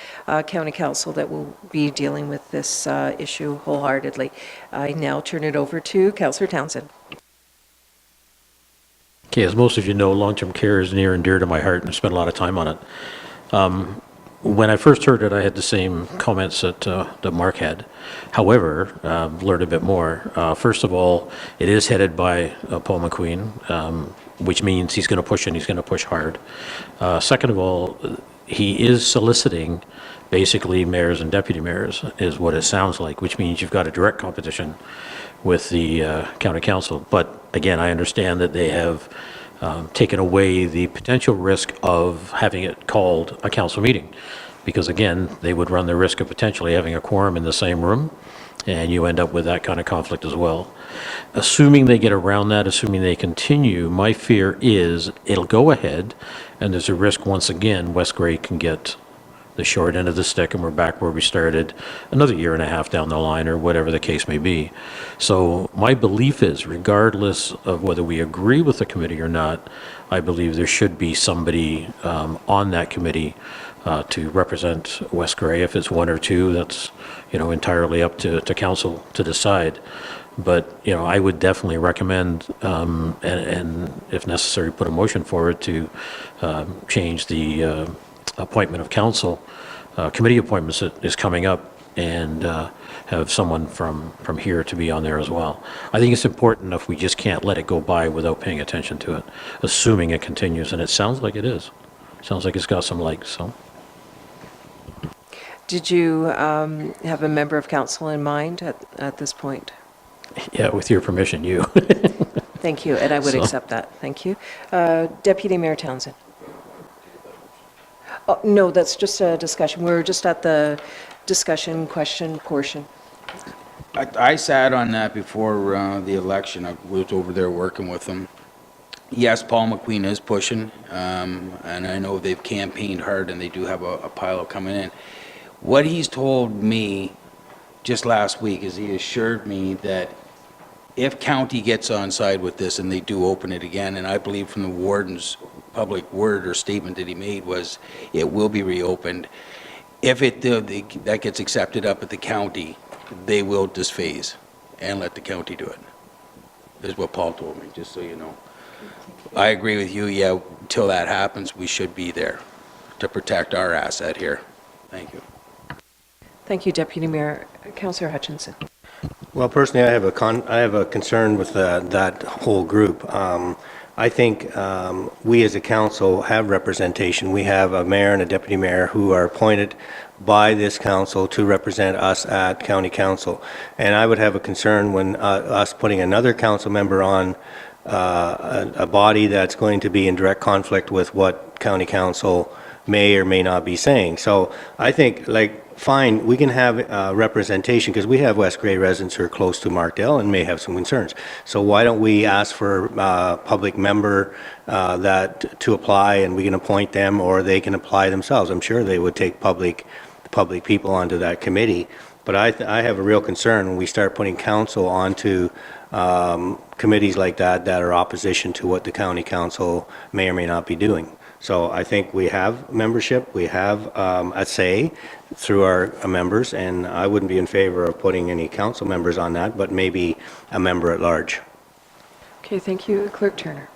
county council that will be dealing with this issue wholeheartedly. I now turn it over to Councillor Townsend. Okay, as most of you know, long-term care is near and dear to my heart, and I spent a lot of time on it. When I first heard it, I had the same comments that Mark had. However, learned a bit more. First of all, it is headed by Paul McQueen, which means he's going to push, and he's going to push hard. Second of all, he is soliciting basically mayors and deputy mayors, is what it sounds like, which means you've got a direct competition with the county council. But again, I understand that they have taken away the potential risk of having it called a council meeting, because again, they would run the risk of potentially having a quorum in the same room, and you end up with that kind of conflict as well. Assuming they get around that, assuming they continue, my fear is it'll go ahead, and there's a risk once again West Grey can get the short end of the stick, and we're back where we started another year and a half down the line, or whatever the case may be. So my belief is, regardless of whether we agree with the committee or not, I believe there should be somebody on that committee to represent West Grey. If it's one or two, that's entirely up to council to decide. But I would definitely recommend, and if necessary, put a motion forward to change the appointment of council, committee appointments that is coming up, and have someone from here to be on there as well. I think it's important enough. We just can't let it go by without paying attention to it, assuming it continues, and it sounds like it is. Sounds like it's got some legs, so. Did you have a member of council in mind at this point? Yeah, with your permission, you. Thank you, and I would accept that. Thank you. Deputy Mayor Townsend. Oh, no, that's just a discussion. We're just at the discussion question portion. I sat on that before the election. I was over there working with them. Yes, Paul McQueen is pushing, and I know they've campaigned hard, and they do have a pile coming in. What he's told me just last week is he assured me that if county gets on side with this and they do open it again, and I believe from the warden's public word or statement that he made was it will be reopened, if that gets accepted up at the county, they will disphase and let the county do it, is what Paul told me, just so you know. I agree with you, yeah, until that happens, we should be there to protect our asset here. Thank you. Thank you, Deputy Mayor. Councillor Hutchinson. Well, personally, I have a concern with that whole group. I think we as a council have representation. We have a mayor and a deputy mayor who are appointed by this council to represent us at county council. And I would have a concern when us putting another council member on a body that's going to be in direct conflict with what county council may or may not be saying. So I think, fine, we can have representation, because we have West Grey residents who are close to Markdale and may have some concerns. So why don't we ask for a public member to apply, and we can appoint them, or they can apply themselves. I'm sure they would take public people onto that committee. But I have a real concern when we start putting council onto committees like that are opposition to what the county council may or may not be doing. So I think we have membership, we have a say through our members, and I wouldn't be in favor of putting any council members on that, but maybe a member at large. Okay, thank you. Clerk Turner.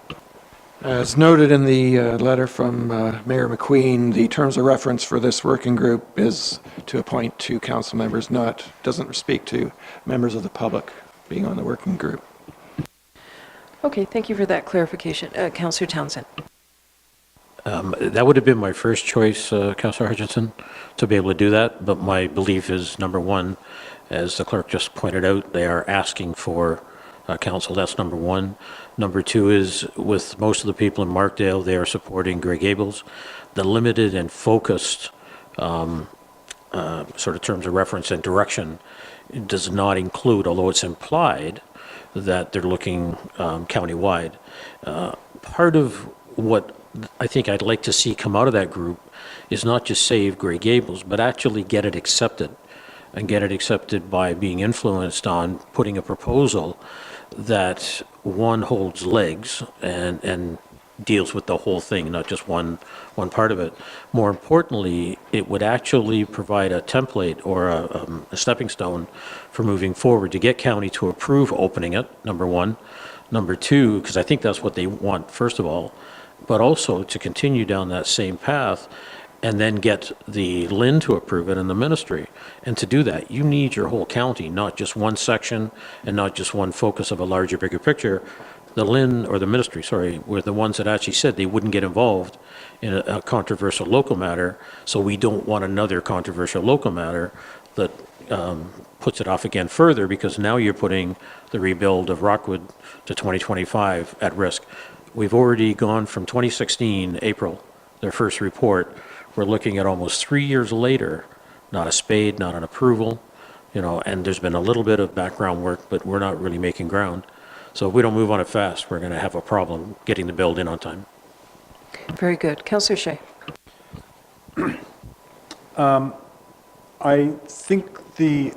As noted in the letter from Mayor McQueen, the terms of reference for this working group is to appoint 2 council members, doesn't speak to members of the public being on the working group. Okay, thank you for that clarification. Councillor Townsend. That would have been my first choice, Councillor Hutchinson, to be able to do that. But my belief is, number one, as the clerk just pointed out, they are asking for council. That's number one. Number two is, with most of the people in Markdale, they are supporting Grey Gables. The limited and focused sort of terms of reference and direction does not include, although it's implied, that they're looking countywide. Part of what I think I'd like to see come out of that group is not just save Grey Gables, but actually get it accepted, and get it accepted by being influenced on putting a proposal that, one, holds legs and deals with the whole thing, not just one part of it. More importantly, it would actually provide a template or a stepping stone for moving forward to get county to approve opening it, number one. Number two, because I think that's what they want, first of all, but also to continue down that same path and then get the LIN to approve it in the ministry. And to do that, you need your whole county, not just one section and not just one focus of a larger, bigger picture. The LIN, or the ministry, sorry, were the ones that actually said they wouldn't get involved in a controversial local matter, so we don't want another controversial local matter that puts it off again further, because now you're putting the rebuild of Rockwood to 2025 at risk. We've already gone from 2016, April, their first report. We're looking at almost 3 years later, not a spade, not an approval, and there's been a little bit of background work, but we're not really making ground. So if we don't move on it fast, we're going to have a problem getting the build in on time. Very good. Councillor Shea. I think the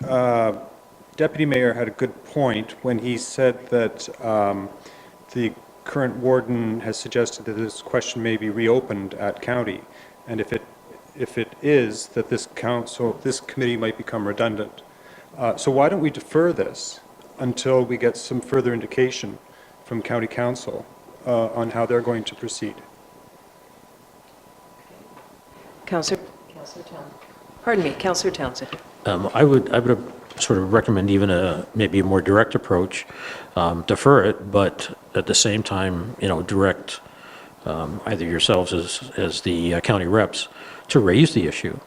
deputy mayor had a good point when he said that the current warden has suggested that this question may be reopened at county, and if it is, that this committee might become redundant. So why don't we defer this until we get some further indication from county council on how they're going to proceed? Councillor Townsend. Pardon me, Councillor Townsend. I would sort of recommend even maybe a more direct approach, defer it, but at the same time, direct either yourselves as the county reps to raise the issue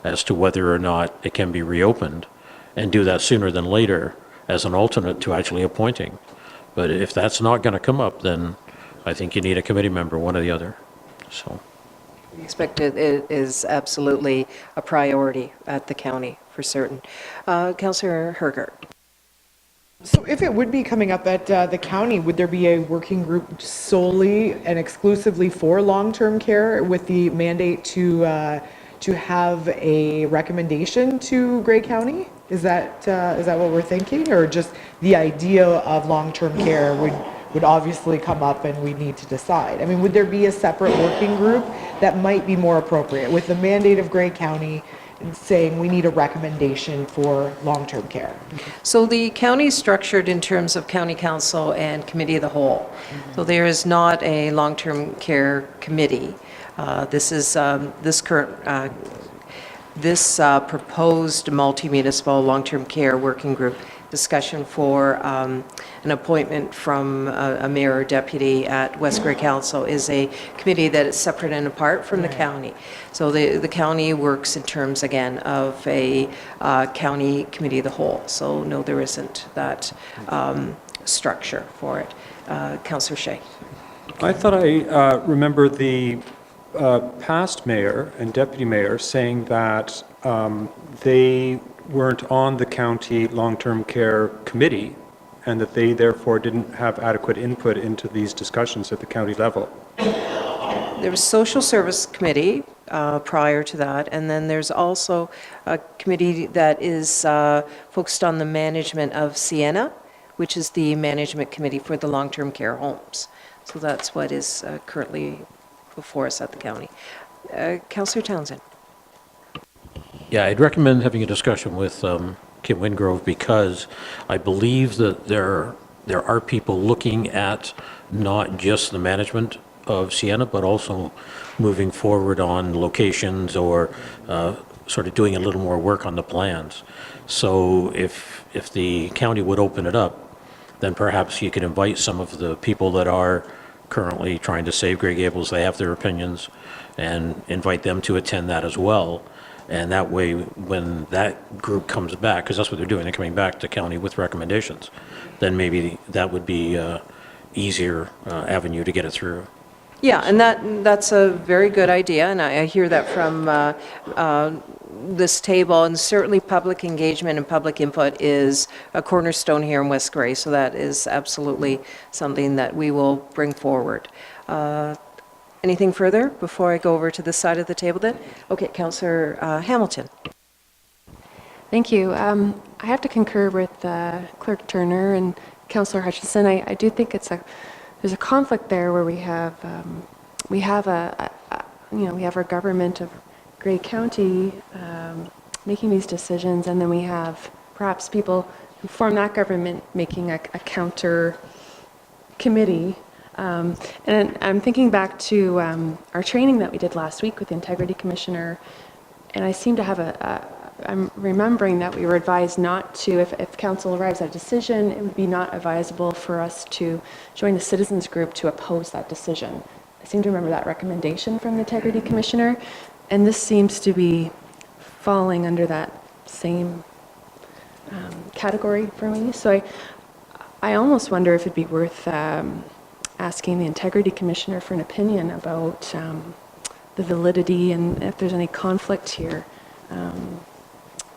as to whether or not it can be reopened, and do that sooner than later as an alternate to actually appointing. But if that's not going to come up, then I think you need a committee member, one or the other. So We expect it is absolutely a priority at the county, for certain. Councillor Hergert. So if it would be coming up at the county, would there be a working group solely and exclusively for long-term care with the mandate to have a recommendation to Grey County? Is that what we're thinking, or just the idea of long-term care would obviously come up and we need to decide? I mean, would there be a separate working group that might be more appropriate with the mandate of Grey County saying we need a recommendation for long-term care? So the county is structured in terms of county council and committee of the whole. So there is not a long-term care committee. This is this proposed multi-municipal long-term care working group discussion for an appointment from a mayor or deputy at West Grey Council is a committee that is separate and apart from the county. So the county works in terms, again, of a county committee of the whole. So no, there isn't that structure for it. Councillor Shea. I thought I remember the past mayor and deputy mayor saying that they weren't on the county long-term care committee, and that they therefore didn't have adequate input into these discussions at the county level. There was social service committee prior to that, and then there's also a committee that is focused on the management of Sienna, which is the management committee for the long-term care homes. So that's what is currently before us at the county. Councillor Townsend. Yeah, I'd recommend having a discussion with Kim Wingrove, because I believe that there are people looking at not just the management of Sienna, but also moving forward on locations or sort of doing a little more work on the plans. So if the county would open it up, then perhaps you could invite some of the people that are currently trying to save Grey Gables. They have their opinions, and invite them to attend that as well. And that way, when that group comes back, because that's what they're doing, they're coming back to county with recommendations, then maybe that would be easier avenue to get it through. Yeah, and that's a very good idea, and I hear that from this table, and certainly public engagement and public input is a cornerstone here in West Grey, so that is absolutely something that we will bring forward. Anything further before I go over to this side of the table then? Okay, Councillor Hamilton. Thank you. I have to concur with Clerk Turner and Councillor Hutchinson. I do think there's a conflict there where we have our government of Grey County making these decisions, and then we have perhaps people who form that government making a counter committee. And I'm thinking back to our training that we did last week with the Integrity Commissioner, and I seem to have I'm remembering that we were advised not to, if council arrives at a decision, it would be not advisable for us to join the citizens group to oppose that decision. I seem to remember that recommendation from the Integrity Commissioner, and this seems to be falling under that same category for me. So I almost wonder if it'd be worth asking the Integrity Commissioner for an opinion about the validity and if there's any conflict here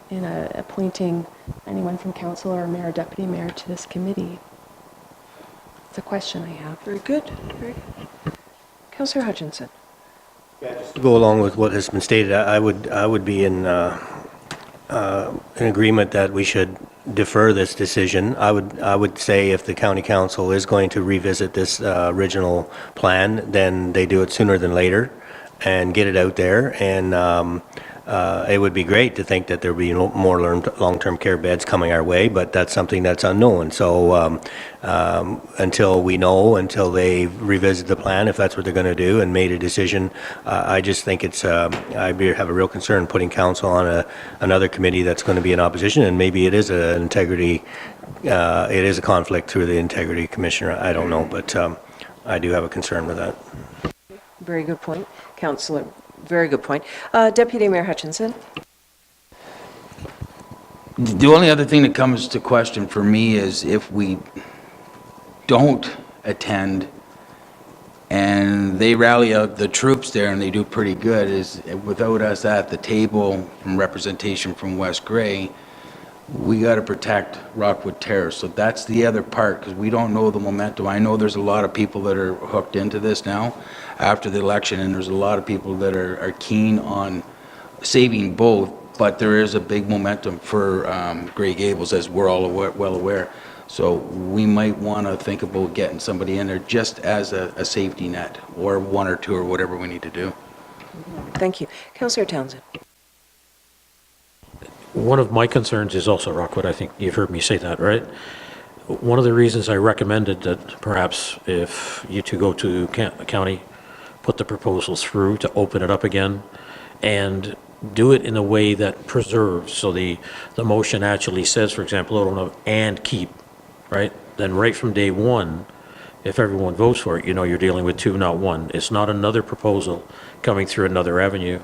in appointing anyone from council or mayor or deputy mayor to this committee. It's a question I have. Very good. Very good. Councillor Hutchinson. To go along with what has been stated, I would be in agreement that we should defer this decision. I would say if the county council is going to revisit this original plan, then they do it sooner than later and get it out there. And it would be great to think that there would be more long-term care beds coming our way, but that's something that's unknown. So until we know, until they revisit the plan, if that's what they're going to do, and made a decision, I just think I have a real concern putting council on another committee that's going to be in opposition, and maybe it is an integrity, it is a conflict through the Integrity Commissioner. I don't know, but I do have a concern with that. Very good point, Councillor. Very good point. Deputy Mayor Hutchinson. The only other thing that comes to question for me is if we don't attend and they rally out the troops there and they do pretty good, is without us at the table from representation from West Grey, we got to protect Rockwood Terrace. So that's the other part, because we don't know the momentum. I know there's a lot of people that are hooked into this now after the election, and there's a lot of people that are keen on saving both, but there is a big momentum for Grey Gables, as we're all well aware. So we might want to think about getting somebody in there just as a safety net, or one or two, or whatever we need to do. Thank you. Councillor Townsend. One of my concerns is also Rockwood. I think you've heard me say that, right? One of the reasons I recommended that perhaps if you two go to county, put the proposals through to open it up again and do it in a way that preserves. So the motion actually says, for example, and keep, right? Then right from day one, if everyone votes for it, you know you're dealing with two, not one. It's not another proposal coming through another avenue.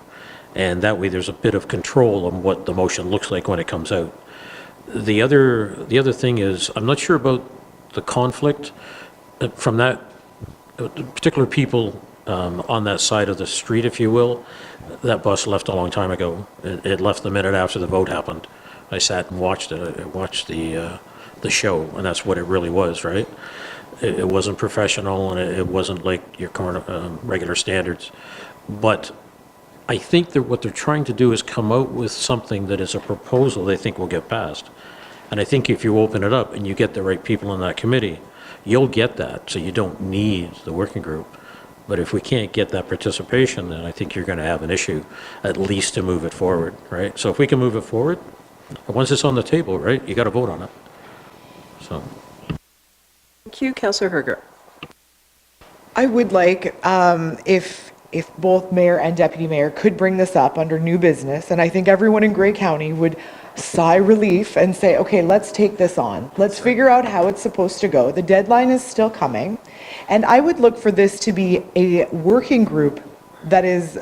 And that way there's a bit of control on what the motion looks like when it comes out. The other thing is, I'm not sure about the conflict from that particular people on that side of the street, if you will. That bus left a long time ago. It left the minute after the vote happened. I sat and watched it. I watched the show, and that's what it really was, right? It wasn't professional, and it wasn't like your regular standards. But I think that what they're trying to do is come out with something that is a proposal they think will get passed. And I think if you open it up and you get the right people in that committee, you'll get that, so you don't need the working group. But if we can't get that participation, then I think you're going to have an issue, at least to move it forward, right? So if we can move it forward, once it's on the table, right, you got to vote on it. So. Thank you, Councillor Herger. I would like, if both mayor and deputy mayor could bring this up under new business, and I think everyone in Grey County would sigh relief and say, okay, let's take this on. Let's figure out how it's supposed to go. The deadline is still coming. And I would look for this to be a working group that is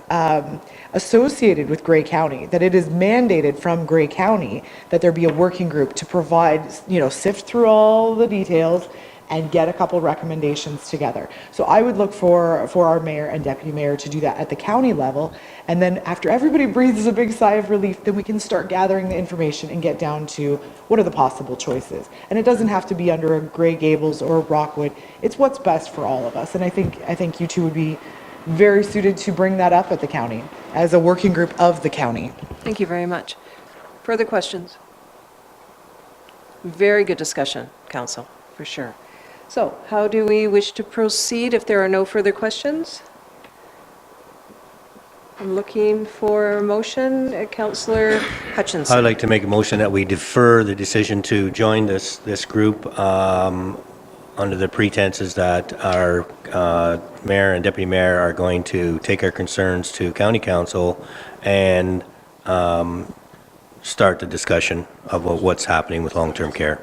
associated with Grey County, that it is mandated from Grey County that there be a working group to provide, sift through all the details and get a couple recommendations together. So I would look for our mayor and deputy mayor to do that at the county level. And then after everybody breathes a big sigh of relief, then we can start gathering the information and get down to what are the possible choices. And it doesn't have to be under a Grey Gables or a Rockwood. It's what's best for all of us. And I think you two would be very suited to bring that up at the county as a working group of the county. Thank you very much. Further questions? Very good discussion, Council, for sure. So how do we wish to proceed if there are no further questions? I'm looking for a motion. Councillor Hutchinson. I'd like to make a motion that we defer the decision to join this group under the pretenses that our mayor and deputy mayor are going to take our concerns to county council and start the discussion of what's happening with long-term care.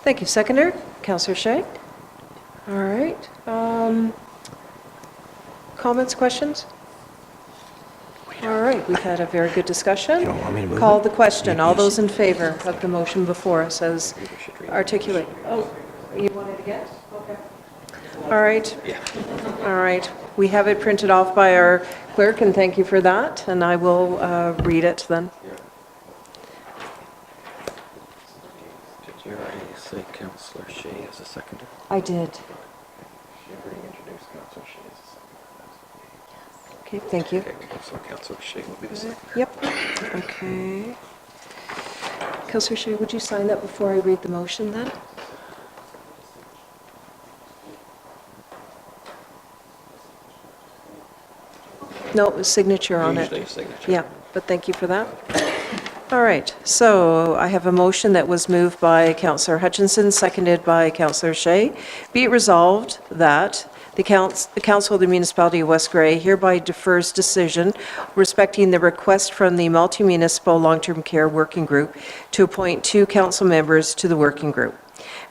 Thank you. Seconder, Councillor Shea. All right. Comments, questions? All right, we've had a very good discussion. want me to move Call it? the question. All those in favor of the motion before us as articulate. Oh, you wanted to guess? Okay. All right. All right. We have it printed off by our clerk, and thank you for that, and I will read it then. Did you already say Councillor Shea as a seconder? I did. She already introduced Councillor Shea as a seconder. Okay, thank you. Okay, so Councillor Shea will be the seconder. Yep. Okay. Councillor Shea, would you sign that before I read the motion then? No, it was signature on it. Usually a signature. Yeah, but thank you for that. All right, so I have a motion that was moved by Councillor Hutchinson, seconded by Councillor Shea. Be it resolved that the Council of the Municipality of West Grey hereby defers decision respecting the request from the Multi-Municipal Long-Term Care Working Group to appoint 2 council members to the working group.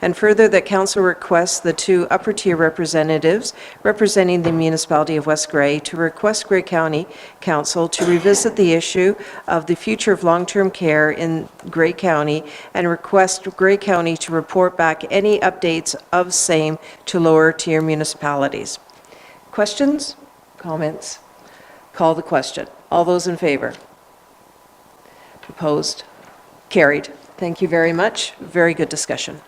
And further, that council requests the 2 upper-tier representatives representing the municipality of West Grey to request Grey County Council to revisit the issue of the future of long-term care in Grey County and request Grey County to report back any updates of same to lower-tier municipalities. Questions? Comments? Call the question. All those in favor? Opposed? Carried. Thank you very much. Very good discussion.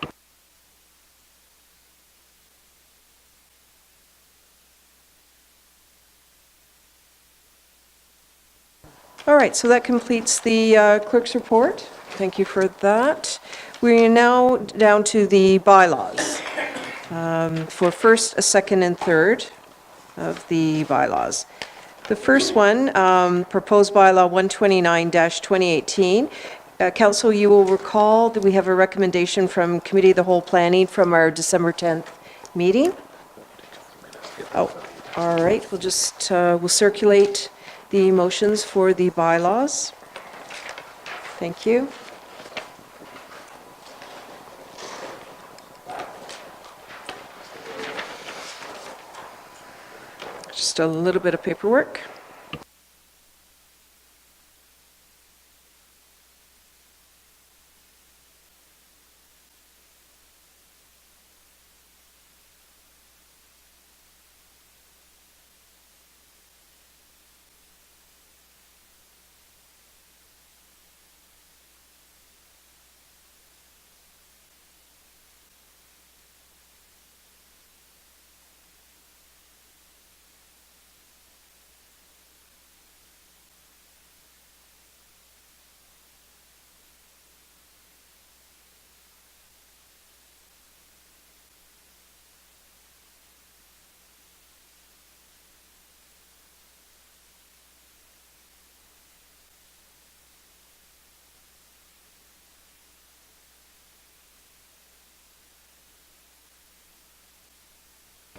All right, so that completes the clerk's report. Thank you for that. We are now down to the bylaws for first, second, and third of the bylaws. The first one, proposed bylaw 129-2018. Council, you will recall that we have a recommendation from Committee of the Whole Planning from our December 10th meeting. Oh, all right, we'll just, we'll circulate the motions for the bylaws. Thank you. Just a little bit of paperwork.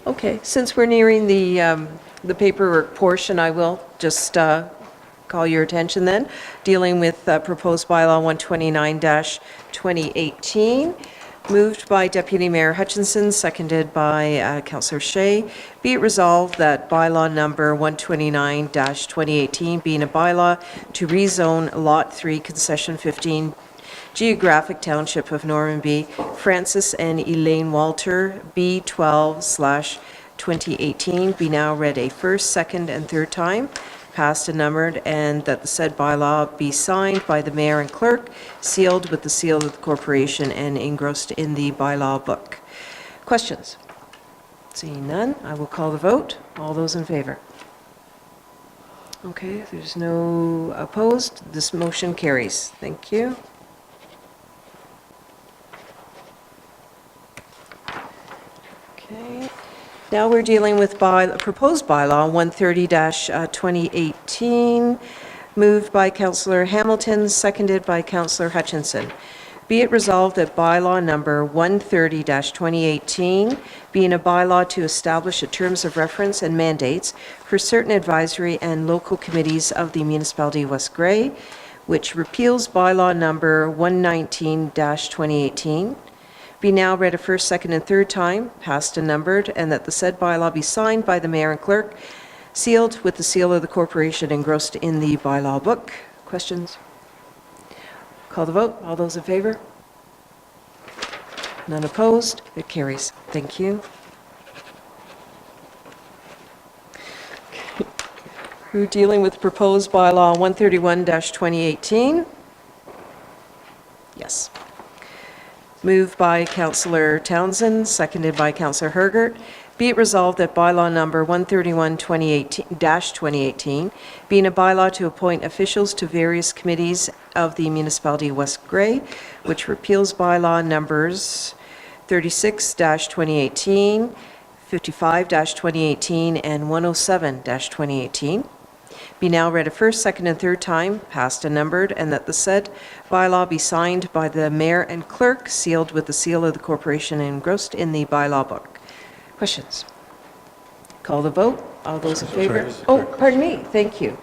Okay, since we're nearing the paperwork portion, I will just call your attention then, dealing with proposed bylaw 129-2018. Moved by Deputy Mayor Hutchinson, seconded by Councillor Shea. Be it resolved that bylaw number 129-2018, being a bylaw to rezone Lot 3, Concession 15, Geographic Township of Normanby, Francis and Elaine Walter, B12/2018, be now read a first, second, and third time, passed and numbered, and that the said bylaw be signed by the mayor and clerk, sealed with the seal of the corporation, and engrossed in the bylaw book. Questions? Seeing none, I will call the vote. All those in favor? Okay, if there's no opposed, this motion carries. Thank you. Okay. Now we're dealing with proposed bylaw 130-2018, moved by Councillor Hamilton, seconded by Councillor Hutchinson. Be it resolved that bylaw number 130-2018, being a bylaw to establish a terms of reference and mandates for certain advisory and local committees of the Municipality of West Grey, which repeals bylaw number 119-2018, be now read a first, second, and third time, passed and numbered, and that the said bylaw be signed by the mayor and clerk, sealed with the seal of the corporation, engrossed in the bylaw book. Questions? Call the vote. All those in favor? None opposed? It carries. Thank you. We're dealing with proposed bylaw 131-2018. Yes. Moved by Councillor Townsend, seconded by Councillor Hergert. Be it resolved that bylaw number 131-2018, being a bylaw to appoint officials to various committees of the Municipality of West Grey, which repeals bylaw numbers 36-2018, 55-2018, and 107-2018. Be now read a first, second, and third time, passed and numbered, and that the said bylaw be signed by the mayor and clerk, sealed with the seal of the corporation, and engrossed in the bylaw book. Questions? Call the vote. All those in favor? Oh, pardon me. Thank you.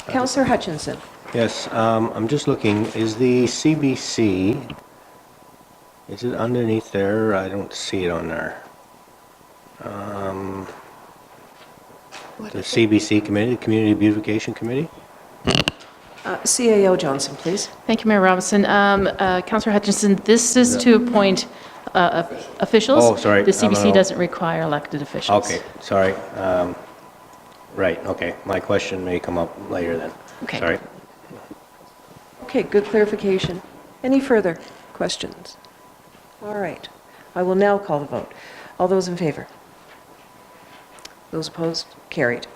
Councillor Hutchinson. Yes, I'm just looking, is the CBC, is it underneath there? I don't see it on there. The CBC committee, the Community Beautification Committee? CAO Johnson, please. Thank you, Mayor Robinson. Councillor Hutchinson, this is to appoint officials. Oh, sorry. The CBC doesn't require elected officials. Okay, sorry. Right, okay. My question may come up later then. Okay. Sorry. Okay, good clarification. Any further questions? All right. I will now call the vote. All those in favor? Those opposed? Carried.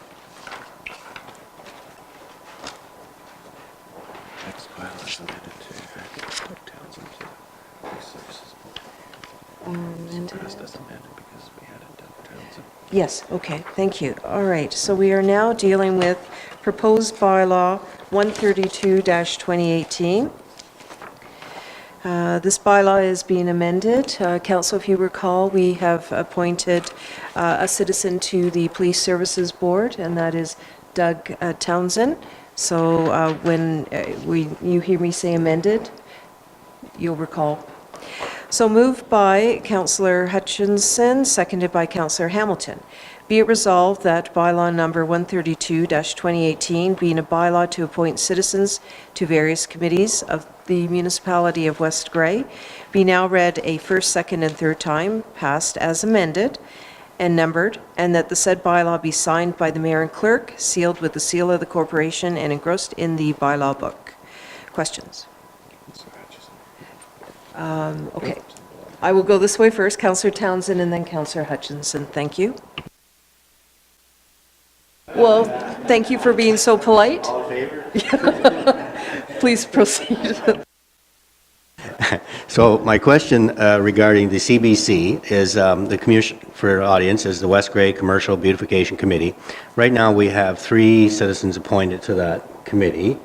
Yes, okay, thank you. All right, so we are now dealing with proposed bylaw 132-2018. This bylaw is being amended. Council, if you recall, we have appointed a citizen to the Police Services Board, and that is Doug Townsend. So when you hear me say amended, you'll recall. So moved by Councillor Hutchinson, seconded by Councillor Hamilton. Be it resolved that bylaw number 132-2018, being a bylaw to appoint citizens to various committees of the Municipality of West Grey, be now read a first, second, and third time, passed as amended and numbered, and that the said bylaw be signed by the mayor and clerk, sealed with the seal of the corporation, and engrossed in the bylaw book. Questions? Okay. I will go this way first, Councillor Townsend and then Councillor Hutchinson. Thank you. Well, thank you for being so polite. All in favor? Please proceed. So my question regarding the CBC is the commission for audience is the West Grey Commercial Beautification Committee. Right now we have 3 citizens appointed to that committee.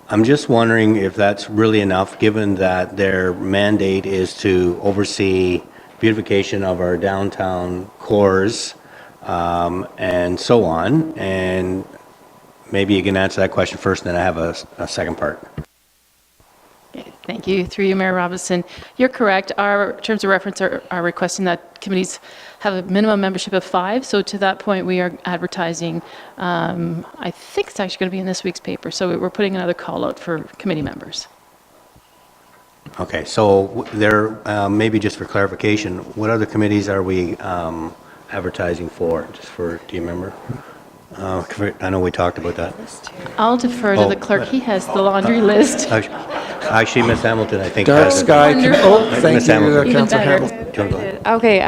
I'm just wondering if that's really enough, given that their mandate is to oversee beautification of our downtown cores and so on. And maybe you can answer that question first, and then I have a second part. Okay, thank you. Through you, Mayor Robinson. You're correct. Our terms of reference are requesting that committees have a minimum membership of 5. So to that point, we are advertising, I think it's actually going to be in this week's paper. So we're putting another call out for committee members. Okay, so there, maybe just for clarification, what other committees are we advertising for? Just for, do you remember? I know we talked about that. I'll defer to the clerk. He has the laundry list. Actually, Ms. Hamilton, I think. Dark has it. sky, Wonderful. thank Ms. you, Hamilton. Even Councillor better. Hamilton. Do you want to go ahead? Okay,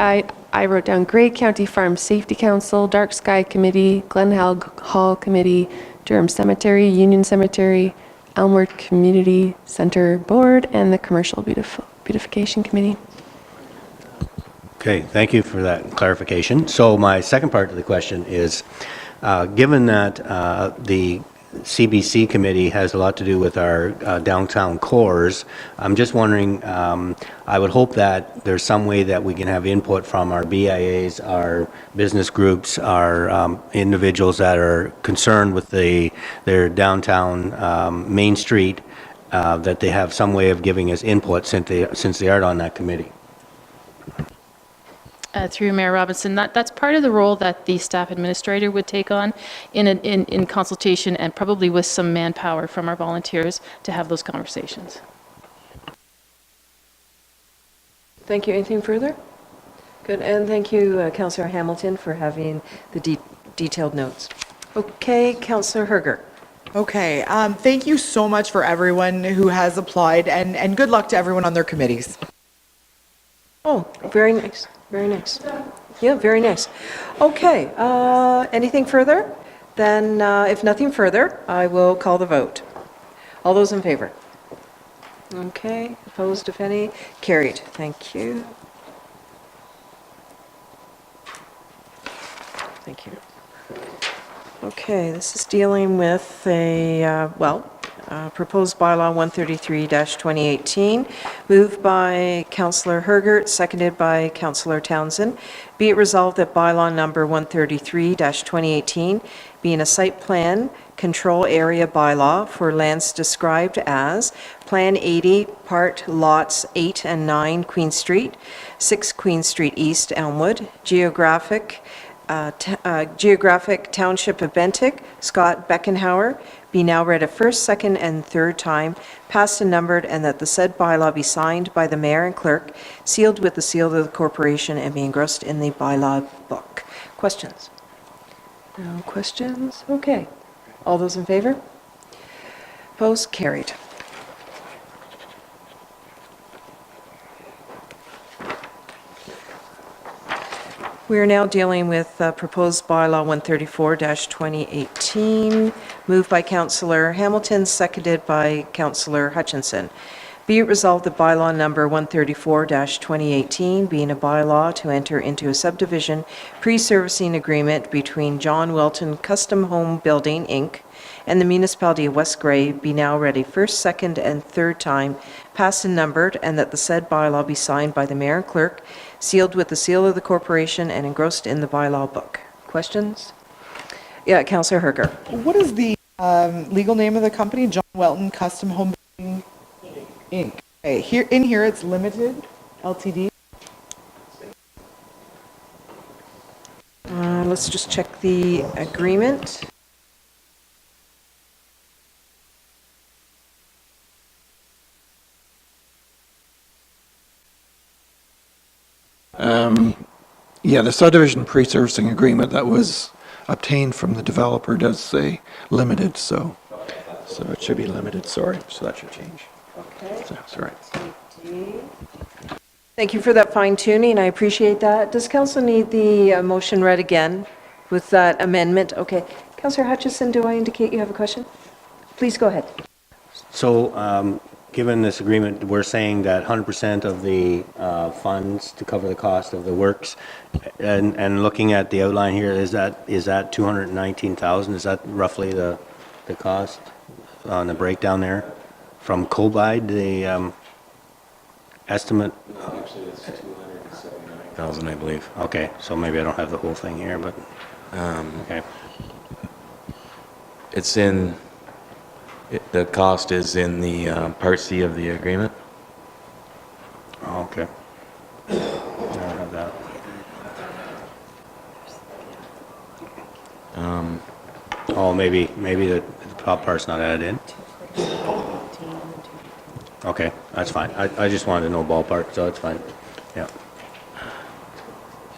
I wrote down Grey County Farm Safety Council, Dark Sky Committee, Glen Hall Committee, Durham Cemetery, Union Cemetery, Elmwood Community Center Board, and the Commercial Beautification Committee. Okay, thank you for that clarification. So my second part of the question is, given that the CBC committee has a lot to do with our downtown cores, I'm just wondering, I would hope that there's some way that we can have input from our BIAs, our business groups, our individuals that are concerned with their downtown Main Street, that they have some way of giving us input since they aren't on that committee. Through Mayor Robinson, that's part of the role that the staff administrator would take on in consultation and probably with some manpower from our volunteers to have those conversations. Thank you. Anything further? Good, and thank you, Councillor Hamilton, for having the detailed notes. Okay, Councillor Herger. Okay, thank you so much for everyone who has applied, and good luck to everyone on their committees. Oh, very nice, very nice. Yeah, very nice. Okay, anything further? Then, if nothing further, I will call the vote. All those in favor? Okay, opposed, if any? Carried, thank you. Thank you. Okay, this is dealing with a, proposed bylaw 133-2018, moved by Councillor Hergert, seconded by Councillor Townsend. Be it resolved that bylaw number 133-2018, being a site plan control area bylaw for lands described as Plan 80, Part Lots 8 and 9, Queen Street, 6 Queen Street East, Elmwood, Geographic Township of Bentic, Scott Beckenhauer, be now read a first, second, and third time, passed and numbered, and that the said bylaw be signed by the mayor and clerk, sealed with the seal of the corporation, and be engrossed in the bylaw book. Questions? No questions? Okay. All those in favor? Opposed? Carried. We are now dealing with proposed bylaw 134-2018, moved by Councillor Hamilton, seconded by Councillor Hutchinson. Be it resolved that bylaw number 134-2018, being a bylaw to enter into a subdivision pre-servicing agreement between John Welton Custom Home Building, Inc., and the Municipality of West Grey, be now read a first, second, and third time, passed and numbered, and that the said bylaw be signed by the mayor and clerk, sealed with the seal of the corporation, and engrossed in the bylaw book. Questions? Yeah, Councillor Herger. What is the legal name of the company? John Welton Custom Home Building Inc. Okay, here it's limited, LTD. Let's just check the agreement. Yeah, the subdivision pre-servicing agreement that was obtained from the developer does say limited, so it should be limited, sorry, so that should change. Okay. So, that's all right. Thank you for that fine tuning, I appreciate that. Does council need the motion read again with that amendment? Okay. Councillor Hutchison, do I indicate you have a question? Please go ahead. So, given this agreement, we're saying that 100% of the funds to cover the cost of the works, and looking at the outline here, is that 219,000? Is that roughly the cost on the breakdown there from Cobide, the estimate? Actually, it's 279,000, I believe. Okay, so maybe I don't have the whole thing here, but okay. It's in The cost is in the Part C of the agreement. Oh, okay. I don't have that. Oh, maybe the top part's not added in? Okay, that's fine. I just wanted to know ballpark, so that's fine. Yeah.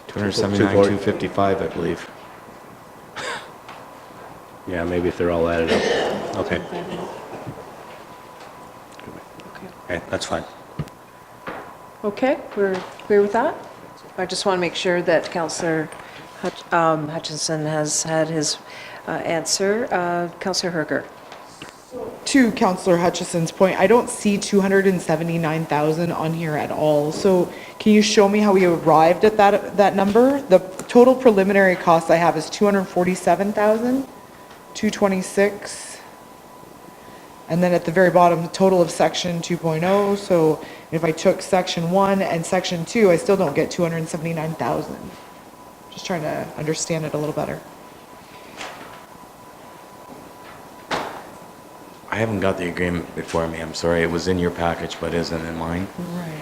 279, 255, I believe. Yeah, maybe if they're all added up. Okay. Okay, that's fine. Okay, we're clear with that? I just want to make sure that Councillor Hutchinson has had his answer. Councillor Herger. To Councillor Hutchison's point, I don't see 279,000 on here at all. So can you show me how we arrived at that number? The total preliminary cost I have is 247,000, 226. And then at the very bottom, the total of section 2.0. So if I took section 1 and section 2, I still don't get 279,000. Just trying to understand it a little better. I haven't got the agreement before me, I'm sorry. It was in your package, but isn't in mine. Right.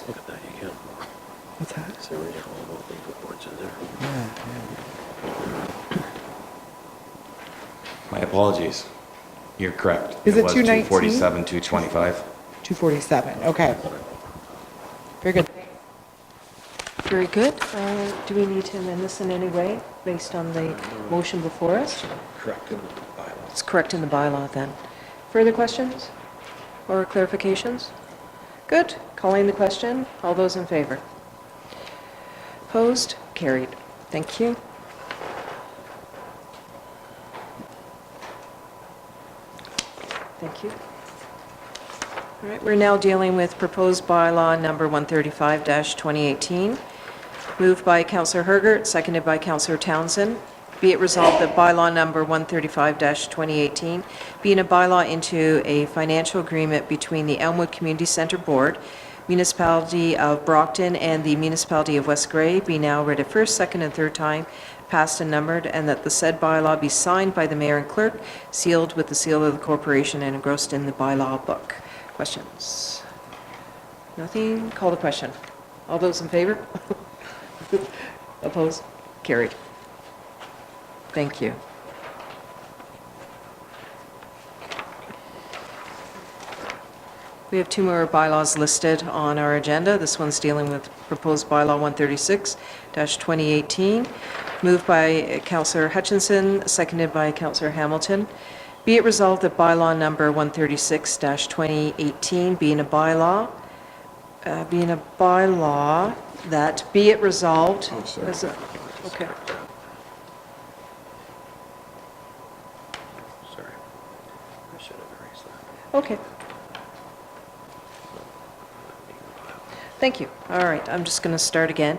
Look at that, you can. What's that? Is there all the legal boards in there? My apologies. You're correct. Is it was 219? 247, 225. 247, okay. Very good. Very good. Do we need to amend this in any way based on the motion before us? Correct in the bylaw. It's correct in the bylaw then. Further questions or clarifications? Good. Calling the question. All those in favor? Opposed? Carried. Thank you. Thank you. All right, we're now dealing with proposed bylaw number 135-2018, moved by Councillor Hergert, seconded by Councillor Townsend. Be it resolved that bylaw number 135-2018, being a bylaw into a financial agreement between the Elmwood Community Centre Board, Municipality of Brockton, and the Municipality of West Grey, be now read a first, second, and third time, passed and numbered, and that the said bylaw be signed by the mayor and clerk, sealed with the seal of the corporation, and engrossed in the bylaw book. Questions? Nothing? Call the question. All those in favor? Opposed? Carried. Thank you. We have two more bylaws listed on our agenda. This one's dealing with proposed bylaw 136-2018, moved by Councillor Hutchinson, seconded by Councillor Hamilton. Be it resolved that bylaw number 136-2018, being a bylaw that be it resolved. Okay. Sorry. I should have erased that. Okay. Thank you. All right, I'm just going to start again.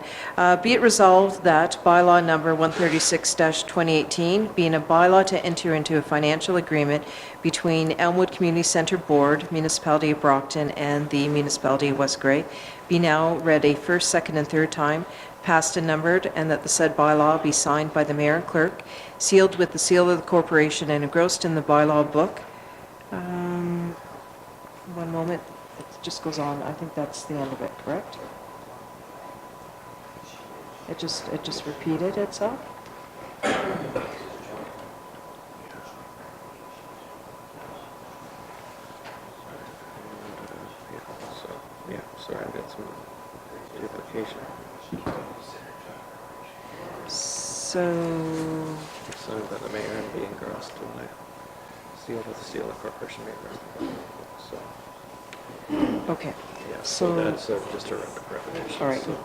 Be it resolved that bylaw number 136-2018, being a bylaw to enter into a financial agreement between Elmwood Community Centre Board, Municipality of Brockton, and the Municipality of West Grey, be now read a first, second, and third time, passed and numbered, and that the said bylaw be signed by the mayor and clerk, sealed with the seal of the corporation, and engrossed in the bylaw book. One moment. It just goes on. I think that's the end of it, correct? It just repeated itself? Sorry, I got some duplication. So, Signed by the mayor and be engrossed in the seal with the seal of corporation mayor. So, okay. yeah, So- so that's just a repetition. All right. So-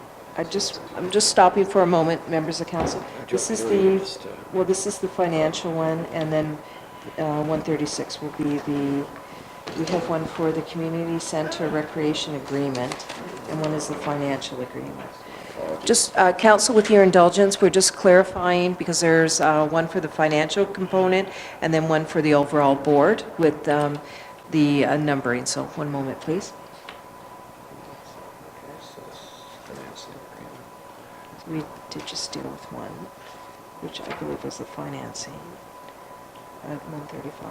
I'm just stopping for a moment, members of council. This is the, Just, well, this is the financial one, and then 136 will be we have one for the community center recreation agreement, and one is the financial agreement. Just, council, with your indulgence, we're just clarifying, because there's one for the financial component, and then one for the overall board with the numbering. So one moment, please. we did just deal with one, which I believe was the financing at 135.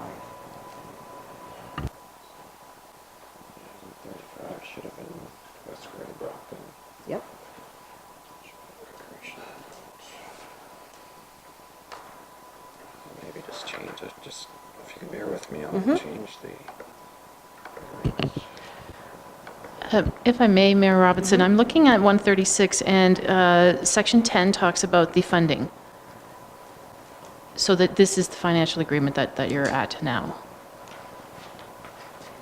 135 should have been West Gray Brockton. Yep. Maybe just change it, just, if you can bear with me, I'll change the... If I may, Mayor Robinson, I'm looking at 136, and Section 10 talks about the funding. So that this is the financial agreement that you're at now.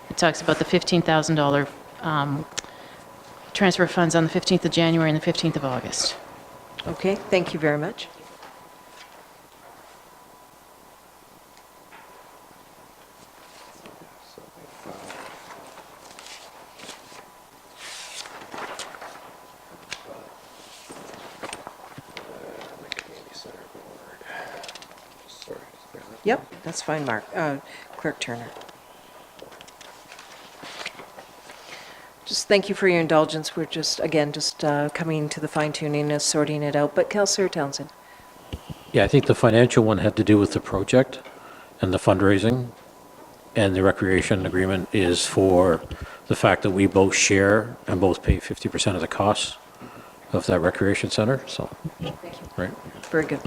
It talks about the $15,000 transfer of funds on the 15th of January and the 15th of August. Okay, thank you very much. Yep, that's fine, Mark. Clerk Turner. Just thank you for your indulgence. We're just, again, just coming to the fine tuning and sorting it out. But Councillor Townsend. Yeah, I think the financial one had to do with the project and the fundraising, and the recreation agreement is for the fact that we both share and both pay 50% of the costs of that recreation center, so, right? Very good.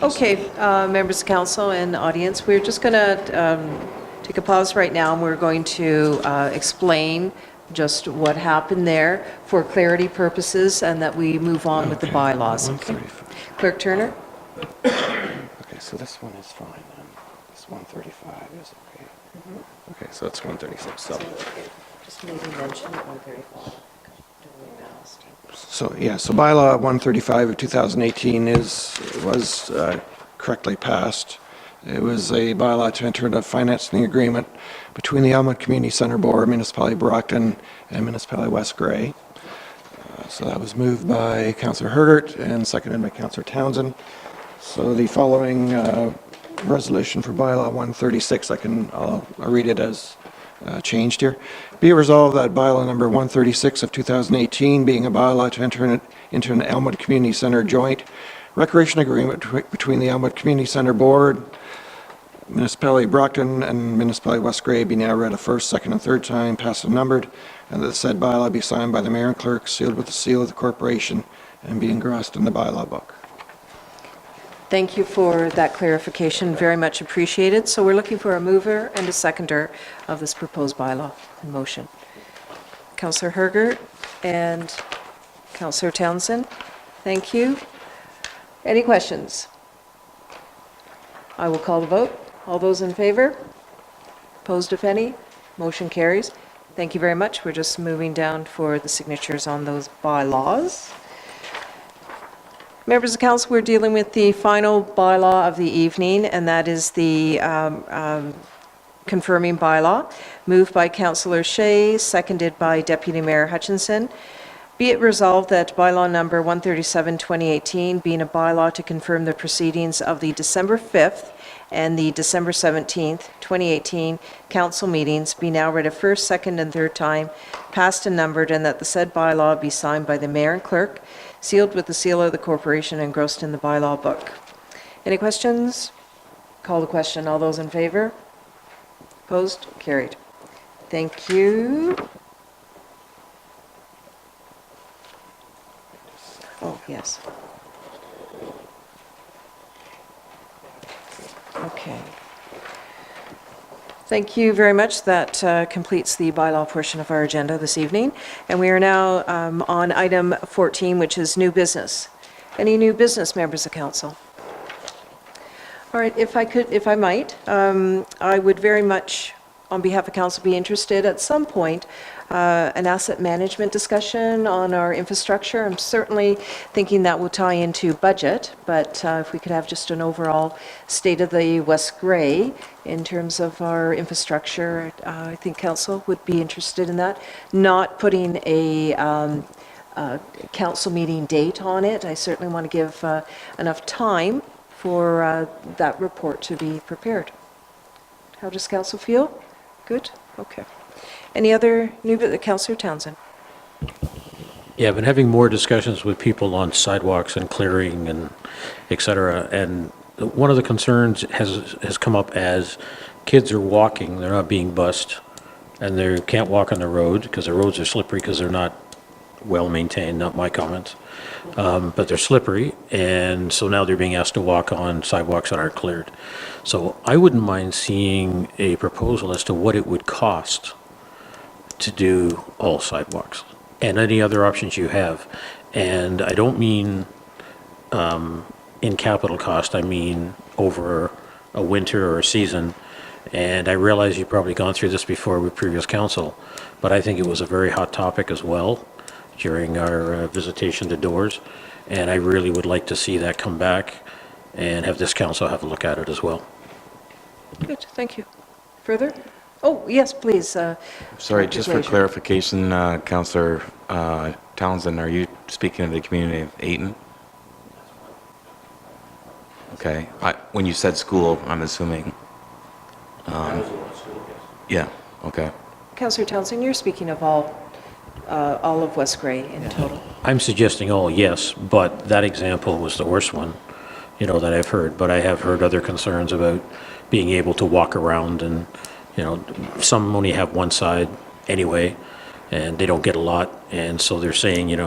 Okay, members of council and audience, we're just going to take a pause right now, and we're going to explain just what happened there for clarity purposes, and that we move on with the bylaws. Okay. Clerk Turner? Okay, so this one is fine then. This 135 is okay. Okay, so it's 136, so... Just maybe mention 135. So, yeah, so bylaw 135 of 2018 was correctly passed. It was a bylaw to enter into a financing agreement between the Elmwood Community Center Board, Municipality Brockton, and Municipality West Gray. So that was moved by Councillor Hergert and seconded by Councillor Townsend. So the following resolution for bylaw 136. I'll read it as changed here. Be it resolved that bylaw number 136 of 2018, being a bylaw to enter into an Elmwood Community Center joint recreation agreement between the Elmwood Community Center Board, Municipality Brockton, and Municipality West Grey, be now read a first, second, and third time, passed and numbered, and that the said bylaw be signed by the mayor and clerk, sealed with the seal of the corporation, and be engrossed in the bylaw book. Thank you for that clarification, very much appreciated. So we're looking for a mover and a seconder of this proposed bylaw in motion. Councillor Hergert and Councillor Townsend, thank you. Any questions? I will call the vote. All those in favor? Opposed, if any? Motion carries. Thank you very much. We're just moving down for the signatures on those bylaws. Members of Council, we're dealing with the final bylaw of the evening, and that is the confirming bylaw, moved by Councillor Shea, seconded by Deputy Mayor Hutchinson. Be it resolved that bylaw number 137, 2018, being a bylaw to confirm the proceedings of the December 5th and the December 17th, 2018 council meetings be now read a first, second, and third time, passed and numbered, and that the said bylaw be signed by the mayor and clerk, sealed with the seal of the corporation, and engrossed in the bylaw book. Any questions? Call the question. All those in favor? Opposed? Carried. Thank you. Oh, yes. Okay. Thank you very much. That completes the bylaw portion of our agenda this evening. And we are now on item 14, which is new business. Any new business, members of council? All right, if I might, I would very much, on behalf of council, be interested at some point an asset management discussion on our infrastructure. I'm certainly thinking that will tie into budget, but if we could have just an overall state of the West Grey in terms of our infrastructure, I think council would be interested in that. Not putting a council meeting date on it. I certainly want to give enough time for that report to be prepared. How does council feel? Good? Okay. Any other new business? Councillor Townsend. Yeah, I've been having more discussions with people on sidewalks and clearing and et cetera, and one of the concerns has come up as kids are walking, they're not being bused, and they can't walk on the road because the roads are slippery because they're not well maintained, not my comments, but they're slippery, and so now they're being asked to walk on sidewalks that aren't cleared. So I wouldn't mind seeing a proposal as to what it would cost to do all sidewalks and any other options you have. And I don't mean in capital cost, I mean over a winter or a season. And I realize you've probably gone through this before with previous council, but I think it was a very hot topic as well during our visitation to Doors. And I really would like to see that come back and have this council have a look at it as well. Good, thank you. Further? Oh, yes, please. Sorry, Dr. just for Glazier. clarification, Councillor Townsend, are you speaking of the community of Ayton? Okay. When you said school, I'm assuming. Yeah, okay. Councillor Townsend, you're speaking of all of West Grey in total. I'm suggesting all, yes, but that example was the worst one, that I've heard. But I have heard other concerns about being able to walk around and, some only have one side anyway, and they don't get a lot. And so they're saying,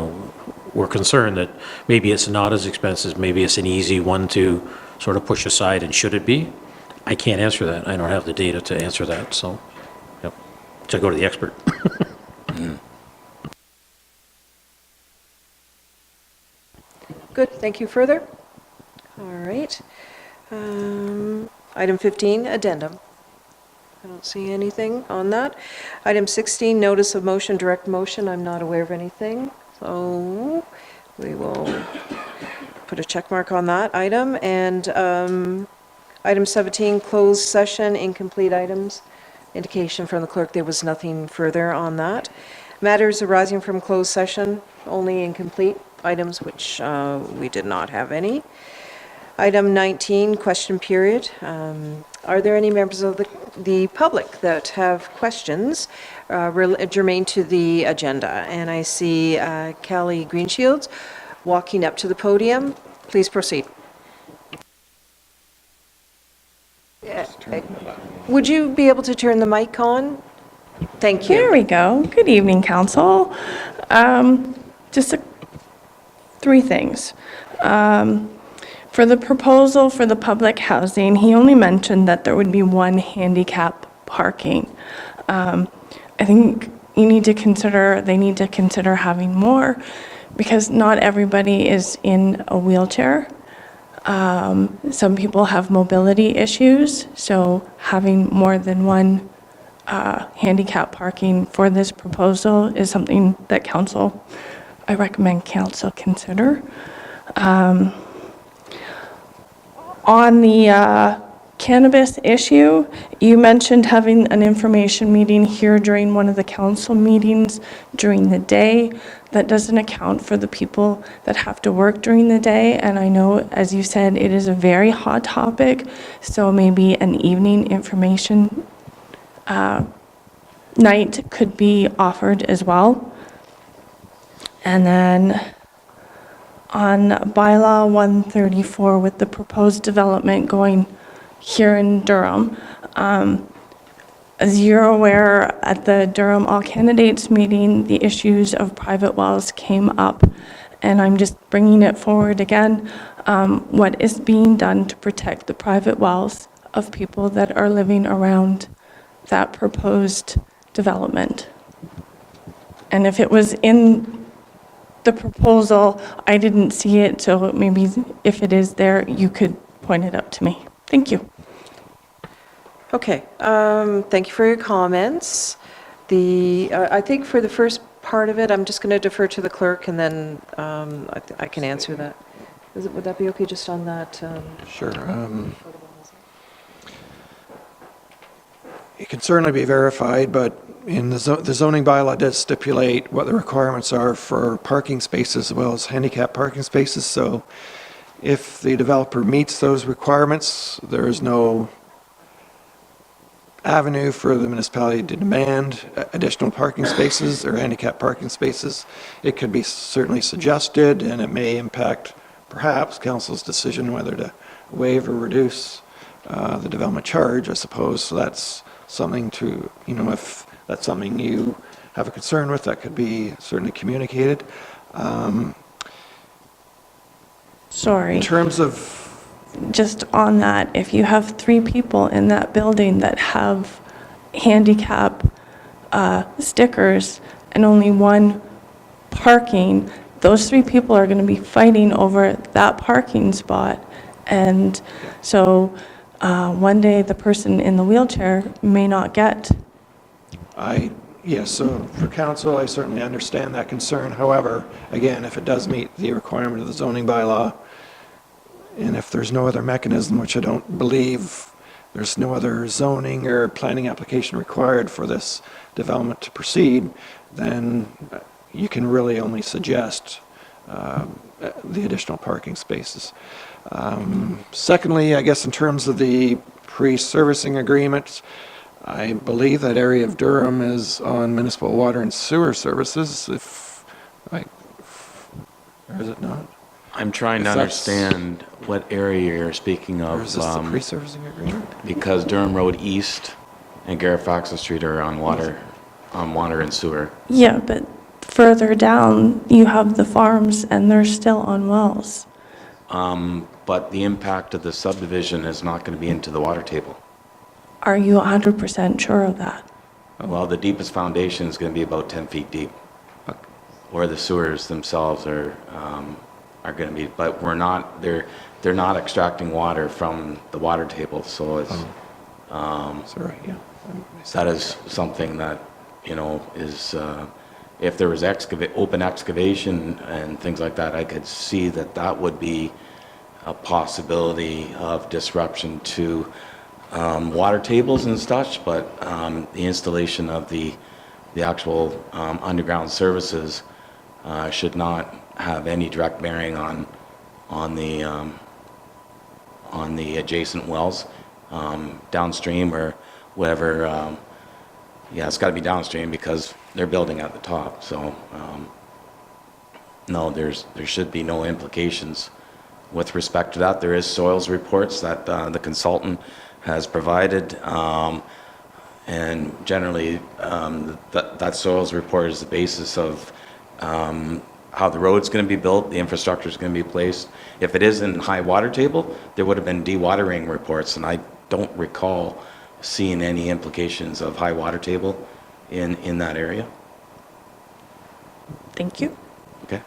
we're concerned that maybe it's not as expensive, maybe it's an easy one to sort of push aside, and should it be? I can't answer that. I don't have the data to answer that, so, to go to the expert. Good, thank you. Further? All right. Item 15, addendum. I don't see anything on that. Item 16, notice of motion, direct motion. I'm not aware of anything, so we will put a check mark on that item. And item 17, closed session, incomplete items. Indication from the clerk there was nothing further on that. Matters arising from closed session, only incomplete items, which we did not have any. Item 19, question period. Are there any members of the public that have questions germane to the agenda? And I see Callie Greenshields walking up to the podium. Please proceed. Would you be able to turn the mic on? Thank you. There we go. Good evening, Council. Just three things. For the proposal for the public housing, he only mentioned that there would be one handicap parking. I think they need to consider having more, because not everybody is in a wheelchair. Some people have mobility issues, so having more than one handicap parking for this proposal is something that I recommend council consider. On the cannabis issue, you mentioned having an information meeting here during one of the council meetings during the day. That doesn't account for the people that have to work during the day, and I know, as you said, it is a very hot topic, so maybe an evening information night could be offered as well. And then on bylaw 134, with the proposed development going here in Durham, as you're aware, at the Durham All Candidates meeting, the issues of private wells came up, and I'm just bringing it forward again. What is being done to protect the private wells of people that are living around that proposed development? And if it was in the proposal, I didn't see it, so maybe if it is there, you could point it out to me. Thank you. Okay, thank you for your comments. I think for the first part of it, I'm just going to defer to the clerk, and then I can answer that. Would that be okay just on that? Sure. It can certainly be verified, but in the zoning bylaw does stipulate what the requirements are for parking spaces as well as handicap parking spaces. So if the developer meets those requirements, there is no avenue for the municipality to demand additional parking spaces or handicap parking spaces. It could be certainly suggested, and it may impact perhaps council's decision whether to waive or reduce the development charge, I suppose. So that's something to, if that's something you have a concern with, that could be certainly communicated. Sorry. In terms of Just on that, if you have 3 people in that building that have handicap stickers and only one parking, those 3 people are going to be fighting over that parking spot. And so one day the person in the wheelchair may not get. Yes, so for council, I certainly understand that concern. However, again, if it does meet the requirement of the zoning bylaw, and if there's no other mechanism, which I don't believe, there's no other zoning or planning application required for this development to proceed, then you can really only suggest the additional parking spaces. Secondly, I guess in terms of the pre-servicing agreement, I believe that area of Durham is on municipal water and sewer services, or is it not? I'm trying to understand what area you're speaking of. Or is this the pre-servicing agreement? Because Durham Road East and Garifaxa Street are on water and sewer. Yeah, but further down, you have the farms and they're still on wells. But the impact of the subdivision is not going to be into the water table. Are you 100% sure of that? Well, the deepest foundation is going to be about 10 feet deep, where the sewers themselves are going to be. But they're not extracting water from the water table, so it's Sorry, yeah. that is something that is. If there was open excavation and things like that, I could see that would be a possibility of disruption to water tables and such, but the installation of the actual underground services should not have any direct bearing on the on the adjacent wells, downstream or whatever. Yeah, it's got to be downstream because they're building at the top. So no, there should be no implications with respect to that. There is soils reports that the consultant has provided, and generally that soils report is the basis of how the road's going to be built, the infrastructure is going to be placed. If it is in high water table, there would have been dewatering reports, and I don't recall seeing any implications of high water table in that area. Thank you. Okay.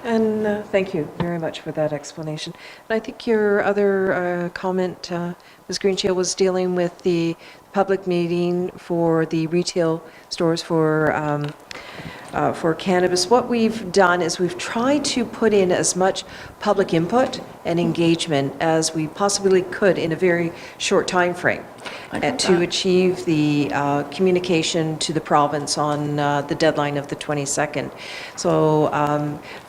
And thank you very much for that explanation. And I think your other comment, Ms. Greenshield, was dealing with the public meeting for the retail stores for cannabis. What we've done is we've tried to put in as much public input and engagement as we possibly could in a very short time frame to achieve the communication to the province on the deadline of the 22nd. So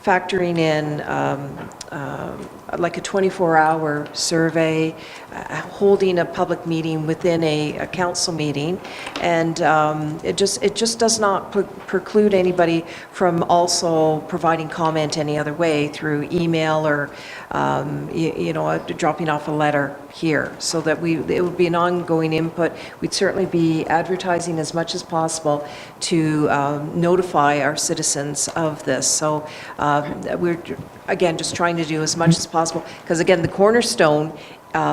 factoring in like a 24-hour survey, holding a public meeting within a council meeting, and it just does not preclude anybody from also providing comment any other way through email or dropping off a letter here, so that it would be an ongoing input. We'd certainly be advertising as much as possible to notify our citizens of this. So we're again just trying to do as much as possible, because again the cornerstone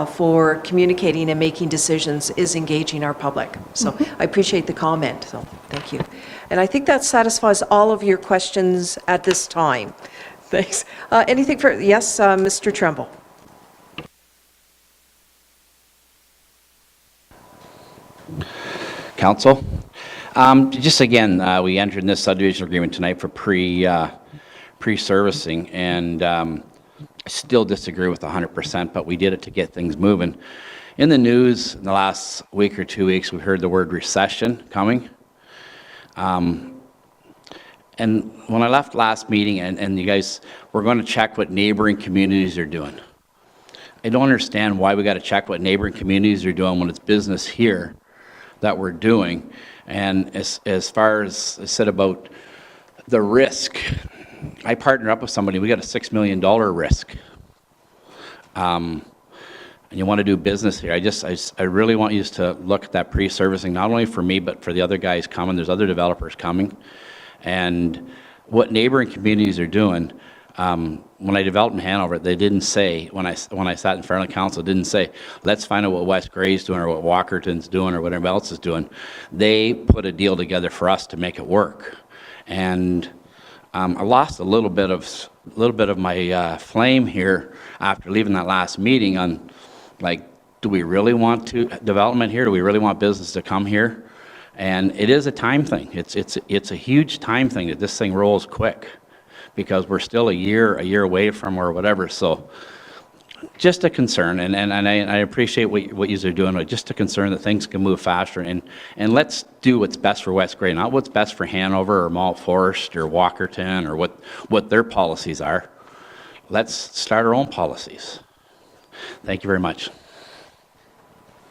for communicating and making decisions is engaging our public. So I appreciate the comment, so thank you. And I think that satisfies all of your questions at this time. Thanks. Anything for, yes, Mr. Tremble. Council, just again, we entered this subdivision agreement tonight for pre-servicing, and I still disagree with 100%, but we did it to get things moving. In the news in the last week or 2 weeks, we heard the word recession coming. And when I left last meeting, and you guys were going to check what neighboring communities are doing. I don't understand why we got to check what neighboring communities are doing when it's business here that we're doing. And as far as I said about the risk, I partner up with somebody, we got a $6 million risk. And you want to do business here. I really want you to look at that pre-servicing, not only for me, but for the other guys coming. There's other developers coming. And what neighboring communities are doing, when I developed in Hanover, they didn't say, when I sat in front of the council, didn't say, let's find out what West Grey's doing or what Walkerton's doing or whatever else is doing. They put a deal together for us to make it work. And I lost a little bit of my flame here after leaving that last meeting on, like, do we really want development here? Do we really want business to come here? And it is a time thing. It's a huge time thing that this thing rolls quick, because we're still a year away from or whatever. So just a concern, and I appreciate what you are doing, but just a concern that things can move faster. And let's do what's best for West Grey, not what's best for Hanover or Malt Forest or Walkerton or what their policies are. Let's start our own policies. Thank you very much.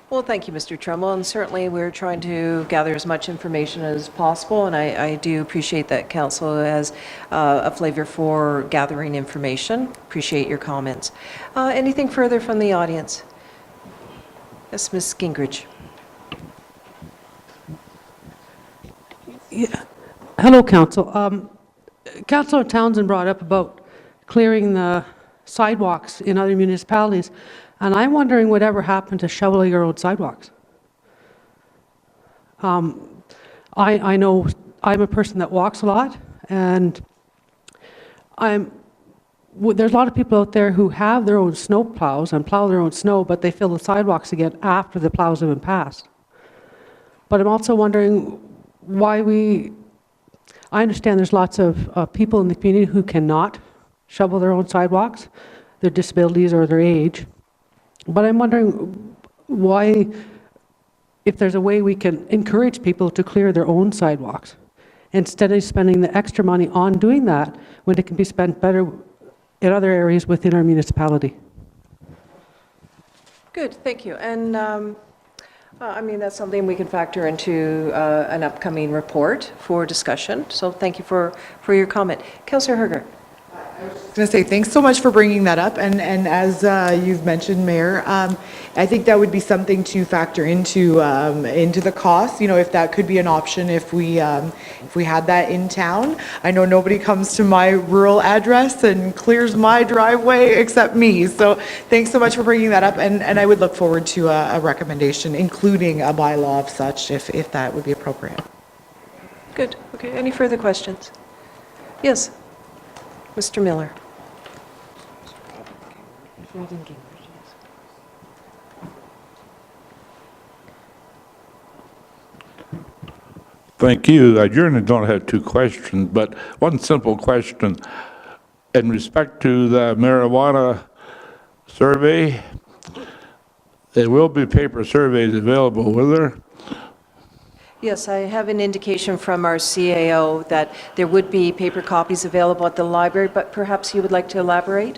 Well, thank you, Mr. Trumbull, and certainly we're trying to gather as much information as possible, and I do appreciate that council has a flavor for gathering information. Appreciate your comments. Anything further from the audience? Yes, Ms. Gingrich. Yeah. Hello, Council. Councillor Townsend brought up about clearing the sidewalks in other municipalities. And I'm wondering whatever happened to shoveling your own sidewalks. I know I'm a person that walks a lot, and there's a lot of people out there who have their own snow plows and plow their own snow, but they fill the sidewalks again after the plows have been passed. But I'm also wondering why I understand there's lots of people in the community who cannot shovel their own sidewalks, their disabilities or their age. But I'm wondering why, if there's a way we can encourage people to clear their own sidewalks, instead of spending the extra money on doing that, when it can be spent better in other areas within our municipality. Good, thank you. And I mean, that's something we can factor into an upcoming report for discussion. So thank you for your comment. Councillor Herger. I was going to say, thanks so much for bringing that up. And as you've mentioned, Mayor, I think that would be something to factor into the cost, you know, if that could be an option if we had that in town. I know nobody comes to my rural address and clears my driveway except me. So thanks so much for bringing that up. And I would look forward to a recommendation, including a bylaw of such, if that would be appropriate. Good, okay. Any further questions? Yes. Mr. Miller. Thank you. I generally don't have two questions, but one simple question. In respect to the marijuana survey, there will be paper surveys available, will there? Yes, I have an indication from our CAO that there would be paper copies available at the library, but perhaps you would like to elaborate?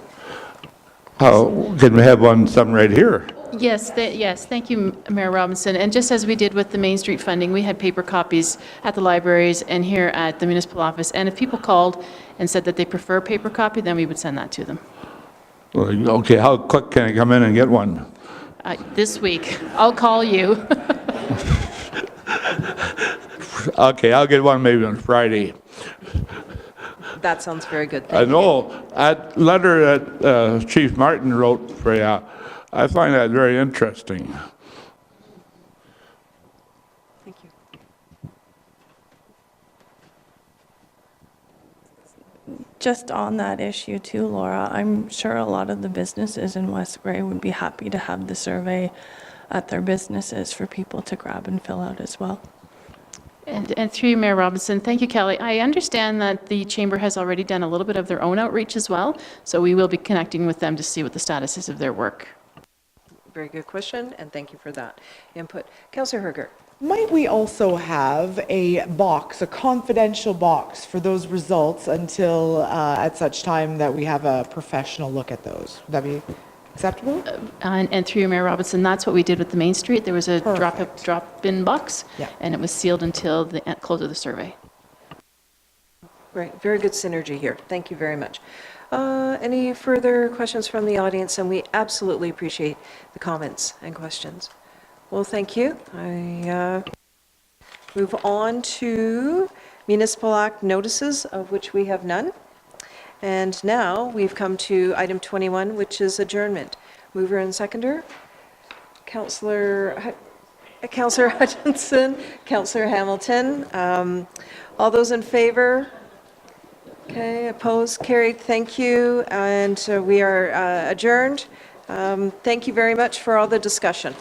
How, can we have some right here? Yes, yes, thank you, Mayor Robinson. And just as we did with the Main Street funding, we had paper copies at the libraries and here at the municipal office. And if people called and said that they prefer a paper copy, then we would send that to them. Okay, how quick can I come in and get one? This week, I'll call you. Okay, I'll get one maybe on Friday. That sounds very good. I know, that letter that Chief Martin wrote for you, I find that very interesting. Thank you. Just on that issue too, Laura, I'm sure a lot of the businesses in West Grey would be happy to have the survey at their businesses for people to grab and fill out as well. And through you, Mayor Robinson, thank you, Kelly. I understand that the Chamber has already done a little bit of their own outreach as well, so we will be connecting with them to see what the status is of their work. Very good question, and thank you for that input. Councillor Herger. Might we also have a box, a confidential box for those results until at such time that we have a professional look at those? Would that be acceptable? And through you, Mayor Robinson, that's what we did with the Main Street. There was a Perfect. drop-in box, Yeah. and it was sealed until the close of the survey. Great, very good synergy here. Thank you very much. Any further questions from the audience? And we absolutely appreciate the comments and questions. Well, thank you. I move on to Municipal Act notices, of which we have none. And now we've come to item 21, which is adjournment. Mover and seconder, Councillor Hutchinson, Councillor Hamilton. All those in favor? Okay, opposed, carried, thank you. And we are adjourned. Thank you very much for all the discussion.